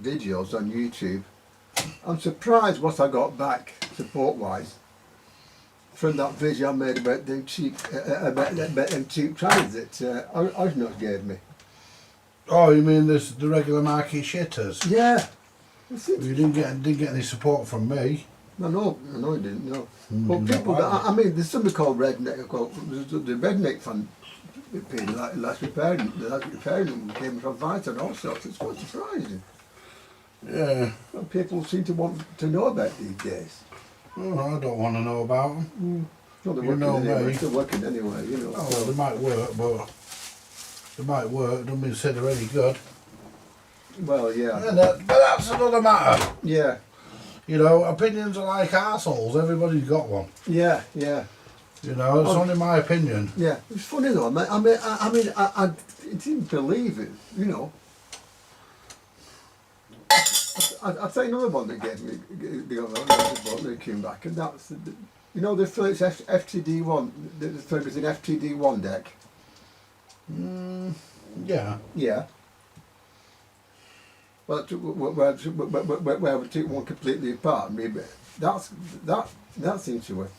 videos on YouTube. I'm surprised what I got back support-wise from that video I made about the cheap about them cheap trades that Osnos gave me. oh, you mean this the regular market shitters? Yeah. You didn't get any support from me. No, I didn't. No. But people, I mean, there's something called redneck. The redneck fan paid last repairing. The last repairing came from Vita and all sorts. It's quite surprising. Yeah. Well, people seem to want to know about these days. Oh, I don't want to know about them. Well, they're You working know anyway. me. Still working anyway, you know. Oh, well, they might work, but they might work. Don't mean to say they're any good. Well, yeah. But that's another matter. Yeah. You know, opinions are like arseholes. Everybody's got one. Yeah, yeah. You know, it's only my opinion. Yeah. It's funny though. I didn't believe it, you know. I'll tell you another one that gave me the other one that came back, and that's you know the first FTD1, the first was an FTD1 deck. Yeah. Yeah. Well, where we took one completely apart, maybe that seems to work.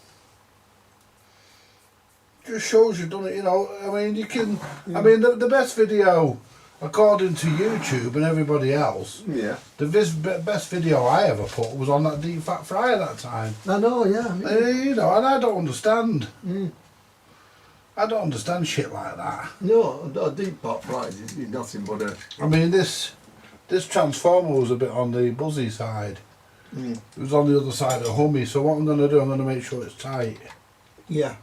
Just shows you've done it. You know, I mean, you can. I mean, the best video, according to YouTube and everybody else, Yeah. the best video I ever put was on that deep fat fryer that time. I know. Yeah. I mean, You know, and I don't understand. I don't understand shit like that. no, a deep pot prize is nothing but a. I mean, this transformer was a bit on the buzzy side. It was on the other side of the Hummy, so what I'm going to do, I'm going to make sure it's tight. Yeah.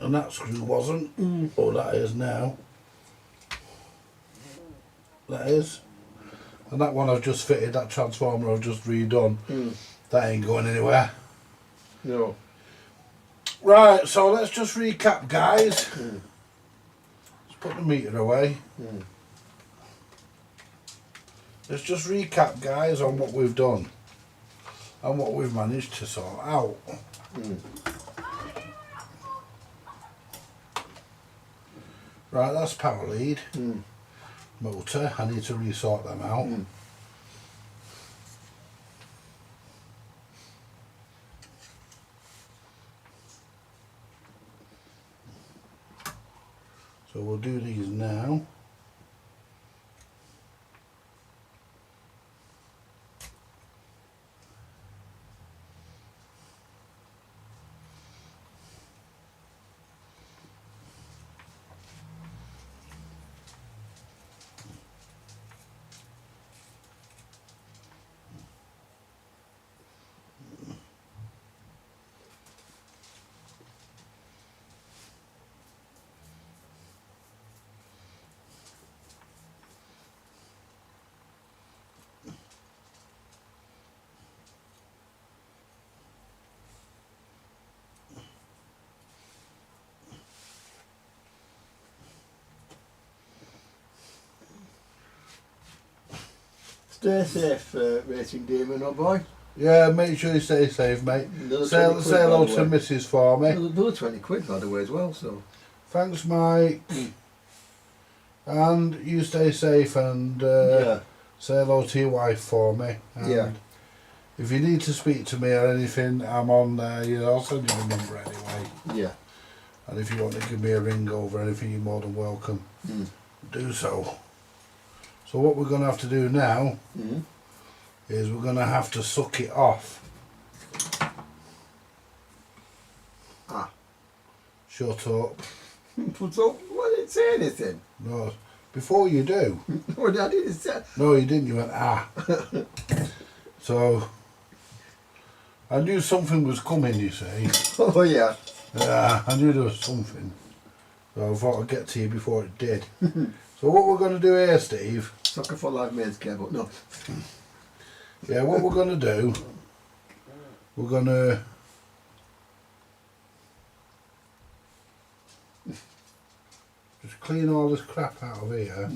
And that screw wasn't. Oh, that is now. That is. And that one I've just fitted, that transformer I've just redone. That ain't going anywhere. No. Right, so let's just recap, guys. Let's put the meter away. Let's just recap, guys, on what we've done and what we've managed to sort out. Right, that's power lead. Motor, I need to resort them out. So we'll do these now. Stay safe, racing demon, oh boy. Yeah, make sure you stay safe, mate. Another Say 20 quid, hello by to the way. Mrs. for me. Another 20 quid by the way as well, so. Thanks, Mike. And you stay safe and Yeah. say hello to your wife for me. And Yeah. if you need to speak to me or anything, I'm on there. I'll send you the number anyway. Yeah. And if you want to give me a ring over anything, you're more than welcome. Do so. So what we're going to have to do now is we're going to have to suck it off. Ah. Shut up. What's up? Why didn't say anything? No. Before you do. What I didn't say. No, you didn't. You went, ah. So, I knew something was coming, you see. Oh yeah. Yeah, I knew there was something. So I thought I'd get to you before it did. So what we're going to do here, Steve... Sucker for live mains cable. No. Yeah, what we're going to do... We're going to... Just clean all this crap out of here.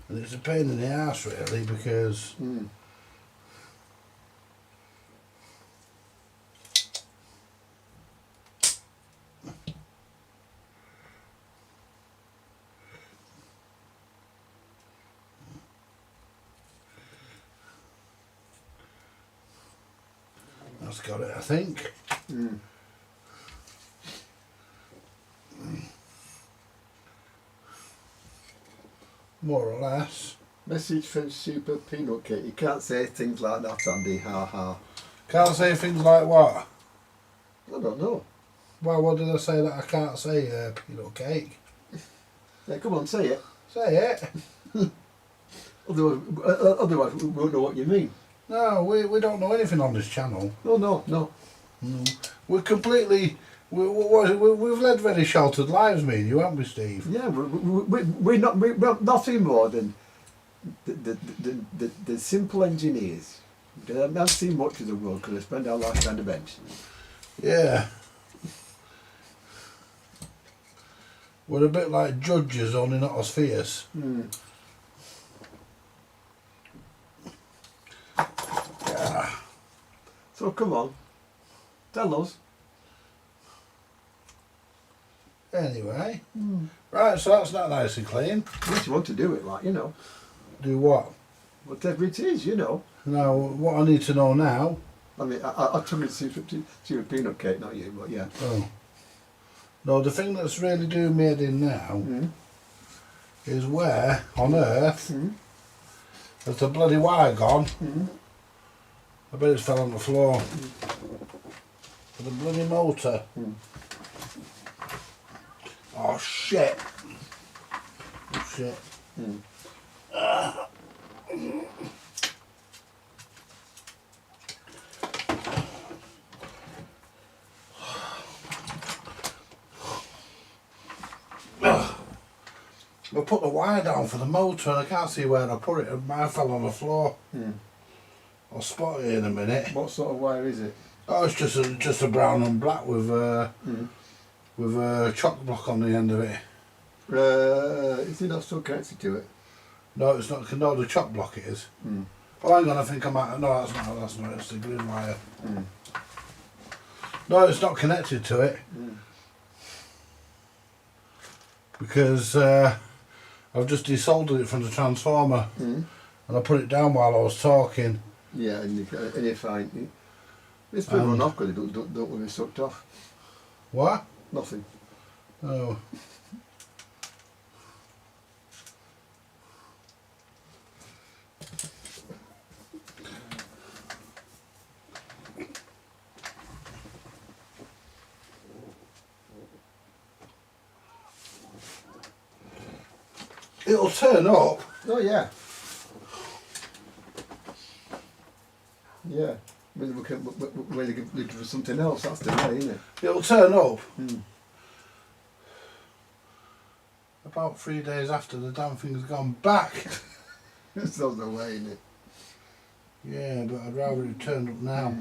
And it's a pain in the arse really because that's got it, I think. More or less. Message from Super Peanut Cake. You can't say things like that, Andy. Ha ha. Can't say things like what? I don't know. Well, what did I say that I can't say, peanut cake? Yeah, come on, say it. Say it. Otherwise, we won't know what you mean. No, we don't know anything on this channel. No. We're completely... We've led very sheltered lives, me and you, haven't we, Steve? Yeah, we're nothing more than the simple engineers. They haven't seen much of the world because they spend our life on the bench. Yeah. We're a bit like judges, only not as fierce. Yeah. So come on, tell us. Anyway, right, so that's not nice and clean. At least you want to do it, like, you know. Do what? Whatever it is, you know. Now, what I need to know now... I mean, I took it to a peanut cake, not you, but yeah. Oh. No, the thing that's really doing me head in now is where on earth has the bloody wire gone? I bet it's fell on the floor. For the bloody motor. Oh shit. Oh shit. I put the wire down for the motor and I can't see where I put it and mine fell on the floor. I'll spot it in a minute. What sort of wire is it? Oh, it's just a brown and black with a chock block on the end of it. Is it not still connected to it? No, it's not. No, the chock block it is. Oh, hang on, I think I might. No, that's not. It's the green wire. No, it's not connected to it because I've just desoldered it from the transformer and I put it down while I was talking. Yeah, and you're fine. It's been run off because it don't want to be sucked off. What? Nothing. Oh. It'll turn up. Oh yeah. Yeah. When they give for something else, that's the way, isn't it? It'll turn up. About 3 days after the damn thing's gone back. That's the way, isn't it? Yeah, but I'd rather it turned up now.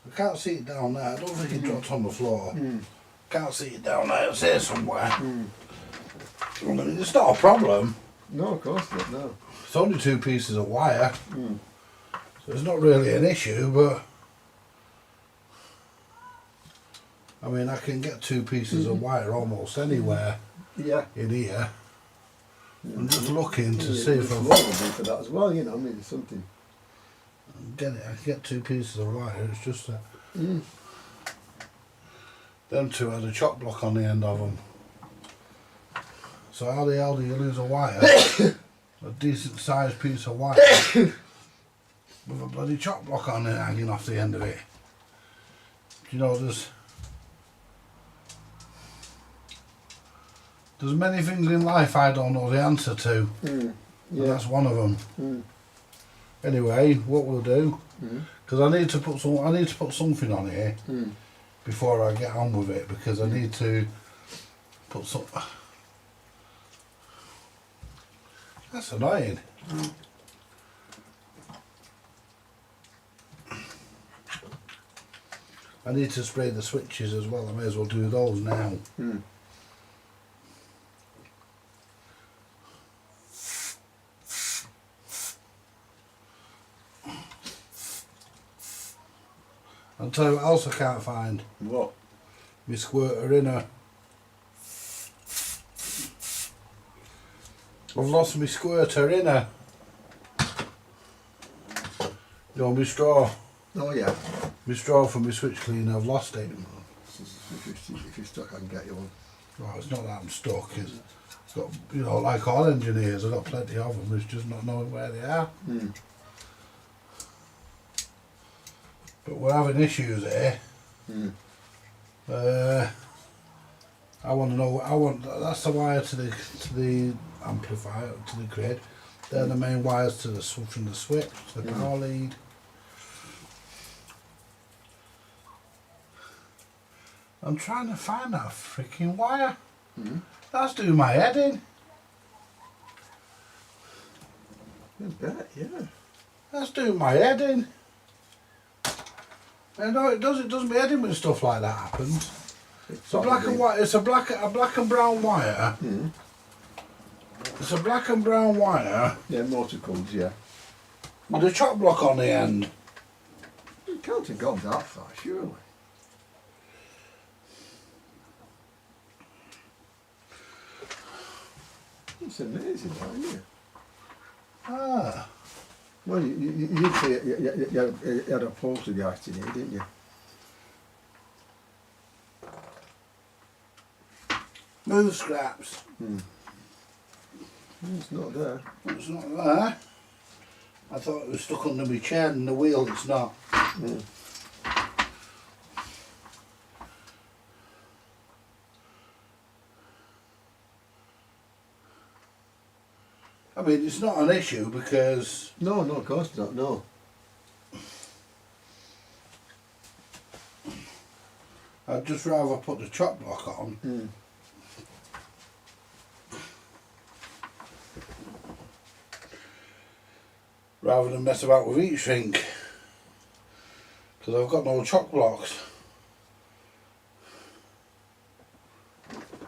I can't see it down there. I don't think it dropped on the floor. Can't see it down there. It's here somewhere. I mean, it's not a problem. No, of course not, no. It's only 2 pieces of wire, Mm. so it's not really an issue, but I mean, I can get 2 pieces of wire almost anywhere Yeah. in here. I'm just looking to Yeah, see if the I floor will do for that as well, you know, I mean, it's something. get it. I can get 2 pieces of wire. It's just that Mm. them 2 had a chock block on the end of them. So how the hell do you lose a wire? A decent sized piece of wire with a bloody chock block on it hanging off the end of it. You know, there's many things in life I don't know the answer to, Mm. and Yeah. that's one of them. Mm. Anyway, what we'll do, Mm. because I need to put something on here Mm. before I get on with it, because I need to put some. That's annoying. I need to spray the switches as well. I may as well do those now. Mm. I'll tell you what else I can't find. What? My squirter inner. I've lost my squirter inner. You know, my straw. Oh, yeah. My straw for my switch cleaner, I've lost it. If you're stuck, I can get you one. Well, it's not that I'm stuck. It's got, you know, like all engineers, I've got plenty of them. It's just not knowing where they are. Mm. But we're having issues here. Mm. I want to know. That's the wire to the amplifier, to the grid. They're the main wires to the from the switch, to the power lead. I'm trying to find that freaking wire. Mm. That's doing my head in. I bet, yeah. That's doing my head in. I know it does. It does my head in when stuff like that happens. It's a black and white. It's a black and brown wire. Mm. It's a black and brown wire Yeah, motor codes, yeah. with a chock block on the end. You can't have gone that far, surely. It's amazing, isn't it? Ah, Well, you did say you had a poltergeist in here, didn't you? move scraps. Mm. It's not there. It's not there. I thought it was stuck under my chair and the wheel. It's not. Mm. I mean, it's not an issue because No, of course not, no. I'd just rather put the chock block on. Mm. Rather than mess about with heat shrink, because I've got no chock blocks.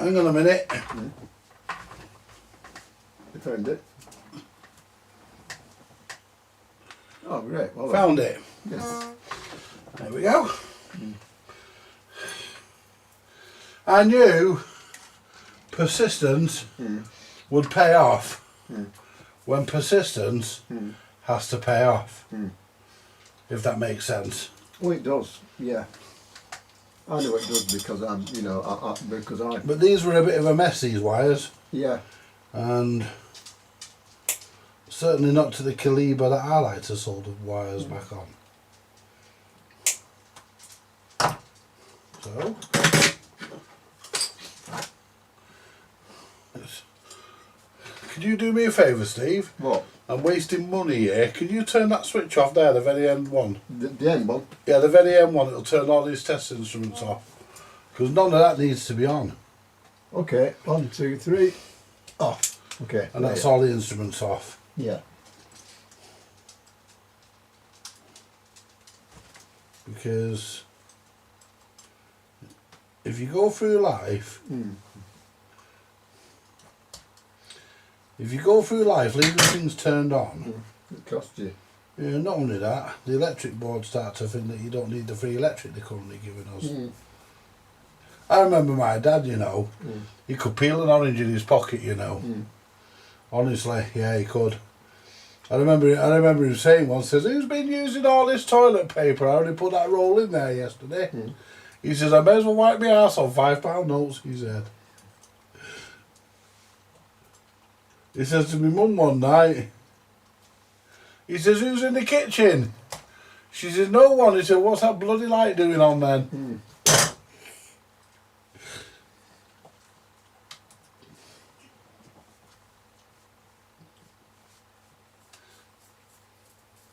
Hang on a minute. You found it? Oh, great. Well, Found it. yes. There we go. I knew persistence Mm. would pay off Mm. when persistence Mm. has to pay off. Mm. If that makes sense. Well, it does, yeah. I know it does because I'm, you know, because I, But these were a bit of a mess, these wires, yeah. and certainly not to the calibre that I like to solder the wires back on. So, could you do me a favour, Steve? What? I'm wasting money here. Can you turn that switch off there, the very end one? The end one? Yeah, the very end one. It'll turn all these test instruments off. Because none of that needs to be on. Okay, 1, 2, 3, off. Okay. And that's all the instruments off. Yeah. Because if you go through life Mm. If you go through life leaving things turned on, It costs you. yeah, not only that, the electric board start to think that you don't need the free electric they're currently giving us. Mm. I remember my dad, you know, he could peel an orange in his pocket, you know. Mm. Honestly, yeah, he could. I remember him saying once, says, who's been using all this toilet paper? I only put that roll in there yesterday. Mm. He says, I may as well wipe my arse on £5 notes, he said. He says to my mum one night, he says, who's in the kitchen? She says, no one. He said, what's that bloody light doing on then? Mm.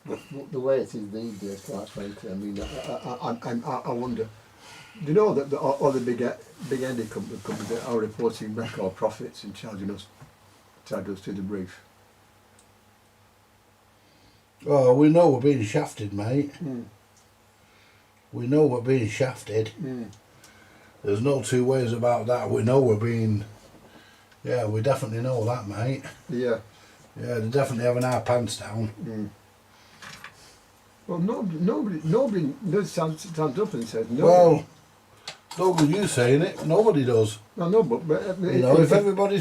But the way it is these days, quite frankly, I mean, I wonder. Do you know that all the big energy companies that are reporting record profits and charging us through the roof? Oh, we know we're being shafted, mate. Mm. We know we're being shafted. Mm. There's no two ways about that. We know we're being... Yeah, we definitely know that, mate. Yeah. Yeah, they're definitely having our pants down. Mm. Well, nobody stands up and says no. Well, no good you saying it. Nobody does. I know, but You know, if everybody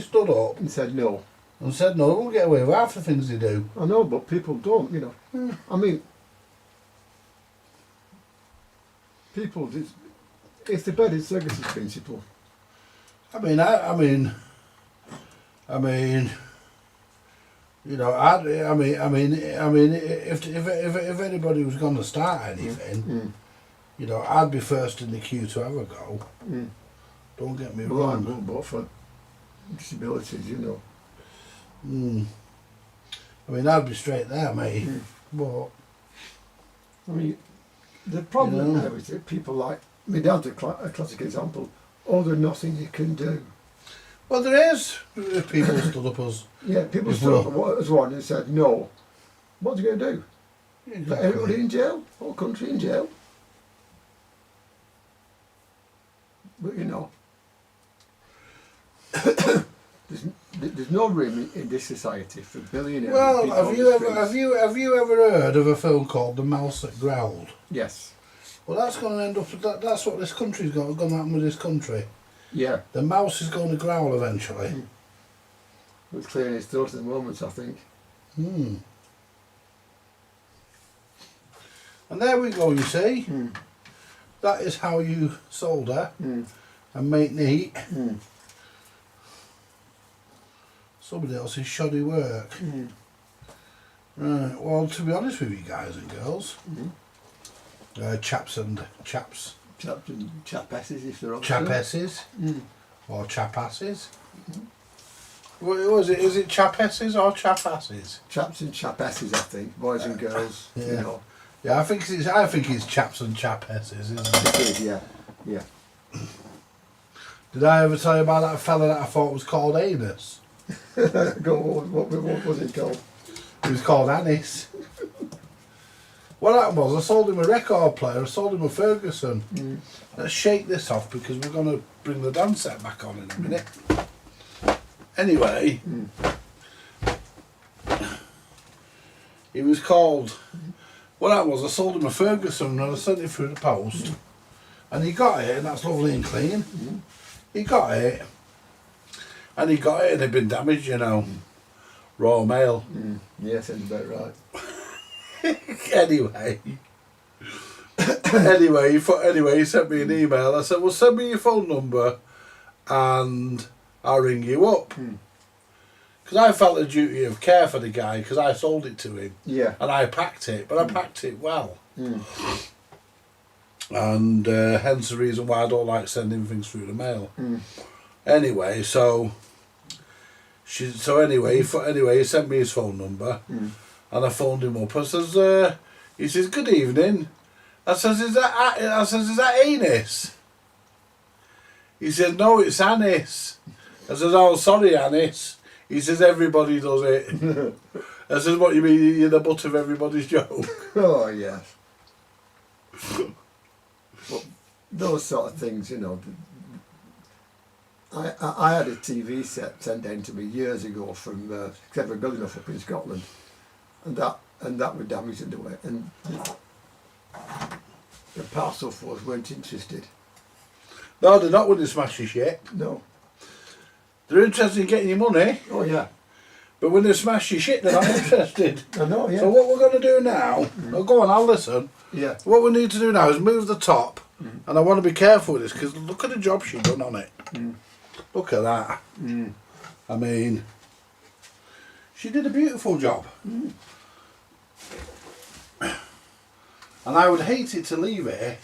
stood up and said no. and said no, we'll get away with half the things they do. I know, but people don't. You know, I mean, people. It's the Bed and Services principle. I mean, you know, if anybody was going to start anything, you know, I'd be first in the queue to have a go. Mm. Don't get me Well, wrong. I'm both for disabilities, you know. Mm. I mean, I'd be straight there, mate. But I mean, the problem You know. now is that people like my dad's a classic example. Oh, there's nothing you can do. well, there is. If people stood up as Yeah, people If stood we're- up as one and said no. What's he going to do? Put everybody exactly. in jail? Whole country in jail? But you know, there's no room in this society for billionaires. Well, people have on you the ever streets. have you ever heard of a film called The Mouse That Growled? Yes. Well, that's going to end up. That's what this country's going to happen with this country. Yeah. The mouse is going to growl eventually. It's clearing his throat at the moment, I think. Hmm. And there we go. You see, Mm. that is how you solder Mm. and make neat Mm. somebody else's shoddy work. Mm. Right. Well, to be honest with you guys and girls, Mm. chaps and chaps, Chapesses, if they're on. chapesses Mm. or chapasses. What was it? Is it chapesses or chapasses? Chaps and chapesses, I think. Boys and girls, Yeah. you know. Yeah, I think it's chaps and chapesses, isn't it? It is, yeah. Yeah. Did I ever tell you about that fella that I thought was called Anus? Go on, what was it called? He was called Anis. What happened was I sold him a record player, I sold him a Ferguson. Mm. Let's shake this off because we're going to bring the dance set back on in a minute. Anyway, he was called... What happened was I sold him a Ferguson and I sent it through the post. And he got it, and that's lovely and clean. He got it. And he got it and it'd been damaged, you know. Raw mail. Mm. Yeah, sounds about right. Anyway, he sent me an email. I said, well, send me your phone number and I'll ring you up. Because I felt a duty of care for the guy because I sold it to him. Yeah. And I packed it, but I packed it well. Mm. And hence the reason why I don't like sending things through the mail. Mm. Anyway, he sent me his phone number. And I phoned him up. I says, he says, good evening. I says, is that Anis? He said, no, it's Anis. I says, oh, sorry, Anis. He says, everybody does it. I says, what you mean, you're the butt of everybody's joke? Oh, yes. But those sort of things, you know, I had a TV set sent down to me years ago from Clever Building up in Scotland, and that was damaged in the way, and the parcel force weren't interested. No, they're not when they smash your shit. No. They're interested in getting your money, Oh yeah. but when they smash your shit, they're not interested. I know. Yeah. So what we're going to do now, oh, go on, I'll listen. Yeah. What we need to do now is move the top, and I want to be careful with this, because look at the job she done on it. Look at that. I mean, she did a beautiful job. And I would hate it to leave it.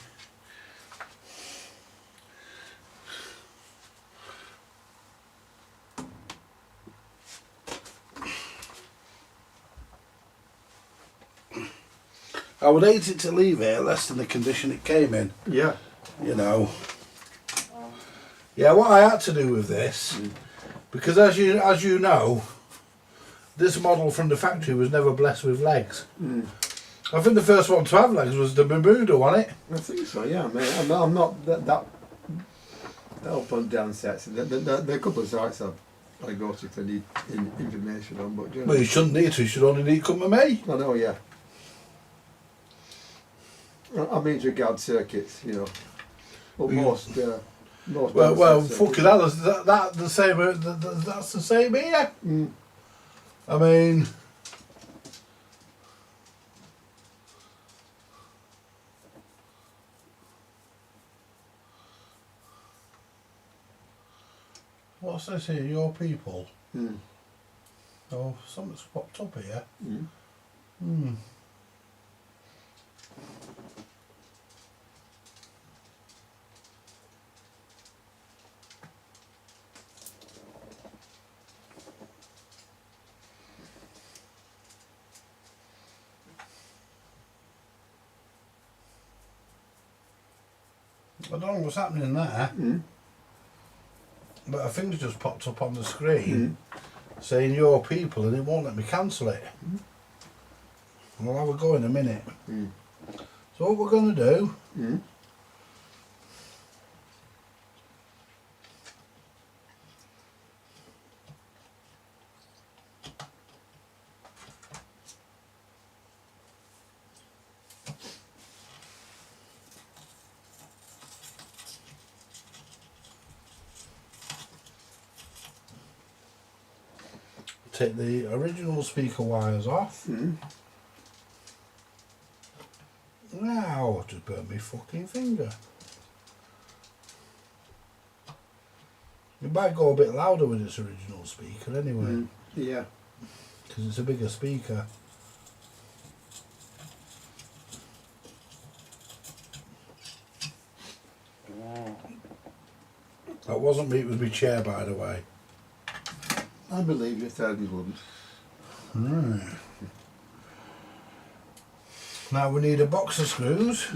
I would hate it to leave it less than the condition it came in. Yeah. You know. Yeah, what I had to do with this, because as you know, this model from the factory was never blessed with legs. I think the first one to have legs was the Bermuda, wasn't it? I think so. Yeah. I mean, I'm not that up on down sets. There are a couple of sites I go to if I need information on, but Well, you shouldn't need to. You should only need to come to me. I know. Yeah. I mean, to regard circuits, you know, but most. Well, fucking hell, that's the same. That's the same here. I mean, what's this here? Your people. Oh, something's popped up here. I don't know what's happening there, but a thing's just popped up on the screen saying your people, and it won't let me cancel it. I'll have a go in a minute. So what we're going to do, take the original speaker wires off. Now, I just burnt my fucking finger. You might go a bit louder with this original speaker anyway, Yeah. because it's a bigger speaker. That wasn't me, it was my chair, by the way. I believe you said you wouldn't. Right. Now we need a box of screws.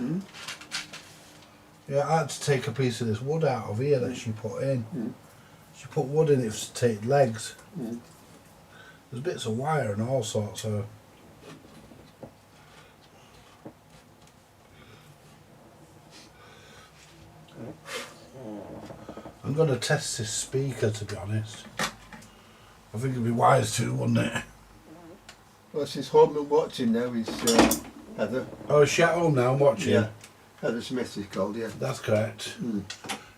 Yeah, I had to take a piece of this wood out of here that she put in. She put wood in it to take legs. There's bits of wire and all sorts of. I'm going to test this speaker, to be honest. I think it'd be wise to, wouldn't it? Well, she's home and watching now. Is Heather? Oh, she's at home now, I'm watching. Yeah. Heather Smith is called. Yeah. That's correct.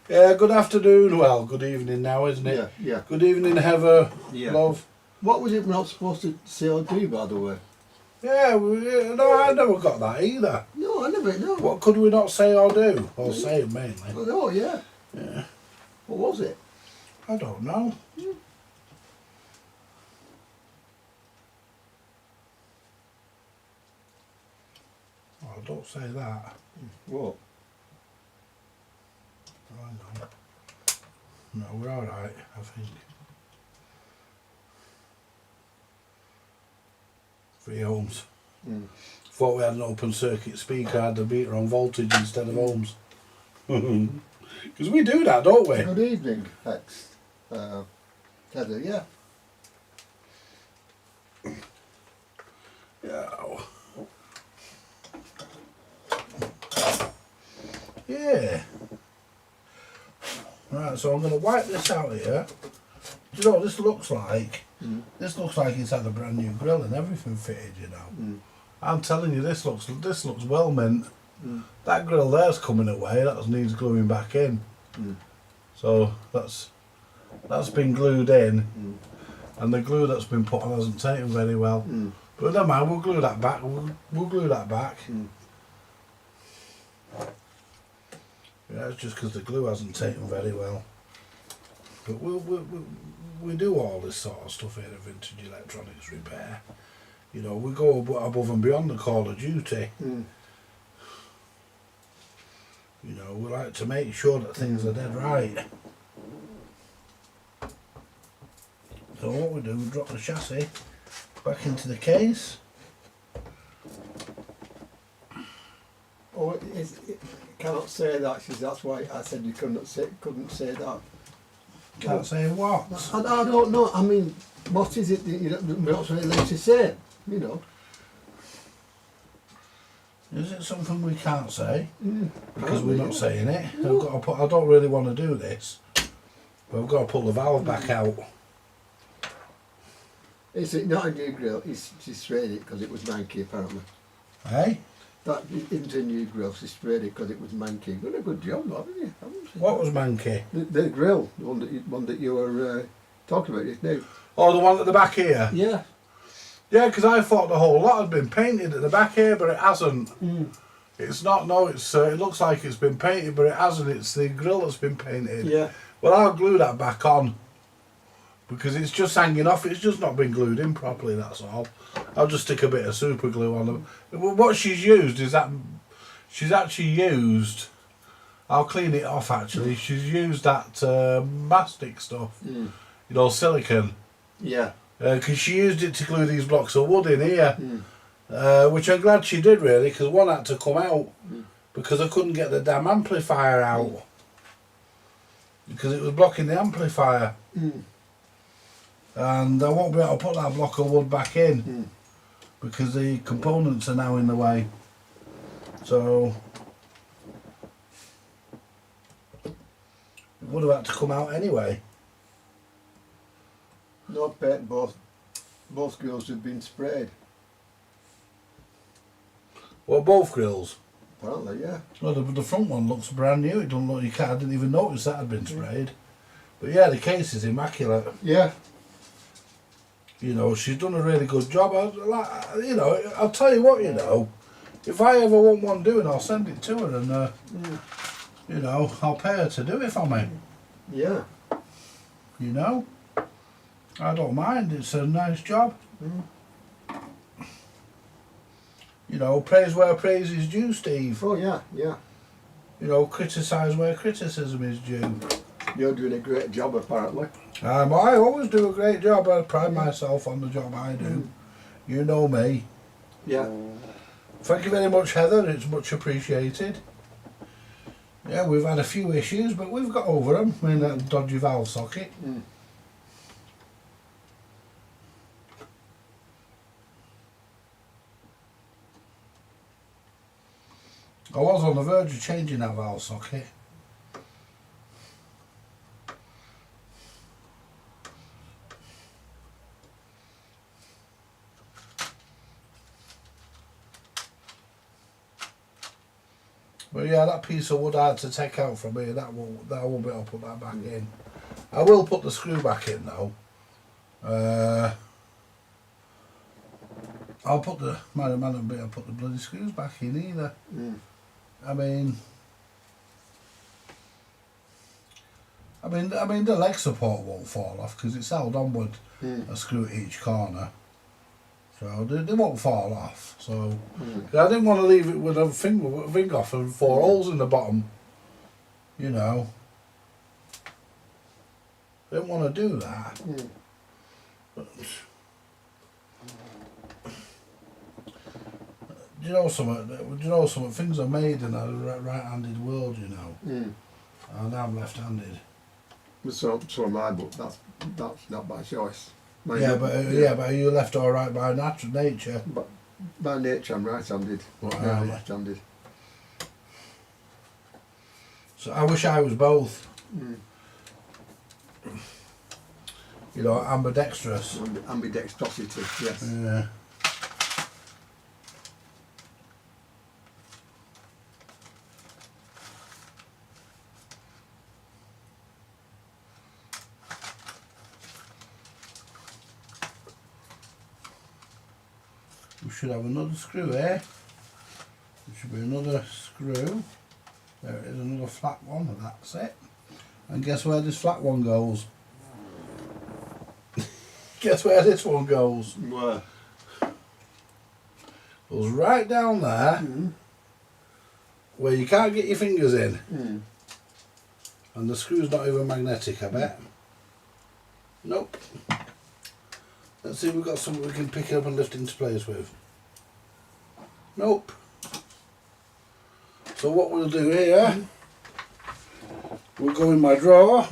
Yeah, good afternoon. Well, good evening now, isn't it? Yeah. Yeah. Good evening, Heather. Yeah. Love. What was it not supposed to say or do, by the way? Yeah, no, I never got that either. No, I never. No. What could we not say or do? Or say mainly. Oh, yeah. Yeah. What was it? I don't know. Oh, don't say that. What? Oh, hang on. No, we're alright, I think. 3 ohms. Thought we had an open circuit speaker, I had the meter on voltage instead of ohms. Because we do that, don't we? Good evening, Hex. Heather, yeah. Yeah. Yeah. Right, so I'm going to wipe this out here. Do you know what this looks like? This looks like it's had a brand new grill and everything fitted, you know. I'm telling you, this looks well mint. That grill there's coming away. That needs gluing back in. So that's been glued in, and the glue that's been put on hasn't taken very well. But never mind, we'll glue that back. We'll glue that back. Yeah, it's just because the glue hasn't taken very well. But we do all this sort of stuff here at Vintage Electronics Repair. You know, we go above and beyond the call of duty. You know, we like to make sure that things are dead right. So what we do, we drop the chassis back into the case. Oh, it cannot say that. That's why I said you couldn't say that. Can't say what. I don't know. I mean, what is it that you're not allowed to say? You know. Is it something we can't say? Because we're not saying it. I've got to put, I don't really want to do this, but I've got to pull the valve back out. It's not a new grill. She sprayed it because it was manky apparently. Hey? That isn't a new grill. She sprayed it because it was manky. You've done a good job, haven't you? What was manky? The grill, the one that you were talking about just now. Oh, the one at the back here? Yeah. Yeah, because I thought the whole lot had been painted at the back here, but it hasn't. It's not, no, it looks like it's been painted, but it hasn't. It's the grill that's been painted. Yeah. Well, I'll glue that back on, because it's just hanging off. It's just not been glued in properly, that's all. I'll just stick a bit of super glue on them. What she's used is that, she's actually used, I'll clean it off actually, she's used that mastic stuff, you know, silicone. Yeah. Because she used it to glue these blocks of wood in here, which I'm glad she did really, because one had to come out because I couldn't get the damn amplifier out because it was blocking the amplifier, and I won't be able to put that block of wood back in because the components are now in the way. So it would have had to come out anyway. No paint, both grills have been sprayed. Well, both grills. Apparently, yeah. Well, the front one looks brand new. It don't look. I didn't even notice that had been sprayed. But yeah, the case is immaculate. Yeah. You know, she's done a really good job. You know, I'll tell you what. You know, if I ever want one doing, I'll send it to her, and you know, I'll pay her to do it for me. Yeah. You know. I don't mind, it's a nice job. You know, praise where praise is due, Steve. Oh yeah, yeah. You know, criticise where criticism is due. You're doing a great job apparently. I always do a great job. I pride myself on the job I do. You know me. Yeah. Thank you very much, Heather, it's much appreciated. Yeah, we've had a few issues, but we've got over them. I mean, that dodgy valve socket. I was on the verge of changing that valve socket. But yeah, that piece of wood I had to take out from here, that won't be able to put that back in. I will put the screw back in though. I'll put the man won't be able to put the bloody screws back in either. I mean the leg support won't fall off because it's held on with a screw at each corner, so they won't fall off. So I didn't want to leave it with a finger off and 4 holes in the bottom. You know, didn't want to do that. But, do you know something? Things are made in a right-handed world, you know. And I'm left-handed. So am I, but that's not by choice. But are you left or right by nature? But by nature, I'm right-handed. Well, Now I'm left-handed. So I wish I was both. You know, ambidextrous. Ambidextrosity, yes. Yeah. We should have another screw here. There should be another screw. There it is, another flat one, and that's it. And guess where this flat one goes? Guess where this one goes? Where? Goes right down there, where you can't get your fingers in. And the screw's not even magnetic, I bet. Nope. Let's see if we've got something we can pick up and lift into place with. Nope. So what we'll do here, we'll go in my drawer.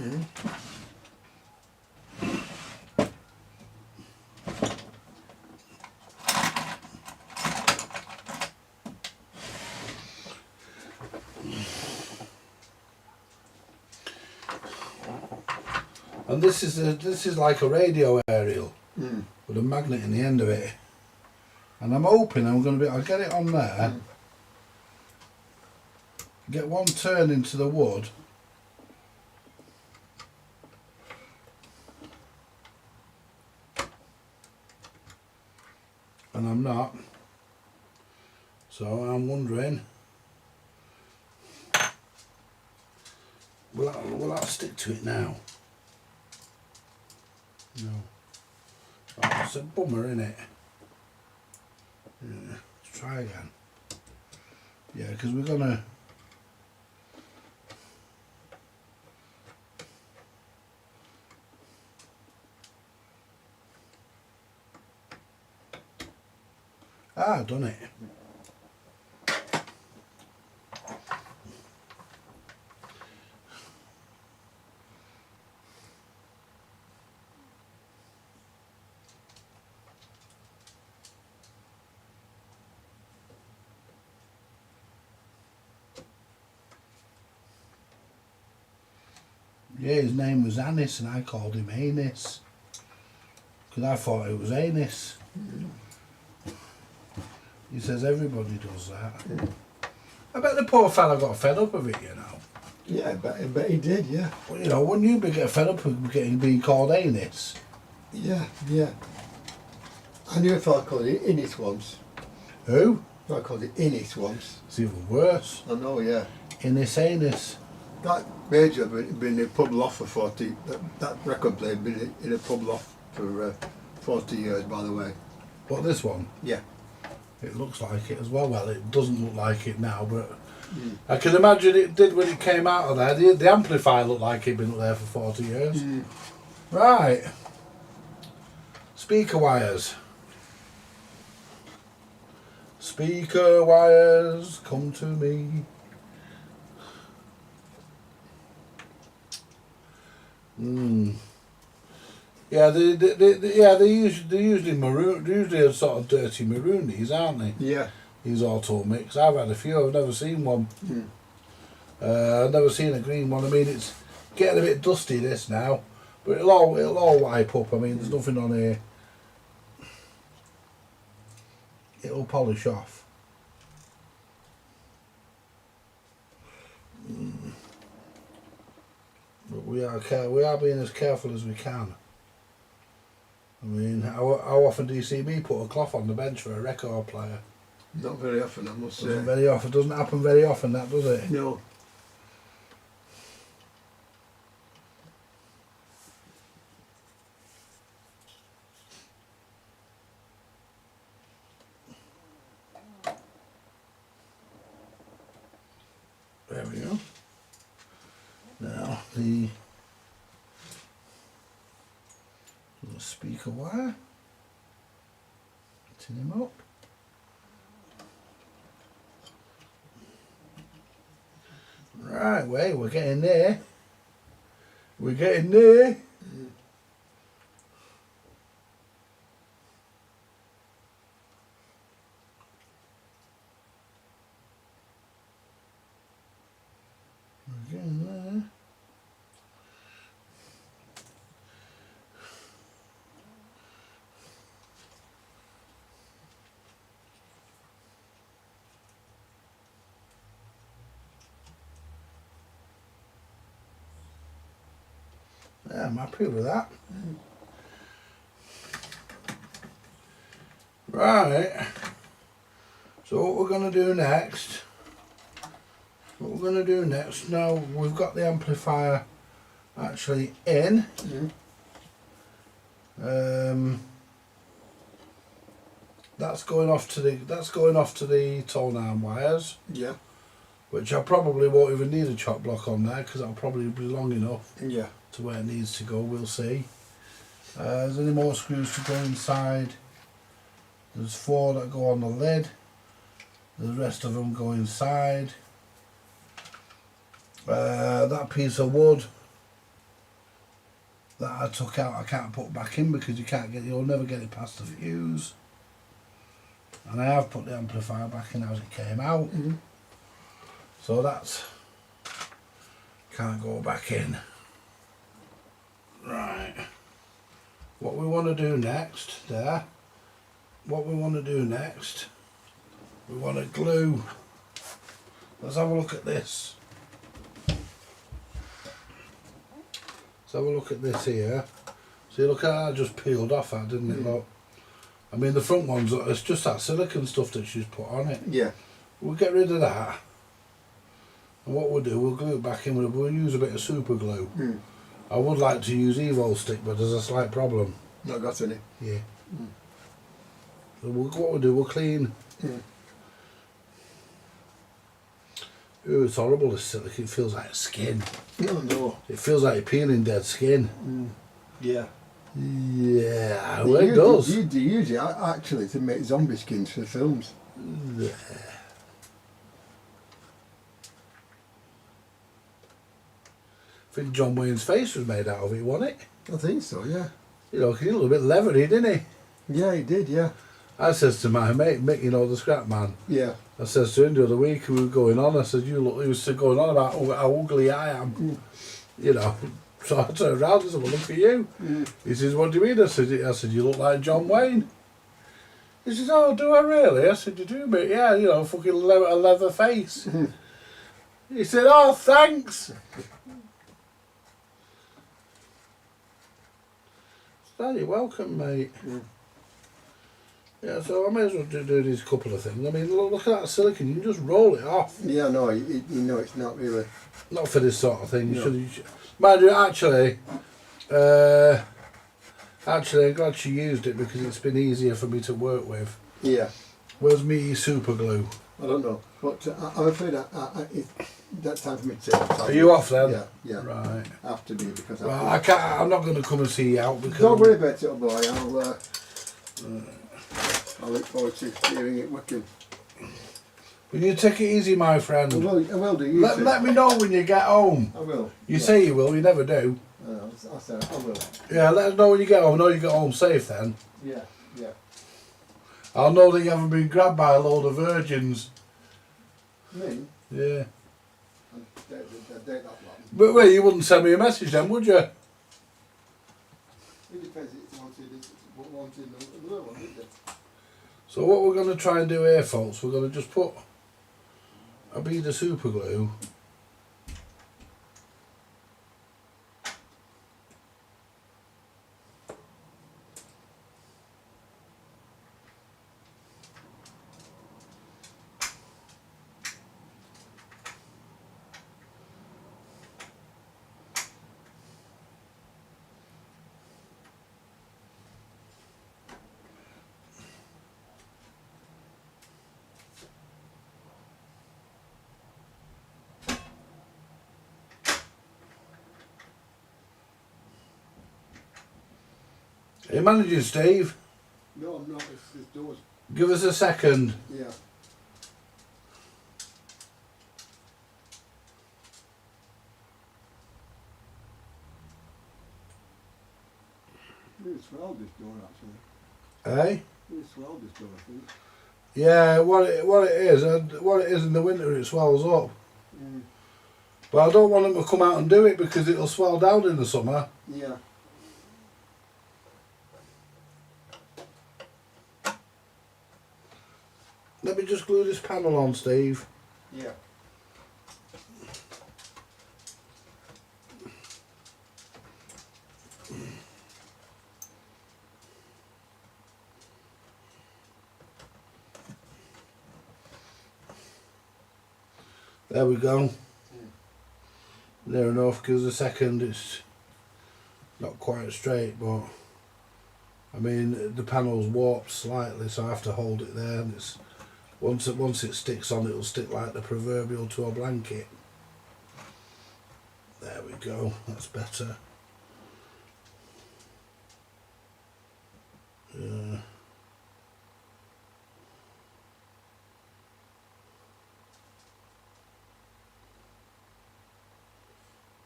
And this is like a radio aerial with a magnet in the end of it. And I'm hoping I'll get it on there. Get one turn into the wood. And I'm not. So I'm wondering, will that stick to it now? No. Oh, it's a bummer, isn't it? Yeah, let's try again. Yeah, because we're gonna. I've done it. Yeah, his name was Anis and I called him Anis. Because I thought it was Anis. He says everybody does that. I bet the poor fella got fed up of it, you know. Yeah, I bet he did, yeah. Well, you know, wouldn't you get fed up with being called Anis? Yeah, yeah. I knew if I called it Innis once. Who? If I called it Innis once. It's even worse. I know, yeah. Innis Anis. That major had been in a pub loft for 40, that record player had been in a pub loft for 40 years, by the way. What, this one? Yeah. It looks like it as well. Well, it doesn't look like it now, but I can imagine it did when it came out of there. The amplifier looked like it'd been up there for 40 years. Right. Speaker wires. Speaker wires, come to me. Yeah, they're usually maroon. They're usually a sort of dirty maroon. These, aren't they? Yeah. These AUTOMIX. I've had a few. I've never seen one. I've never seen a green one. I mean, it's getting a bit dusty this now, but it'll all wipe up. I mean, there's nothing on here. It'll polish off. But we are being as careful as we can. I mean, how often do you see me put a cloth on the bench for a record player? Not very often, I must say. Very often. It doesn't happen very often, that, does it? No. There we go. Now the speaker wire. Tin him up. Right, well, we're getting there. We're getting there. We're getting there. I'm happy with that. Right. So what we're going to do next, now we've got the amplifier actually in. That's going off to the tone arm wires. Yeah. Which I probably won't even need a chop block on there because that'll probably be long enough Yeah. to where it needs to go. We'll see. There's any more screws to go inside. There's 4 that go on the lid. The rest of them go inside. That piece of wood that I took out, I can't put back in because you'll never get it past the fuse. And I have put the amplifier back in as it came out. So that's can't go back in. Right. What we want to do next, we want to glue. Let's have a look at this. Let's have a look at this here. See, look how that just peeled off that, didn't it? Look. I mean, the front ones, it's just that silicone stuff that she's put on it. Yeah. We'll get rid of that. And what we'll do, we'll glue it back in. We'll use a bit of super glue. I would like to use Evo stick, but there's a slight problem. Not got any. Yeah. So what we'll do, we'll clean. Ooh, it's horrible, this silicone. It feels like skin. Oh no. It feels like you're peeling dead skin. Yeah. Yeah, well, it does. You use it actually to make zombie skins for films. Yeah. I think John Wayne's face was made out of it, wasn't it? I think so, yeah. You know, he looked a bit leathery, didn't he? Yeah, he did, yeah. I says to my mate, Mick, you know, the scrap man, Yeah. I says to him the other week, we were going on, I said, you look, he was going on about how ugly I am. You know, so I turned around and said, well, look at you. He says, what do you mean? I said, you look like John Wayne. He says, oh, do I really? I said, you do, mate. Yeah, you know, fucking a leather face. He said, oh, thanks. You're welcome, mate. Yeah, so I may as well do these couple of things. I mean, look at that silicone, you can just roll it off. Yeah, no, you know it's not really. Not for this sort of thing. No. You should. Mind you, actually, I'm glad she used it because it's been easier for me to work with. Yeah. Where's me super glue? I don't know, but I'm afraid it's that time for me to take. Are you off then? Yeah, yeah. Right. I have to be because Well, I can't. I'm not going to come and see you out because. Don't worry about it, oh boy. I'll look forward to hearing it working. Will you take it easy, my friend? I will do. Let me know when you get home. I will. You say you will, you never do. I said I will. Yeah, let us know when you get home. I know you get home safe then. Yeah, yeah. I'll know that you haven't been grabbed by a load of virgins. Me? Yeah. I doubt that one. But wait, you wouldn't send me a message then, would you? It depends if you wanted another one, didn't it? So what we're going to try and do here, folks, we're going to just put a bead of super glue. Are you managing, Steve? No, I'm not. It's doors. Give us a second. Yeah. Really swelled this door actually. Eh? Really swelled this door, I think. Yeah, what it is in the winter, it swells up. But I don't want them to come out and do it because it'll swell down in the summer. Yeah. Let me just glue this panel on, Steve. Yeah. There we go. Near enough, because the second it's not quite straight, but I mean the panel's warped slightly, so I have to hold it there, and it's once it sticks on, it'll stick like the proverbial to a blanket. There we go, that's better.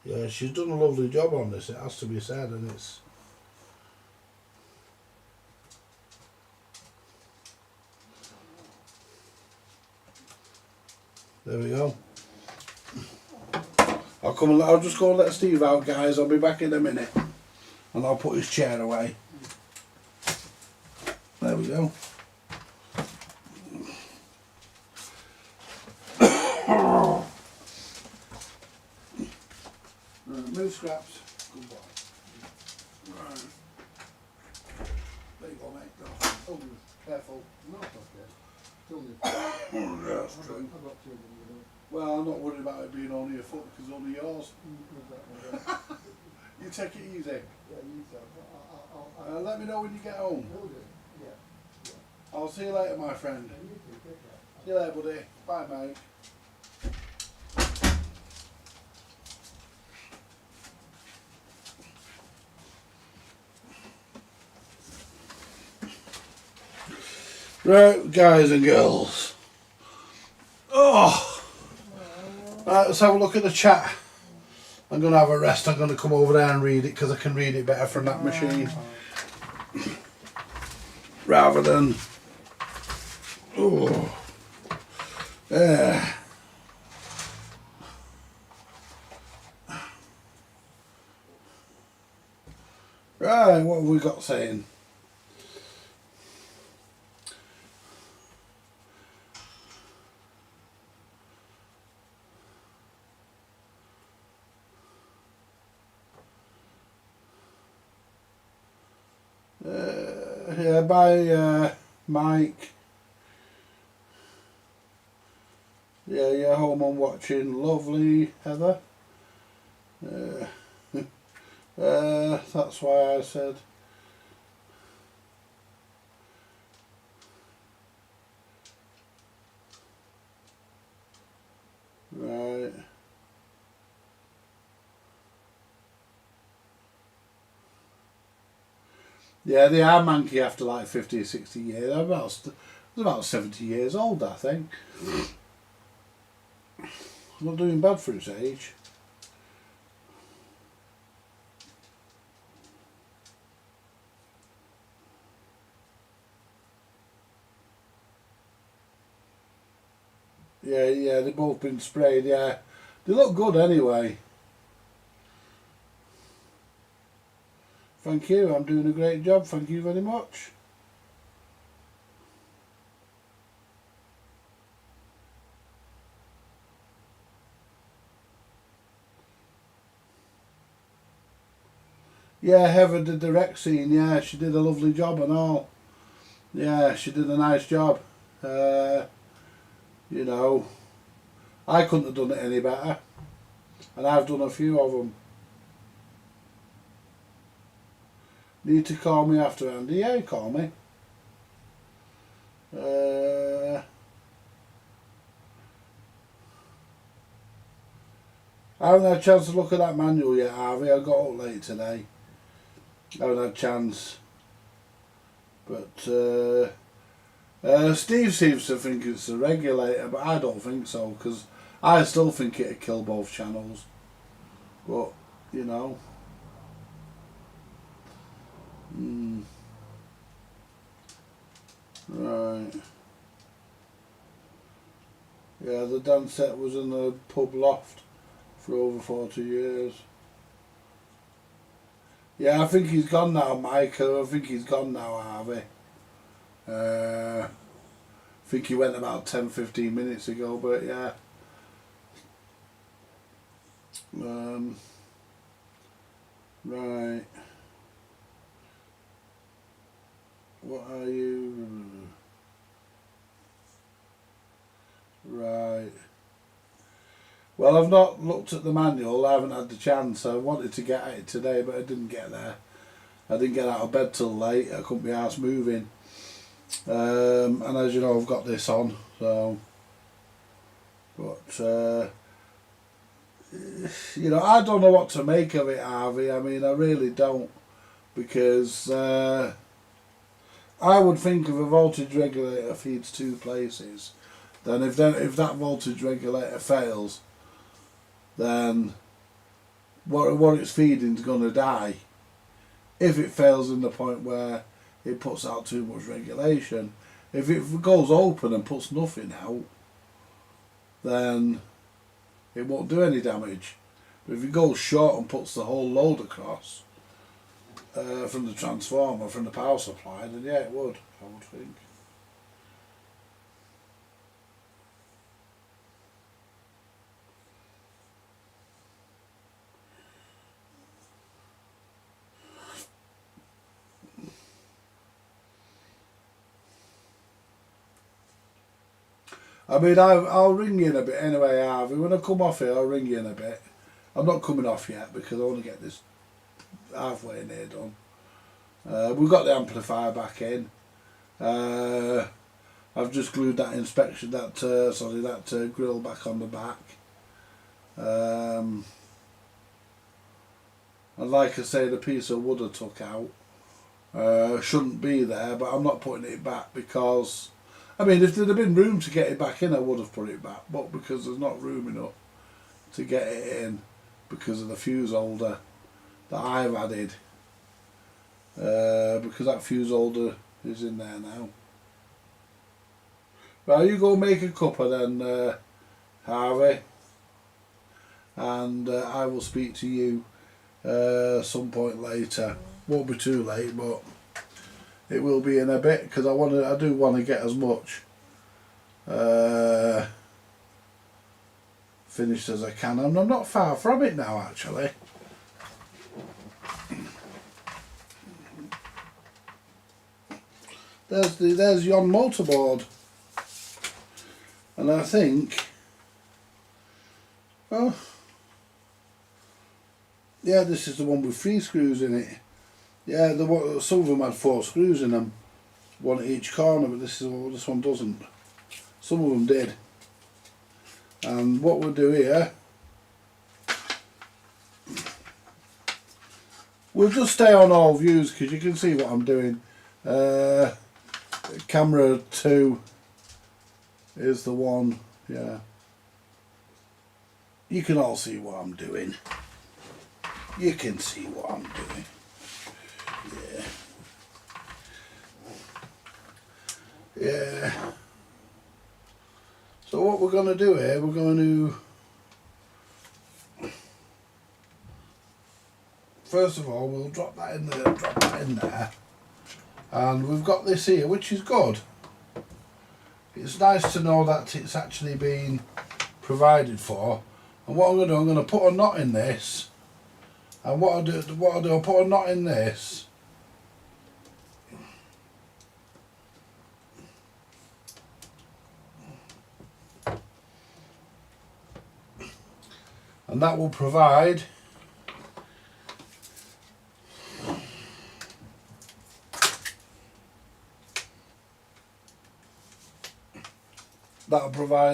Yeah, she's done a lovely job on this, it has to be said, and it's there we go. I'll just go and let Steve out, guys. I'll be back in a minute, and I'll put his chair away. There we go. Move scraps. Good boy. Right. There you go, mate. Go. Oh, careful. No, it's okay. Still need. Yeah, that's true. I've got 2 of them, you know. Well, I'm not worried about it being only a foot because it's only yours. Exactly. You take it easy. Yeah, you tell. Let me know when you get home. Will do. Yeah. I'll see you later, my friend. And you too, take care. See you later, buddy. Bye, mate. Right, guys and girls. Oh! Right, let's have a look at the chat. I'm going to have a rest. I'm going to come over there and read it because I can read it better from that machine. Rather than... Oh. Yeah. Right, what have we got saying? Yeah, by Mike. Yeah, you're home and watching. Lovely, Heather. That's why I said. Right. Yeah, they are manky after like 50 or 60 years. They're about 70 years old, I think. Not doing bad for his age. Yeah, they've both been sprayed, yeah. They look good anyway. Thank you, I'm doing a great job, thank you very much. Yeah, Heather did the rec scene, yeah, she did a lovely job and all. Yeah, she did a nice job. You know, I couldn't have done it any better. And I've done a few of them. Need to call me after, Andy? Yeah, call me. I haven't had a chance to look at that manual yet, Harvey. I got up late today. I haven't had a chance. But Steve seems to think it's a regulator, but I don't think so, because I still think it'd kill both channels. But, you know. Right. Yeah, the Dansette was in the pub loft for over 40 years. Yeah, I think he's gone now, Michael. I think he's gone now, Harvey. I think he went about 10-15 minutes ago, but yeah. Right. What are you? Right. Well, I've not looked at the manual. I haven't had the chance. I wanted to get at it today, but I didn't get there. I didn't get out of bed till late. I couldn't be arsed moving. And as you know, I've got this on. So, but you know, I don't know what to make of it, Harvey. I mean, I really don't, because I would think if a voltage regulator feeds two places, then if that voltage regulator fails, then what it's feeding is going to die. If it fails in the point where it puts out too much regulation, if it goes open and puts nothing out, then it won't do any damage. But if it goes short and puts the whole load across from the transformer, from the power supply, then yeah, it would, I would think. I mean, I'll ring you in a bit anyway, Harvey. When I come off here, I'll ring you in a bit. I'm not coming off yet because I want to get this halfway near done. We've got the amplifier back in. I've just glued that grill back on the back. And like I say, the piece of wood I took out shouldn't be there, but I'm not putting it back because, I mean, if there'd have been room to get it back in, I would have put it back, but because there's not room enough to get it in because of the fuse holder that I've added, because that fuse holder is in there now. Well, you go make a cuppa then, Harvey, and I will speak to you some point later. Won't be too late, but it will be in a bit because I do want to get as much finished as I can, and I'm not far from it now actually. There's yon motorboard, and I think, oh yeah, this is the one with 3 screws in it. Yeah, some of them had 4 screws in them, one at each corner, but this one doesn't. Some of them did. And what we'll do here, we'll just stay on all views because you can see what I'm doing. Camera 2 is the one, yeah. You can all see what I'm doing. You can see what I'm doing. Yeah. So what we're going to do here, we're going to, first of all, we'll drop that in there, and we've got this here, which is good. It's nice to know that it's actually been provided for. And what I'm going to do, I'm going to put a knot in this, and what I'll do, I'll put a knot in this. And that will provide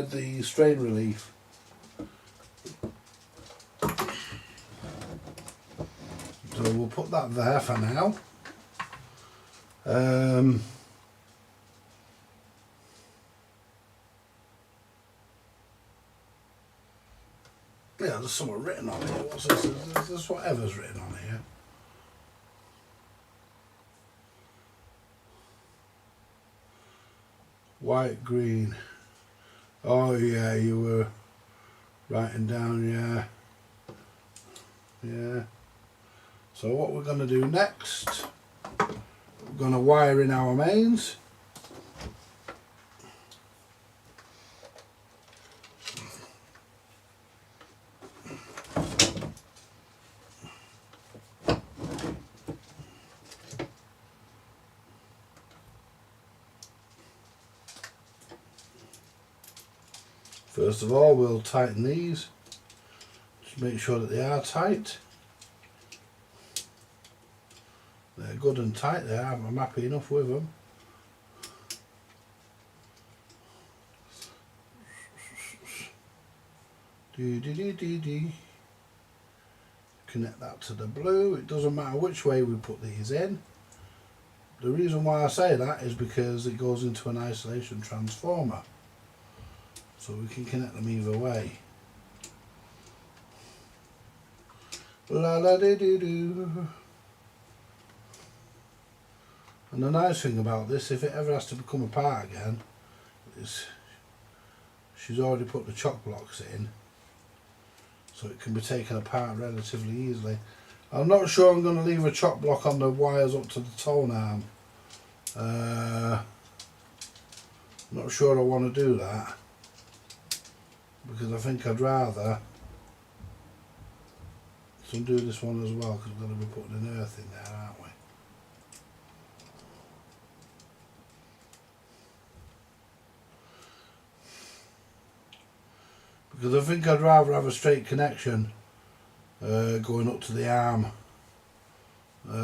the strain relief. So we'll put that there for now. Yeah, there's something written on here. What's this? There's whatever's written on here. White, green. Oh yeah, you were writing down, yeah. Yeah. So what we're going to do next, we're going to wire in our mains. First of all, we'll tighten these. make sure that they are tight. They're good and tight there, I'm happy enough with them. Connect that to the blue. It doesn't matter which way we put these in. The reason why I say that is because it goes into an isolation transformer, so we can connect them either way. La la dee doo doo. And the nice thing about this, if it ever has to become apart again, is she's already put the chock blocks in, so it can be taken apart relatively easily. I'm not sure I'm going to leave a chock block on the wires up to the tone arm. Not sure I want to do that, because I think I'd rather do this one as well, because we're going to be putting an earth in there, aren't we? Because I think I'd rather have a straight connection going up to the arm.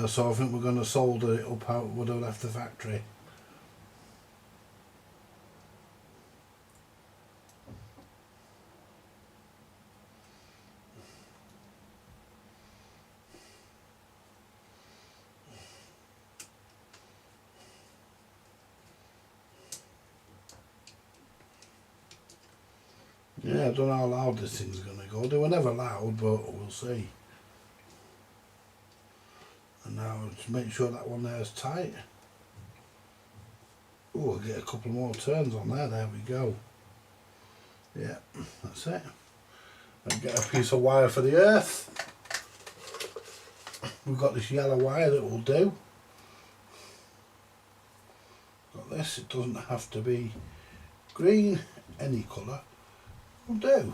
So I think we're going to solder it up how it would have left the factory. Yeah, I don't know how loud this thing's going to go. They were never loud, but we'll see. And now just make sure that one there is tight. Oh, I'll get a couple more turns on there. There we go. Yeah, that's it. And get a piece of wire for the earth. We've got this yellow wire that will do. Got this. It doesn't have to be green. Any colour will do.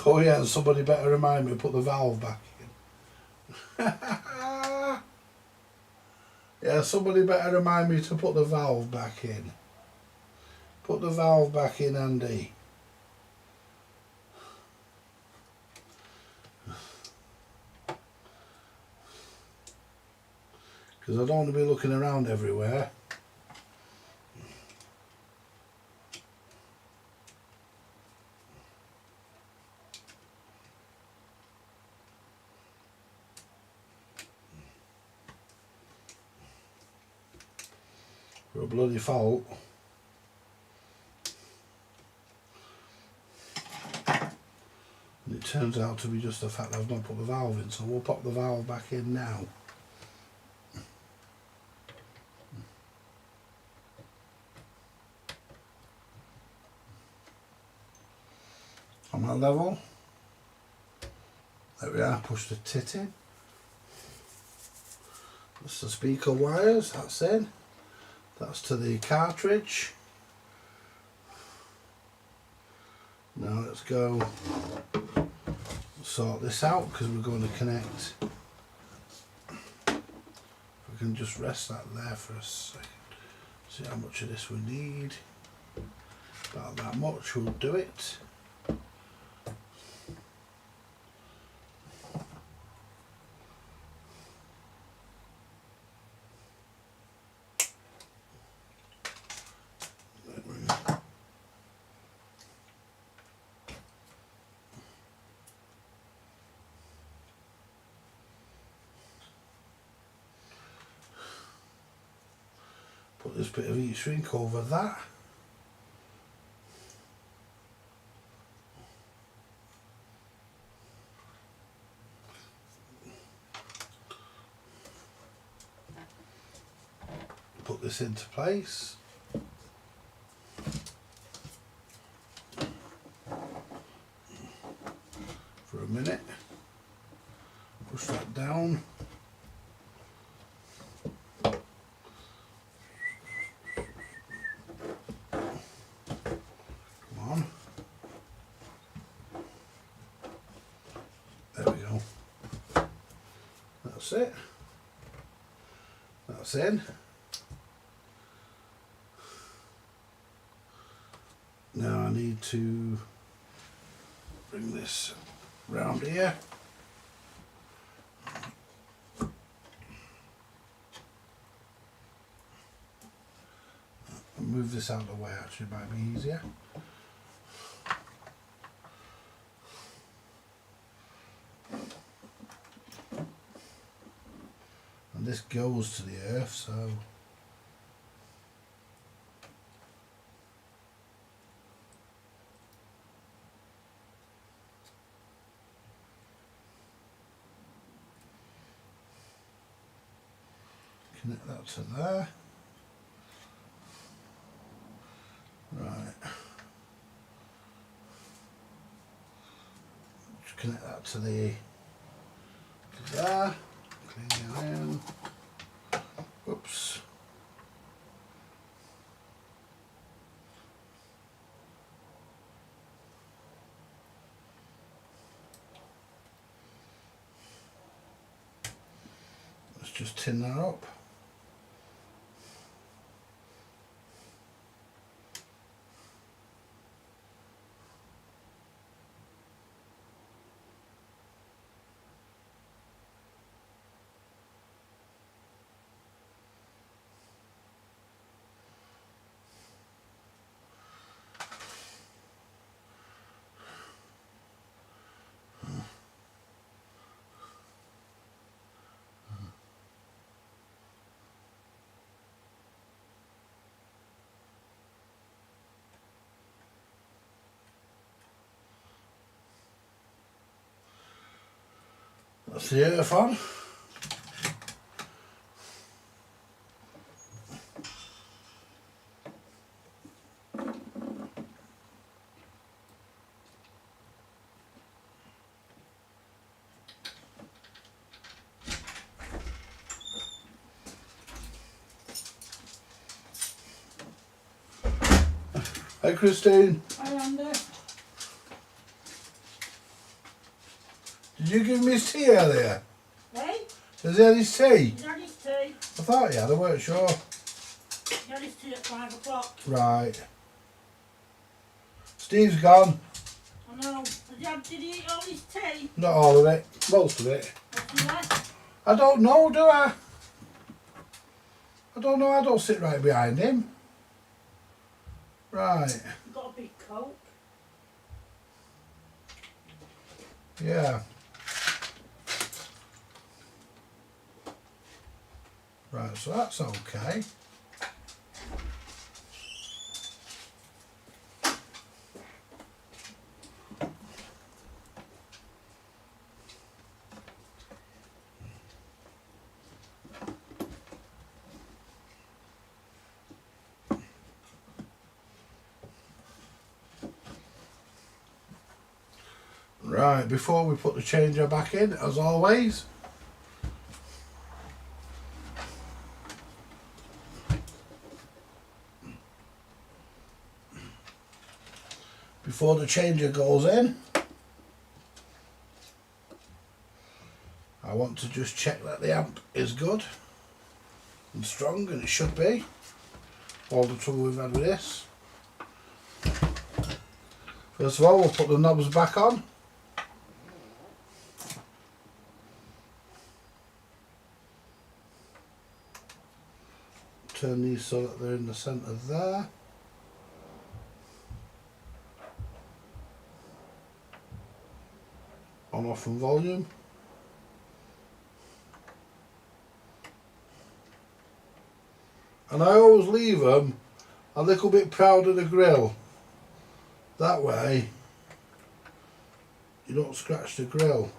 Oh yeah, and somebody better remind me to put the valve back in. Yeah, somebody better remind me to put the valve back in. Put the valve back in, Andy. Because I don't want to be looking around everywhere. For a bloody fault. And it turns out to be just the fact that I've not put the valve in, so we'll pop the valve back in now. On that level. There we are, push the tit in. That's the speaker wires, that's in. That's to the cartridge. Now let's go sort this out, because we're going to connect. We can just rest that there for a second. See how much of this we need. About that much will do it. Put this bit of heat shrink over that. Put this into place. For a minute. Push that down. That's it. That's in. Now I need to bring this round here. And move this out of the way, actually, might be easier. And this goes to the earth, so connect that to there. Right. Just connect that to the there. Clean the iron. Oops. Let's just tin that up. That's the earth on. Hi Christine, I am there. did you give me his tea earlier? Hey, Has he had his tea? he's had his tea. I thought he had, I weren't sure. He had his tea at 5 o'clock. Right. Steve's gone. I know. Did he eat all his tea? Not all of it, most of it. What's he left? I don't know, do I? I don't know, I don't sit right behind him. Right, He got a big coke. yeah. Right, so that's okay. Right, before we put the changer back in, as always, before the changer goes in, I want to just check that the amp is good and strong, and it should be. All the trouble we've had with this. First of all, we'll put the knobs back on. Turn these so that they're in the centre there. On, off and volume. And I always leave them a little bit proud of the grill. That way you don't scratch the grill.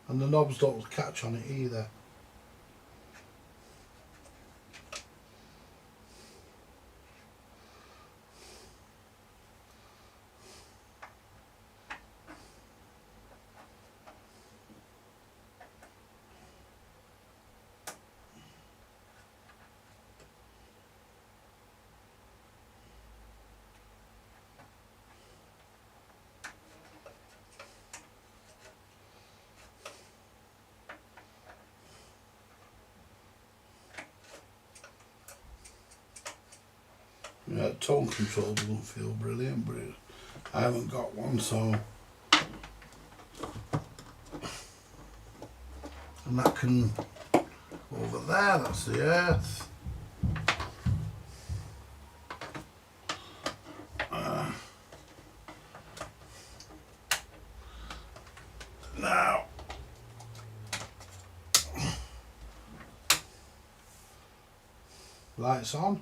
And the knobs don't catch on it either. Yeah, tone control doesn't feel brilliant, but I haven't got one, so. And that can go over there, that's the earth. Now, lights on.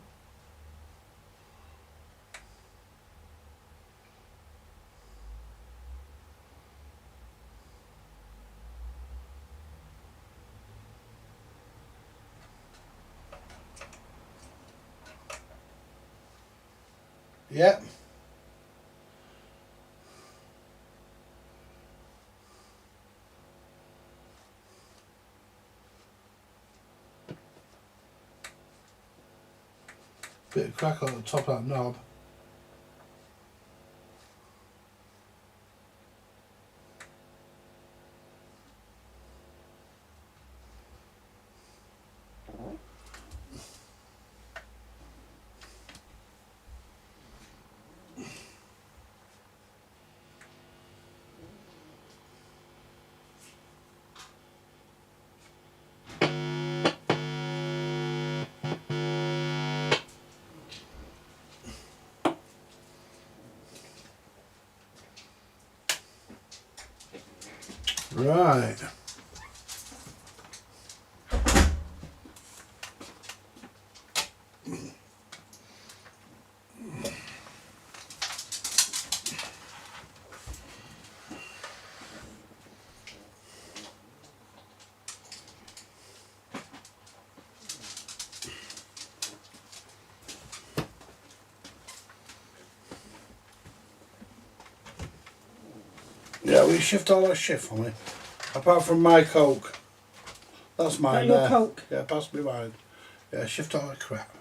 Yep. Bit of crack on the top of that knob. Right. Yeah, we shift all our shift for me. Apart from my Coke. That's mine your there. Coke? Yeah, pass me mine. Yeah, shift all that crap.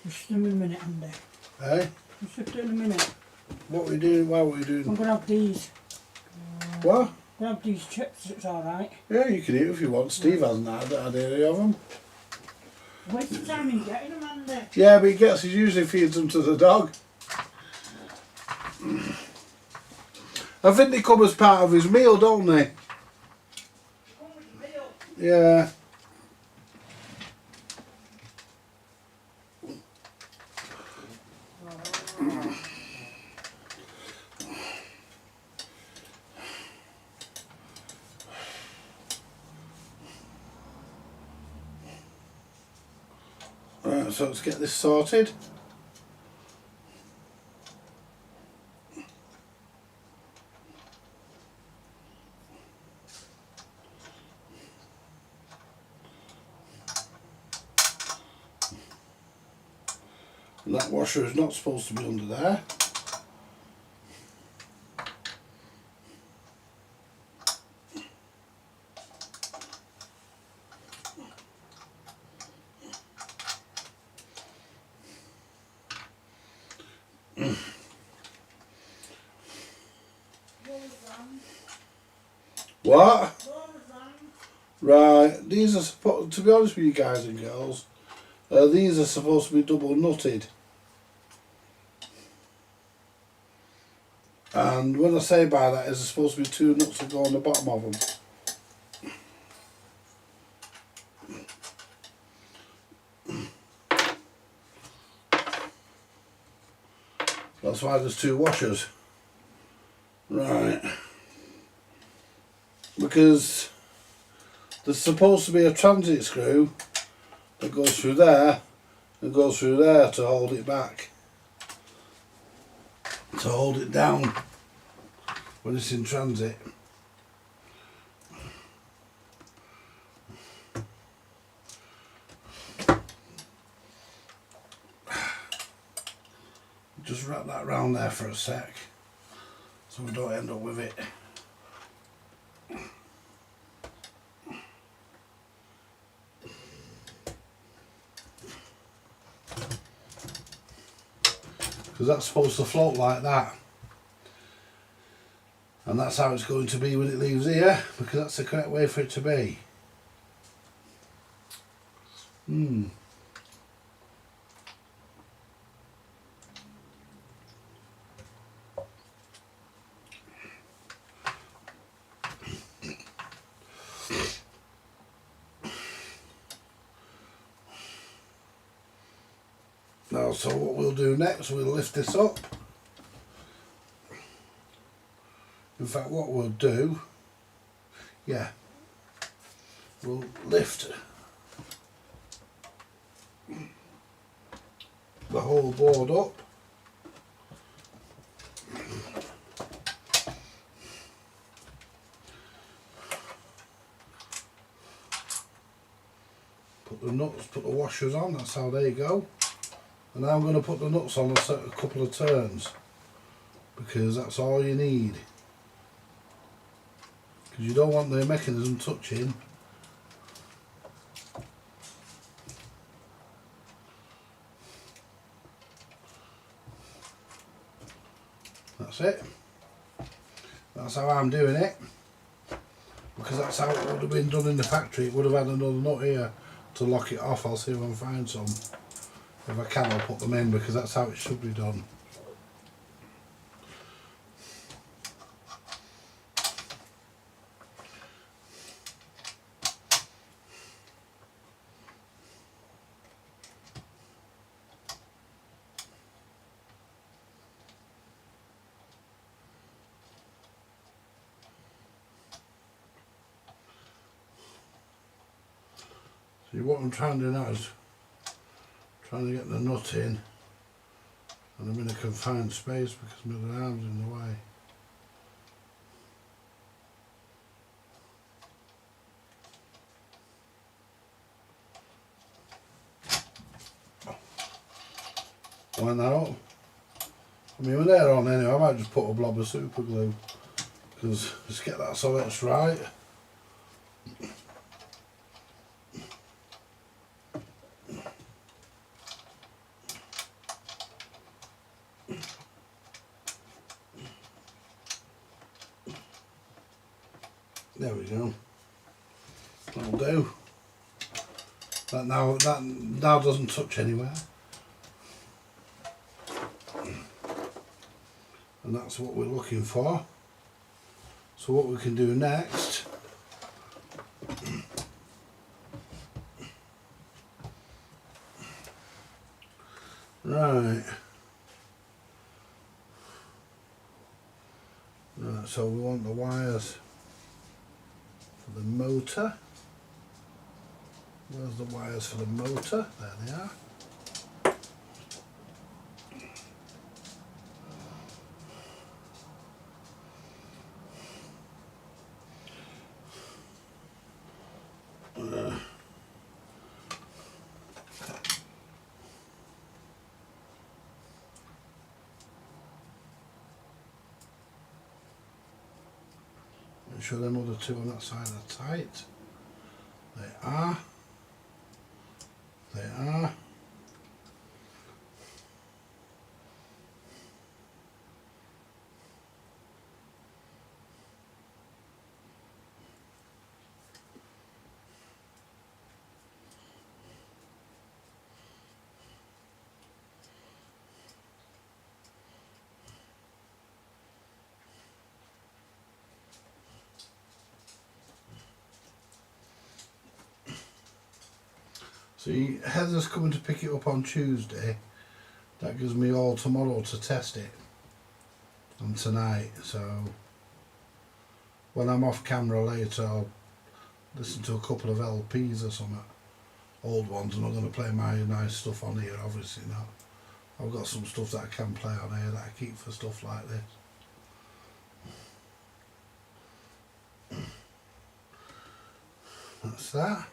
Just in a minute, Andy. Hey? Just in a minute. What we doing? Why were we I'm doing? going to have these. What? I'm going to have these chips, it's alright. Yeah, you can eat if you want. Steve hasn't had any of them. Waste of time in getting them, Andy. Yeah, but he usually feeds them to the dog. I think they come as part of his meal, don't they? Yeah. Right, so let's get this sorted. And that washer is not supposed to be under there. What? Right, these are supposed to be honest with you guys and girls, these are supposed to be double nutted. And when I say by that, is there's supposed to be 2 nuts that go on the bottom of them. That's why there's 2 washers. Right. Because there's supposed to be a transit screw that goes through there and goes through there to hold it back. To hold it down when it's in transit. Just wrap that round there for a sec so we don't end up with it. Because that's supposed to float like that. And And that's how it's going to be when it leaves here, because that's the correct way for it to be. Now, so what we'll do next, we'll lift this up. In fact, what we'll do, we'll lift the whole board up. Put the nuts, put the washers on, that's how they go. And now I'm going to put the nuts on a couple of turns, because that's all you need. Because you don't want the mechanism touching. That's it. That's how I'm doing it. Because that's how it would have been done in the factory. It would have had another nut here to lock it off. I'll see if I can find some. If I can, I'll put them in, because that's how it should be done. See, what I'm trying to do now is trying to get the nut in, and I'm in a confined space because my arm's in the way. Line that up. I mean, when they're on anyway, I might just put a blob of super glue, because just get that so it's right. There we go. That'll do. That now doesn't touch anywhere. And that's what we're looking for. So what we can do next, right, so we want the wires for the motor. Where's the wires for the motor? There they are. Make sure them other two on that side are tight. They are. They are. See, Heather's coming to pick it up on Tuesday. That gives me all tomorrow to test it. And tonight, so when I'm off camera later, I'll listen to a couple of LPs or something, old ones, and I'm going to play my nice stuff on here, obviously not. I've got some stuff that I can play on here that I keep for stuff like this. That's that.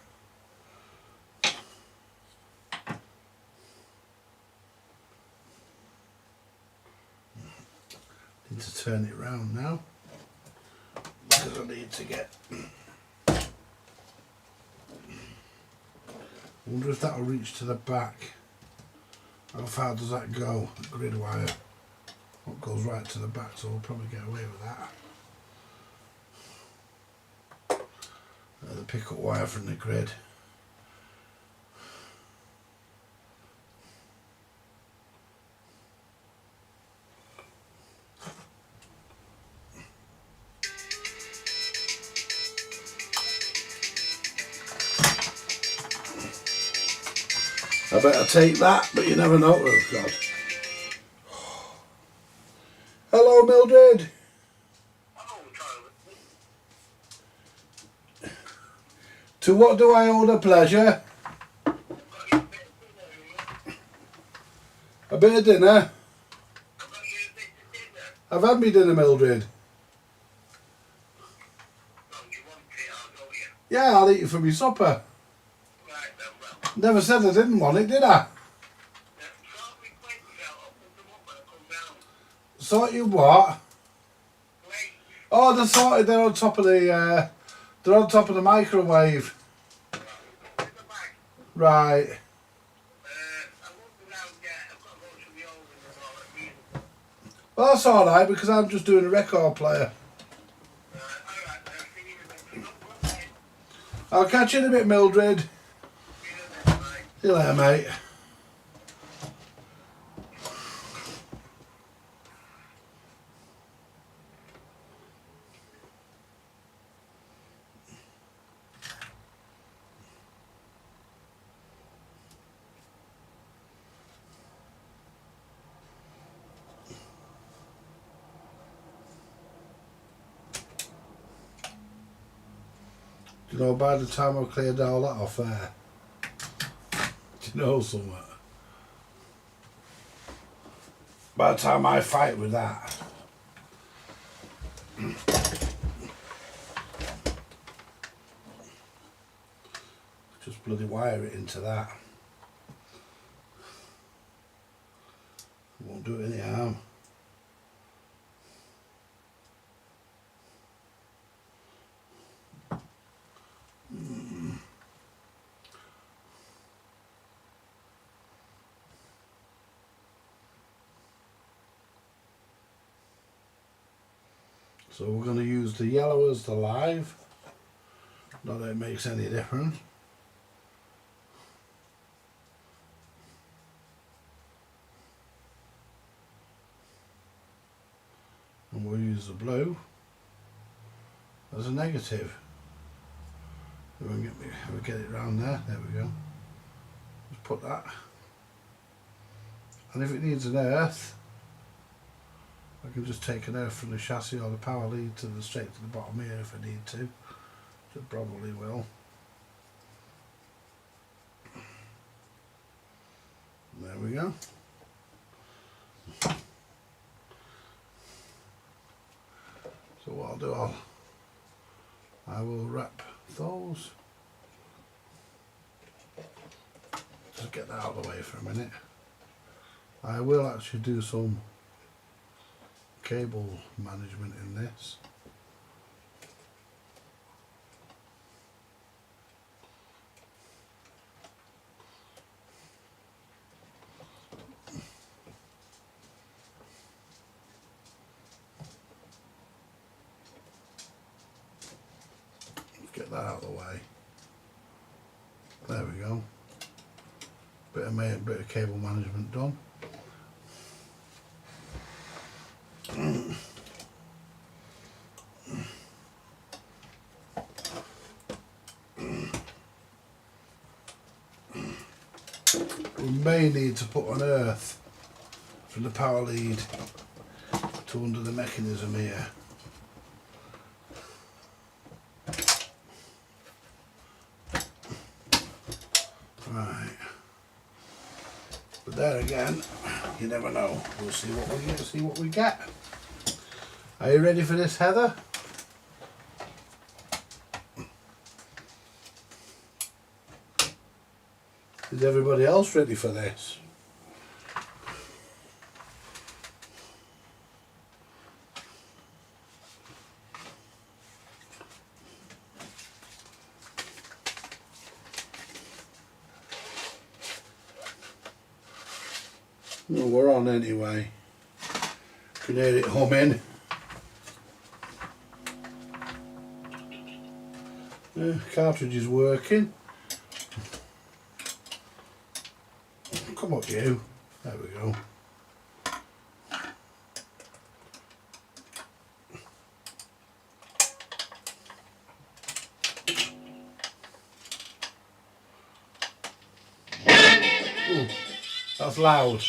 Need to turn it round now, because I need to get. I wonder if that'll reach to the back. How far does that go? The grid wire. What goes right to the back, so we'll probably get away with that. the pickup wire from the grid. I better take that, but you never know. Oh God. Hello, Mildred. To what do I owe the pleasure? A bit of dinner. I've had me dinner, Mildred. Yeah, I'll eat it for my supper. Never said I didn't want it, did I? Sort you what? Oh, they're sorted. They're on top of the. They're on top of the microwave. Right. Well, that's all right because I'm just doing a record player. I'll catch you in a bit, Mildred. See you later, mate. Do you know, by the time I've cleared all that off there, do you know something? By the time I fight with that, just bloody wire it into that. Won't do it any harm. So we're going to use the yellow as the live. Not that it makes any difference. And we'll use the blue as a negative. If we get it round there, there we go. Just put that. And if it needs an earth, I can just take an earth from the chassis or the power lead to the straight to the bottom here if I need to. It probably will. There we go. So what I'll do, I will wrap those. Just get that out of the way for a minute. I will actually do some cable management in this. Get that out of the way. There we go. Bit of cable management done. We may need to put an earth from the power lead to under the mechanism here. Right. But there again, you never know. We'll see what we get. Are you ready for this, Heather? Is everybody else ready for this? No, we're on anyway. Can hear it humming. Cartridge is working. Come up you. There we go. Ooh, that's loud.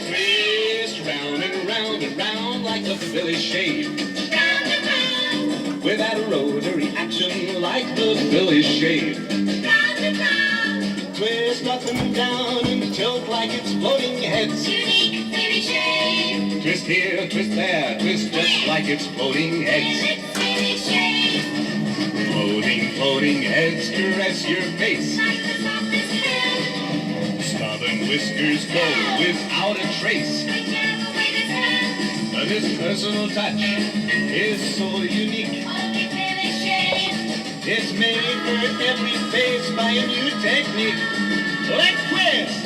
Twist round and round and round like a Philly shave. Round and round. Without a rotary action like the Philly shave. Round and round. Twist up and down and tilt like it's floating heads. Unique Philly shave. Twist here, twist there, twist just like it's floating heads. Philly shave. Floating heads caress your face. Like the softest hair. Stubborn whiskers go without a trace. This personal touch is so unique. Only Philly shave. It's made for every face by a new technique. Let's twist.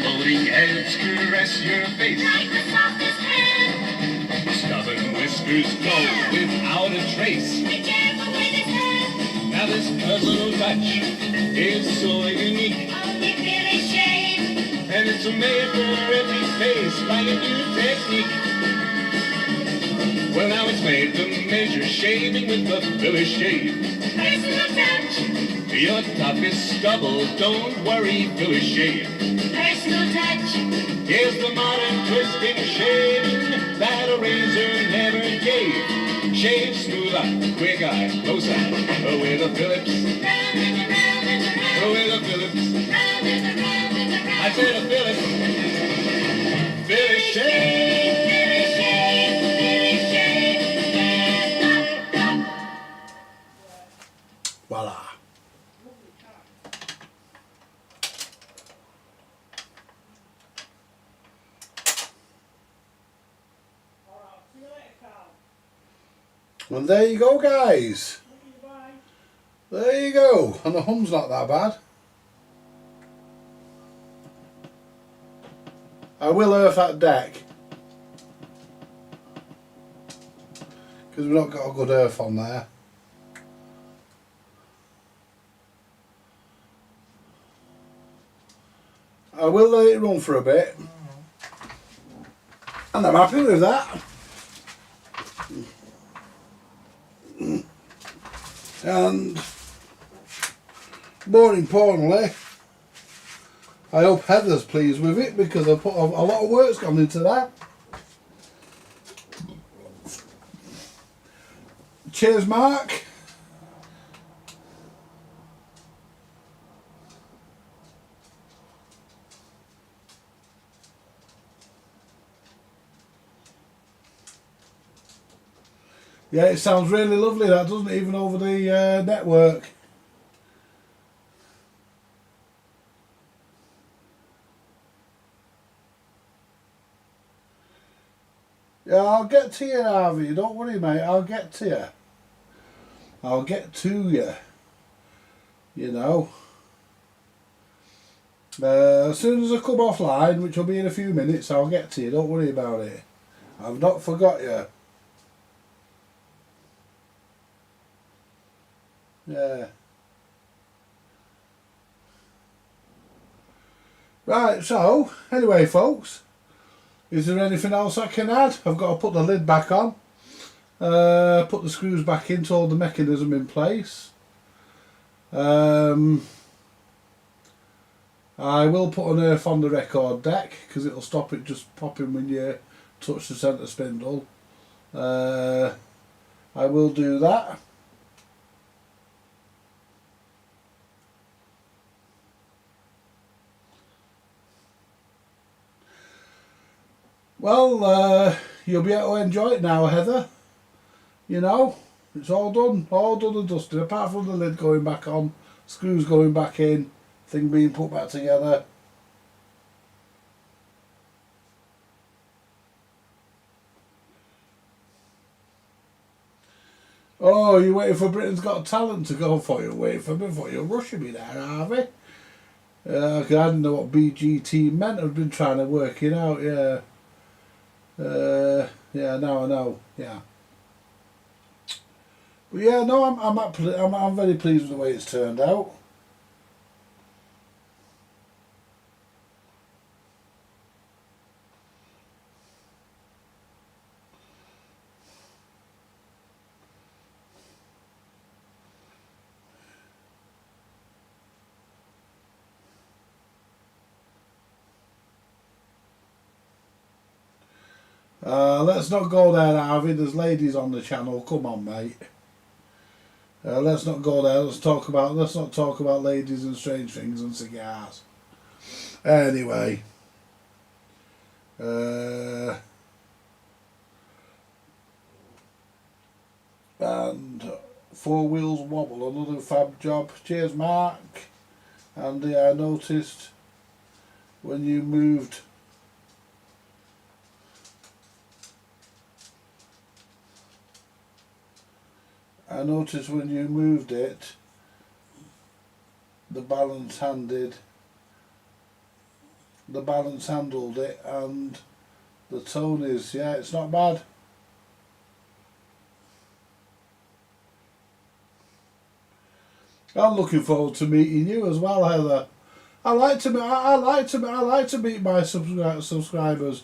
Floating heads caress your face. Like the softest hair. Stubborn whiskers go without a trace. Be careful with his head. Now this personal touch is so unique. Only Philly shave. And it's made for every face by a new technique. Well, now it's made to measure shaving with the Philly shave. Personal touch. Your toughest stubble, don't worry, Philly shave. Personal touch. Here's the modern twist in shaving that a razor never gave. Shave smoother, quicker, closer, with a Phillips. Round and around and around. With a Phillips. Round and around and around. I said a Phillips. Philly shave. Philly shave. Philly shave. Voila. And there you go, guys. There you go. And the hum's not that bad. I will earth that deck, because we've not got a good earth on there. I will let it run for a bit, and I'm happy with that. And more importantly, I hope Heather's pleased with it, because I put a lot of work's gone into that. Cheers, Mark. Yeah, it sounds really lovely, that, doesn't it, even over the network. Yeah, I'll get to you, Harvey, don't worry, mate, I'll get to you. I'll get to you. You know. As soon as I come offline, which will be in a few minutes, I'll get to you, don't worry about it. I've not forgot you. Yeah. Right, so, anyway folks, is there anything else I can add? I've got to put the lid back on, put the screws back in to hold the mechanism in place. I will put an earth on the record deck, because it'll stop it just popping when you touch the centre spindle. I will do that. Well, you'll be able to enjoy it now, Heather. You know, it's all done and dusted, apart from the lid going back on, screws going back in, thing being put back together. Oh, you're waiting for Britain's Got Talent to go for you. Waiting for me for you. Rushing me there, Harvey. 'Cause I didn't know what BGT meant. I've been trying to work it out, yeah. Yeah, now I know, yeah. But yeah, no, I'm very pleased with the way it's turned out. Let's not go there, Harvey. There's ladies on the channel. Come on, mate. Let's not go there. Let's not talk about ladies and strange things and cigars. Anyway. And Four Wheels Wobble, another fab job. Cheers, Mark. Andy, I noticed when you moved it, the balance handled it, and the tone is, yeah, it's not bad. I'm looking forward to meeting you as well, Heather. I like to meet my subscribers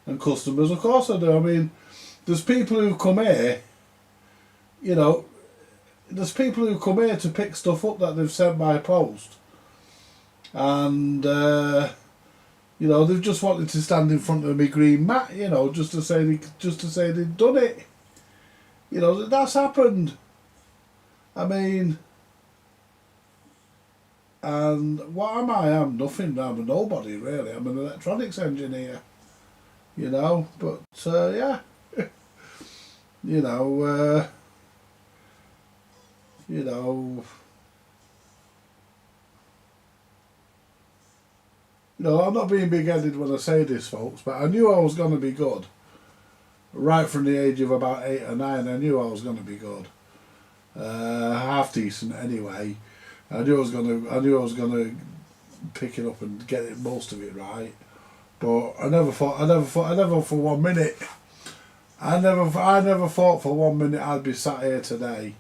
and customers. Of course I do. I mean, there's people who come here, you know, to pick stuff up that they've sent by post, and you know, they've just wanted to stand in front of me green mat, you know, just to say they'd done it. You know, that's happened. I mean, and what am I? I'm nothing. I'm a nobody, really. I'm an electronics engineer, you know. But yeah, you know, I'm not being big-headed when I say this, folks. But I knew I was going to be good. Right from the age of about 8 or 9, I knew I was going to be good. Half decent, anyway. I knew I was gonna pick it up and get it, most of it right, but I never thought for 1 minute. I never thought for 1 minute I'd be sat here today.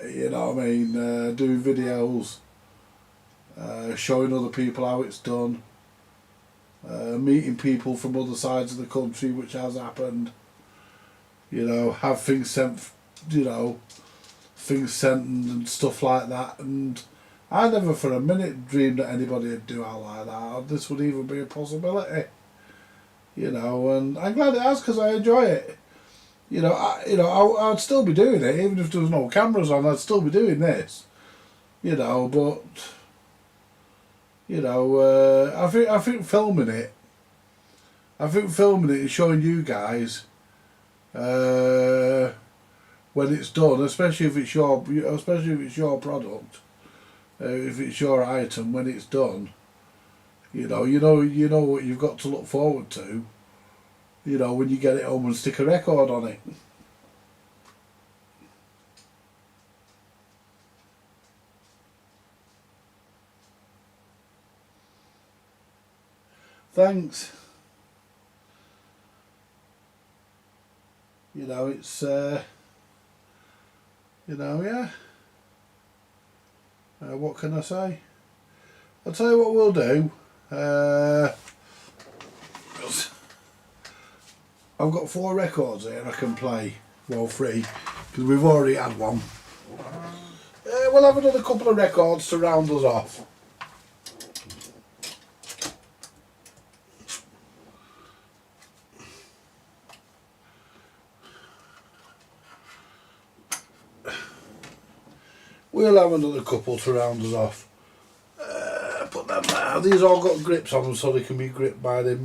You know what I mean? Doing videos, showing other people how it's done, meeting people from other sides of the country, which has happened. You know, have things sent. You know. Things sent and stuff like that, and I never for a minute dreamed that anybody would do out like that, or this would even be a possibility. You know, and I'm glad it has, because I enjoy it. You know, I'd still be doing it even if there was no cameras on. I'd still be doing this. You know, but you know, I think filming it and showing you guys. When it's done, especially if it's your product, if it's your item, when it's done, you know what you've got to look forward to. You know, when you get it home and stick a record on it. Thanks. You know, it's. You know, yeah. What can I say? I'll tell you what we'll do. I've got 4 records here I can play. Well, 3, because we've already had one. We'll have another couple of records to round us off. We'll have another couple to round us off. Put them there. These all got grips on them, so they can be gripped by the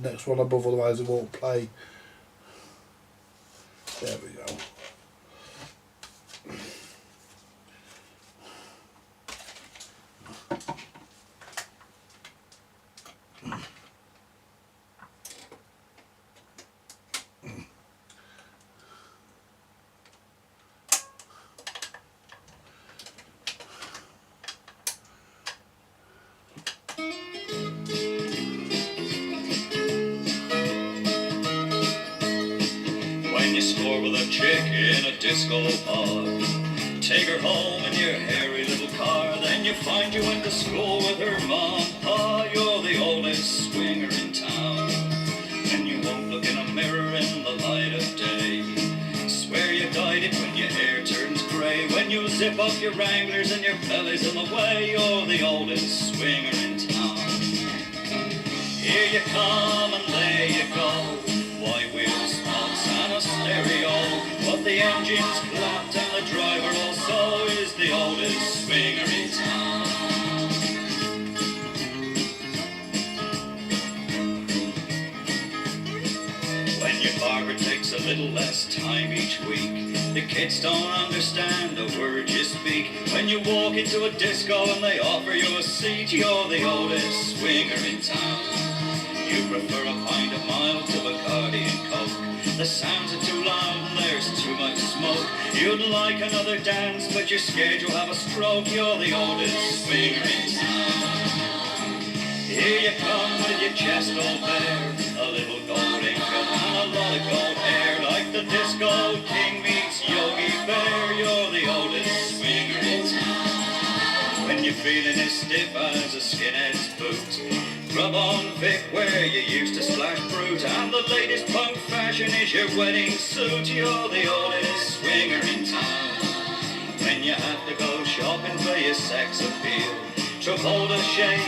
next one above, otherwise it won't play. There we go. you score with a chick in a disco bar. Take her home in your hairy little car, then you find you went to school with her mom. Pa, you're the oldest swinger in town, and you won't look in a mirror in the light of day. Swear you dyed it when your hair turns grey, when you zip up your Wranglers and your belly's in the way. You're the oldest swinger in town. Here you come and there you go, white wheels, spots and a stereo, but the engine's clapped and the driver also is the oldest swinger in town. When your barber takes a little less time each week, the kids don't understand a word you speak. When you walk into a disco and they offer you a seat, you're the oldest swinger in town. You prefer a pint of mild to Bacardi and Coke. The sounds are too loud and there's too much smoke. You'd like another dance, but you're scared you'll have a stroke. You're the oldest swinger in town. Here you come with your chest all bare, a little gold ink and a lot of gold hair, like the disco king meets Yogi Bear. You're the oldest swinger in town. When you're feeling as stiff as a skinhead's boot, rub on Vic where you used to splash fruit, and the latest punk fashion is your wedding suit. You're the oldest swinger in town. When you have to go shopping for your sex appeal, Travolta shades,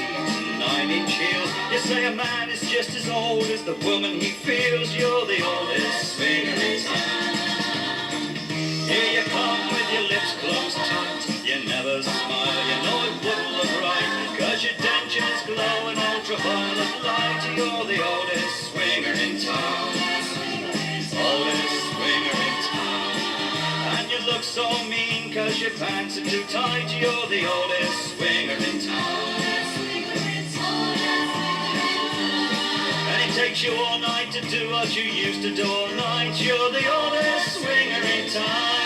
9-inch heels, you say a man is just as old as the woman he feels. You're the oldest swinger in town. Here you come with your lips closed tight, you never smile, you know it wouldn't look right, 'cause your dentures glow in ultraviolet light. You're the oldest swinger in town, oldest swinger in town. And you look so mean 'cause your pants are too tight. You're the oldest swinger in town. And it takes you all night to do what you used to do all night. You're the oldest swinger in town.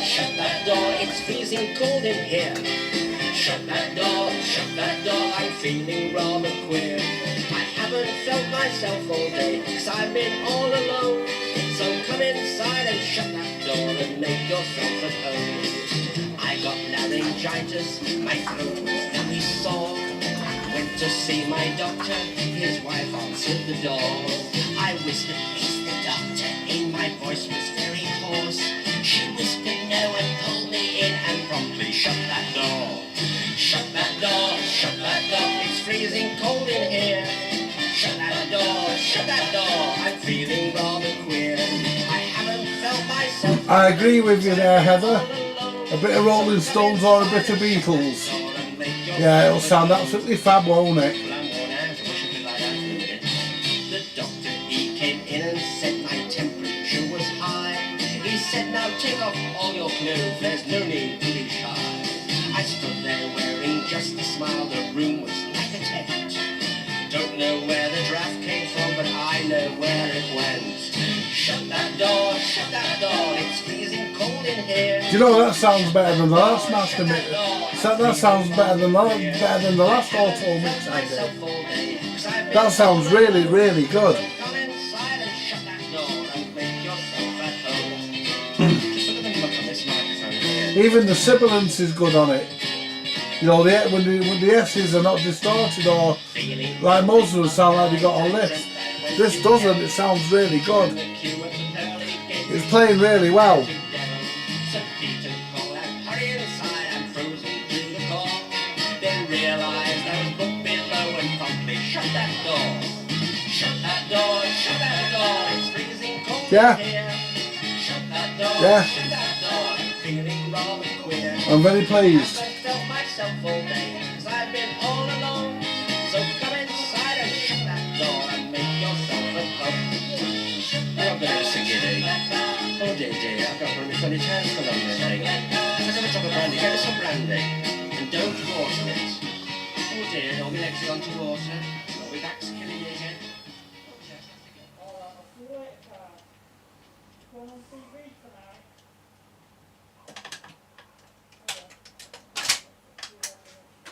Shut that door, it's freezing cold in here. Shut that door, I'm feeling rather queer. I haven't felt myself all day, 'cause I've been all alone. So come inside and shut that door and make yourself at home. I got laryngitis, my throat was very sore. Went to see my doctor, his wife answered the door. I whispered, "Is the doctor in?" My voice was very hoarse. She whispered no and pulled me in and promptly shut that door. Shut that door, it's freezing cold in here. Shut that door, I'm feeling rather queer. I haven't felt myself. I agree with you there, Heather. A bit of Rolling Stones or a bit of Beatles. Yeah, it'll sound absolutely fab, won't it? The doctor, he came in and said my temperature was high. He said, "Now take off all your clothes, there's no need to be shy." I stood there wearing just a smile, the room was like a tent. Don't know where the draft came from, but I know where it went. Shut that door, it's freezing cold in here. Do you know that sounds better than the last master mix? That sounds better than the last AUTOMIX I did. That sounds really, really good. Come inside and shut that door and make yourself at home. Just look at the look on this microphone here. Even the sibilance is good on it. You know, when the S's are not distorted or like most of them sound like they got a lift. This doesn't, it sounds really good. It's playing really well. Then realised I was booked below and promptly shut that door. Shut that door, it's freezing cold Yeah. here. Shut that door, Yeah. I'm feeling rather queer. I'm very pleased. I haven't felt myself all day, 'cause I've been all alone. So come inside and shut that door and make yourself at home. I'm going to sing it, eh? Oh dear, I've got one of my funny chance for on this thing. If I have a drop of brandy, get us some brandy. And don't water it. Oh dear, all my legs have gone to water. All my back's killing me again.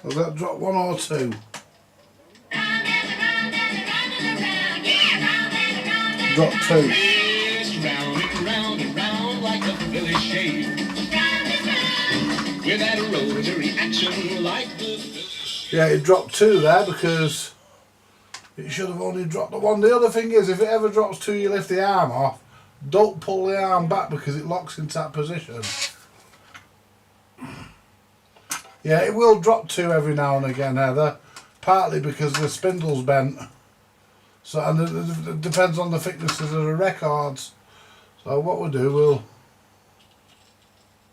Was that drop 1 or 2? Drop 2. Twist round and round like a Philly shave. With that rotary action like the Philly shave. Yeah, it dropped 2 there because it should have only dropped the 1. The other thing is, if it ever drops 2, you lift the arm off. Don't pull the arm back because it locks into that position. Yeah, it will drop 2 every now and again, Heather. Partly because the spindle's bent. So, and it depends on the thicknesses of the records. So what we'll do,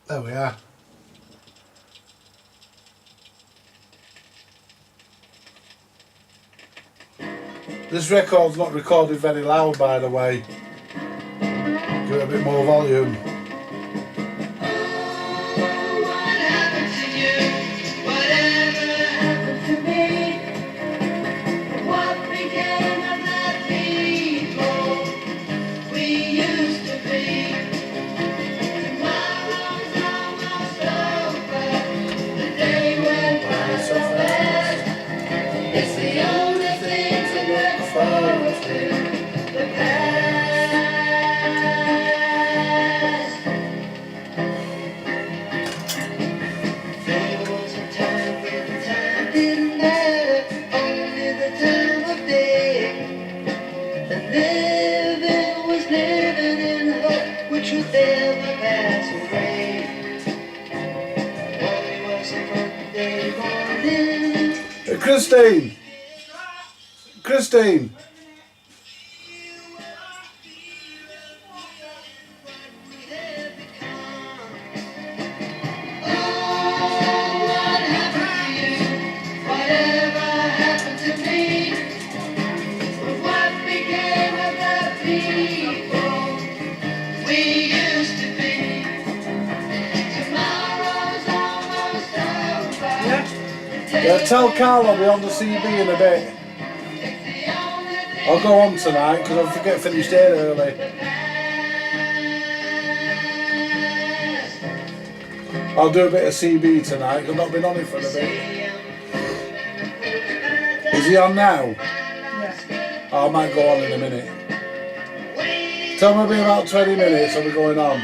there we are. This record's not recorded very loud, by the way. Give it a bit more volume. Christine! Christine! Yeah, tell Carl I'll be on the CB in a bit. I'll go on tonight because I'll forget finished here early. I'll do a bit of CB tonight. I've not been on it for a bit. Is he on now? Yeah. I might go on in a minute. Tell me it'll be about 20 minutes I'll be going on.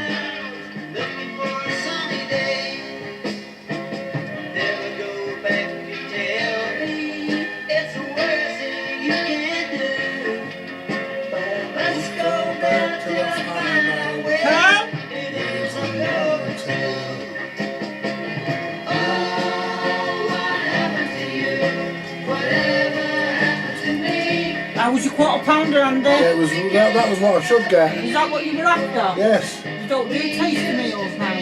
How was your quarter pounder, Andy? Yeah, that was what I should get. Is that what you were after? Yes. You don't do tasty meals now?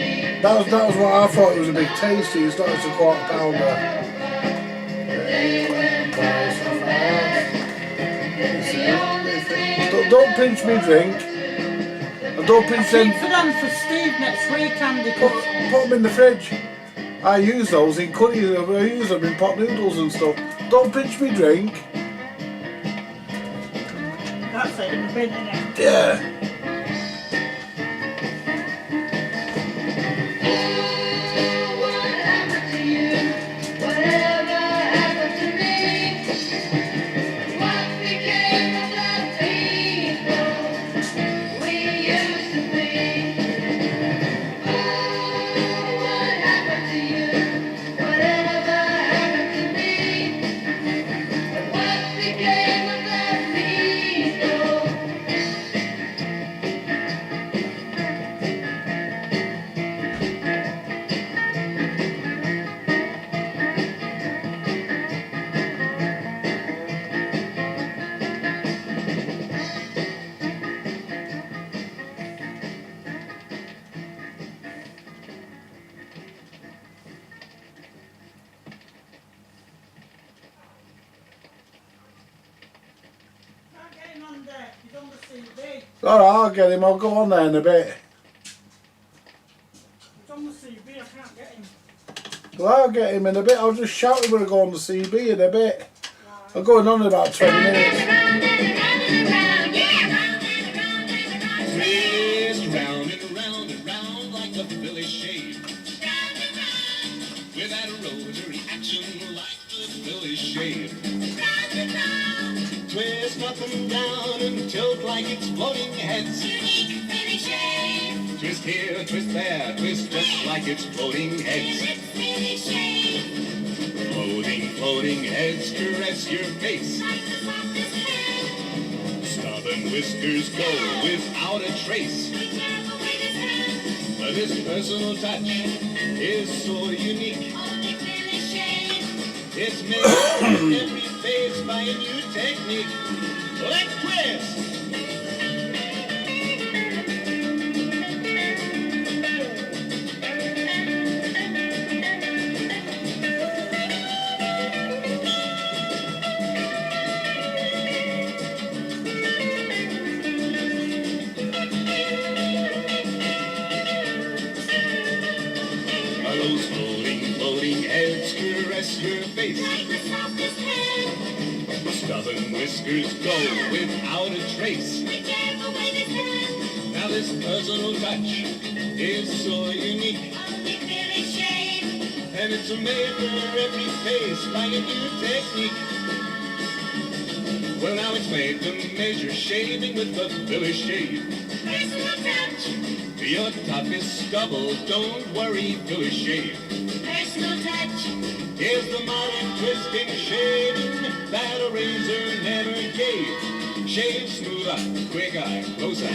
That was what I thought. It was a big tasty. It's not just a quarter pounder. Don't pinch me drink. And don't pinch them. Keep for them for Steve next week, Andy. Put them in the fridge. I use those in curries. I use them in pot noodles and stuff. Don't pinch me drink. That's it, in the bin, innit? Yeah. Alright, I'll get him. I'll go on there in a bit. It's on the CB, I can't get him. Well, I'll get him in a bit. I'll just shout him when I go on the CB in a bit. I'm going on in about 20 minutes. Twist round and round like a Philly shave. With that rotary action village shave. Round and round. Twist up and down and tilt like it's floating heads. Unique village shave. Twist here, twist there, twist just like it's floating heads. It's village shave. Floating heads caress your face. Like the softest hand. Stubborn whiskers go without a trace. But this personal touch is so unique. Only village shave. It's made for every face by a new technique. Let's twist. Those floating heads caress your face. Like the softest hand. Stubborn whiskers go without a trace. Whichever way they turn. Now this personal touch is so unique. Only village shave. And it's made for every face by a new technique. Well, now it's made to measure shaving with the village shave. Personal touch. Your toughest stubble, don't worry, village shave. Personal touch. Here's the modern twisting shaving that a razor never gave. Shave smoother, quicker, closer,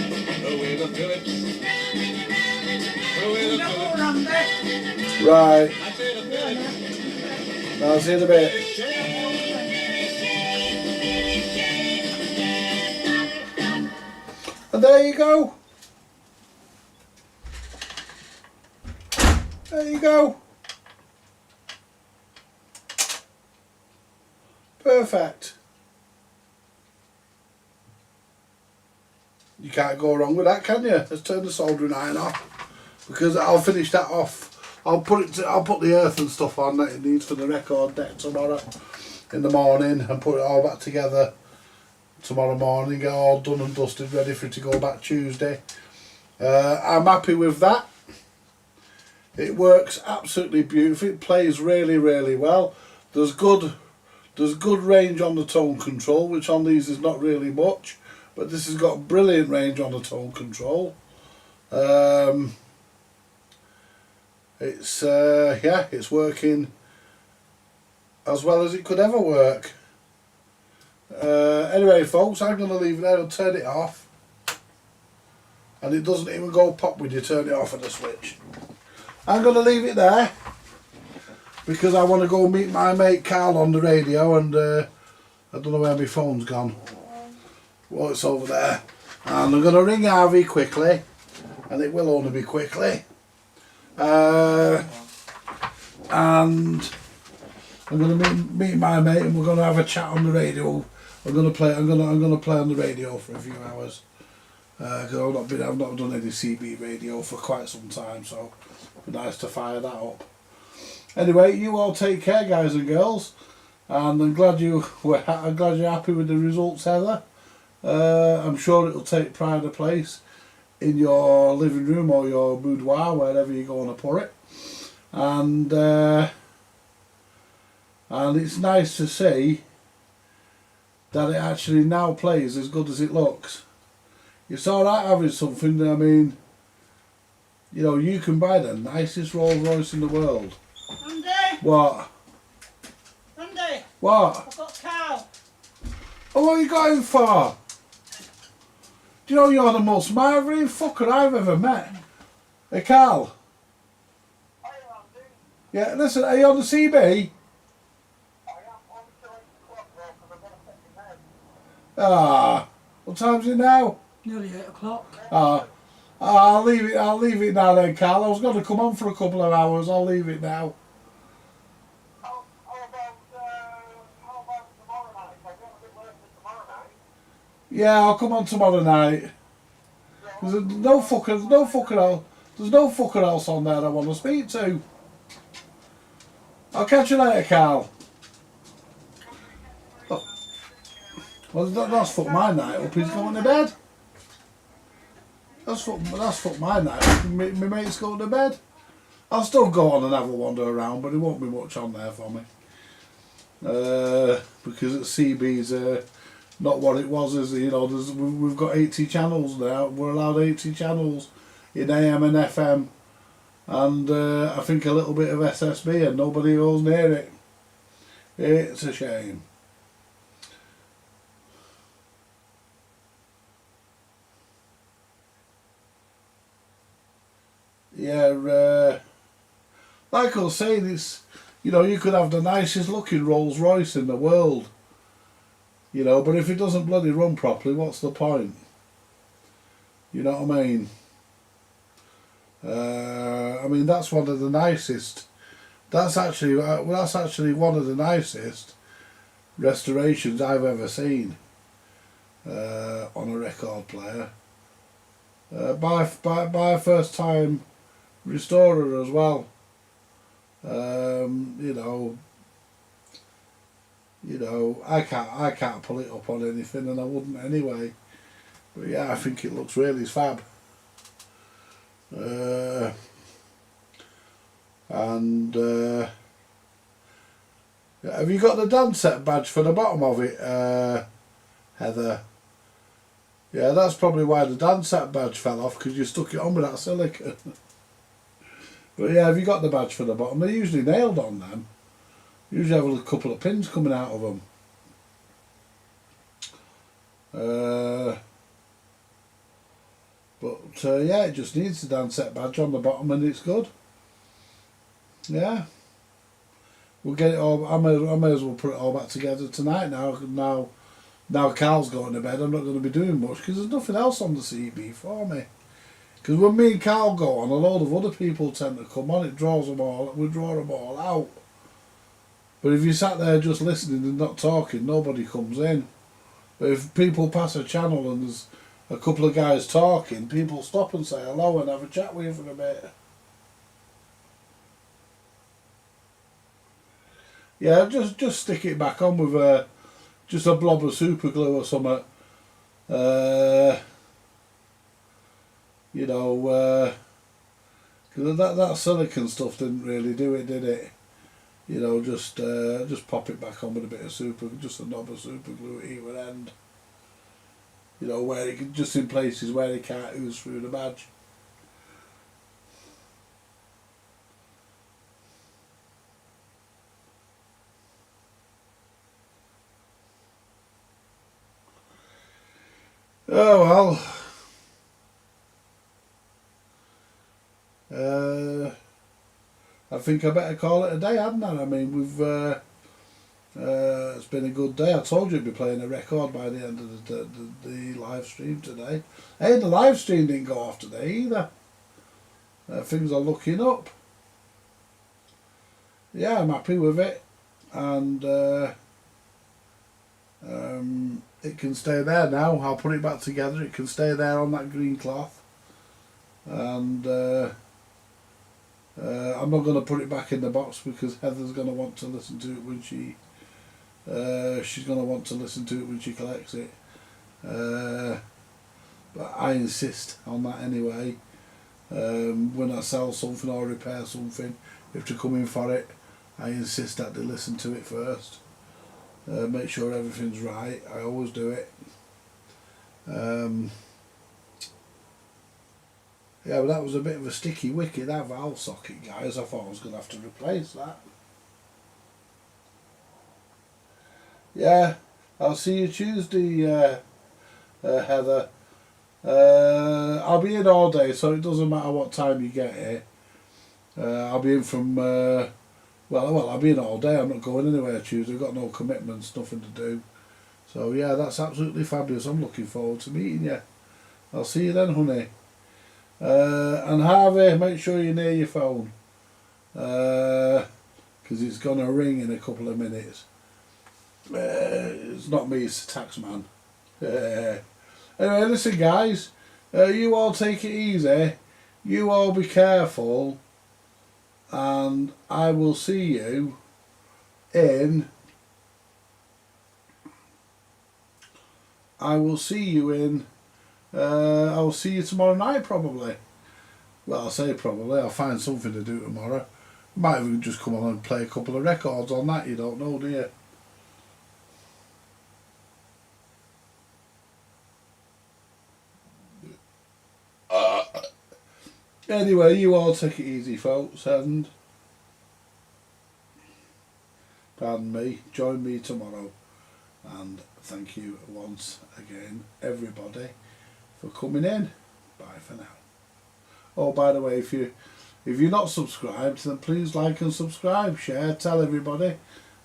with the Phillips. Round and around and around. With the Phillips. Right, I said a Phillips. I'll see you in a bit. And there you go. There you go. Perfect. You can't go wrong with that, can you? Let's turn the soldering iron off, because I'll finish that off. I'll put the earth and stuff on that it needs for the record deck tomorrow in the morning, and put it all back together tomorrow morning. Get all done and dusted, ready for it to go back Tuesday. I'm happy with that. It works absolutely beautiful. It plays really, really well. There's good range on the tone control, which on these is not really much, but this has got brilliant range on the tone control. It's working as well as it could ever work. Anyway, folks, I'm going to leave it there and turn it off, and it doesn't even go pop when you turn it off at the switch. I'm going to leave it there because I want to go meet my mate Carl on the radio, and I don't know where my phone's gone. Well, it's over there. And I'm going to ring Harvey quickly, and it will only be quickly. And I'm going to meet my mate, and we're going to have a chat on the radio. I'm going to play on the radio for a few hours. Because I've not done any CB radio for quite some time, so it'd be nice to fire that up. Anyway, you all take care, guys and girls, and I'm glad you're happy with the results, Heather. I'm sure it'll take pride of place in your living room or your boudoir, wherever you're going to put it, and it's nice to see that it actually now plays as good as it looks. It's alright having something, I mean, you know, you can buy the nicest Rolls Royce in the world. Andy! What? Andy! What? I've got cow. Oh, what are you going for? Do you know you're the most marvelling fucker I've ever met? Hey, Carl? Yeah, listen, are you on the CB? Ah, what time's it now? Nearly 8 o'clock. I'll leave it now then, Carl. I was going to come on for a couple of hours. I'll leave it now. How about tomorrow night? If I get a bit later tomorrow night. Yeah, I'll come on tomorrow night. There's no fucker else on there I want to speak to. I'll catch you later, Carl. Oh. Well, that's fucked my night up. He's going to bed. That's fucked my night up. My mate's going to bed. I'll still go on and have a wander around, but it won't be much on there for me. because at CB's not what it was, is it? You know, we've got 80 channels now. We're allowed 80 channels in AM and FM, and I think a little bit of SSB, and nobody goes near it. It's a shame. Yeah, like I was saying, it's, you know, you could have the nicest looking Rolls Royce in the world, you know, but if it doesn't bloody run properly, what's the point? You know what I mean, that's one of the nicest. That's actually one of the nicest restorations I've ever seen on a record player. By a first time restorer as well. You know, I can't pull it up on anything, and I wouldn't anyway. But yeah, I think it looks really fab. Have you got the DANSETTE badge for the bottom of it, Heather? Yeah, that's probably why the DANSETTE badge fell off, because you stuck it on with that silicone. But yeah, have you got the badge for the bottom? They're usually nailed on them. Usually have a couple of pins coming out of them. Yeah, it just needs the DANSETTE badge on the bottom, and it's good. Yeah. We'll get it all. I may as well put it all back together tonight now. Now Carl's going to bed, I'm not going to be doing much because there's nothing else on the CB for me. Because when me and Carl go on, a load of other people tend to come on. It draws them all. We draw them all out. But if you sat there just listening and not talking, nobody comes in. But if people pass a channel and there's a couple of guys talking, people stop and say hello and have a chat with you for a bit. Yeah, just stick it back on with just a blob of super glue or something. You know, because that silicone stuff didn't really do it, did it? You know, just pop it back on with a bit of just a knob of super glue at either end. You know, where it just in places where it can't ooze through the badge. Oh well. I think I better call it a day, hadn't I? I mean, it's been a good day. I told you I'd be playing a record by the end of the live stream today. Hey, the live stream didn't go off today either. Things are looking up. Yeah, I'm happy with it, and it can stay there now. I'll put it back together. It can stay there on that green cloth, and I'm not going to put it back in the box because Heather's going to want to listen to it when she's going to want to listen to it when she collects it. But I insist on that anyway. When I sell something or repair something, if they come in for it, I insist that they listen to it first. Make sure everything's right. I always do it. Yeah, but that was a bit of a sticky wicket, that valve socket, guys. I thought I was going to have to replace that. Yeah, I'll see you Tuesday, Heather. I'll be in all day, so it doesn't matter what time you get here. I'll be in from, well, I'll be in all day. I'm not going anywhere Tuesday. I've got no commitments, nothing to do. So, yeah, that's absolutely fabulous. I'm looking forward to meeting you. I'll see you then, honey. And Harvey, make sure you're near your phone. Because it's going to ring in a couple of minutes. It's not me, it's the tax man. Anyway, listen guys, you all take it easy, you all be careful, and I will see you in I will see you tomorrow night probably. Well, I'll say probably, I'll find something to do tomorrow. Might even just come on and play a couple of records on that, you don't know, do you? Anyway, you all take it easy, folks, and pardon me, join me tomorrow. And thank you once again, everybody, for coming in. Bye for now. Oh, by the way, if you're not subscribed, then please like and subscribe, share, tell everybody,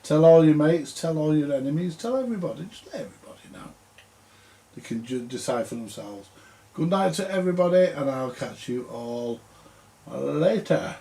tell all your mates, tell all your enemies, tell everybody. Just let everybody know. They can decide for themselves. Good night to everybody, and I'll catch you all later.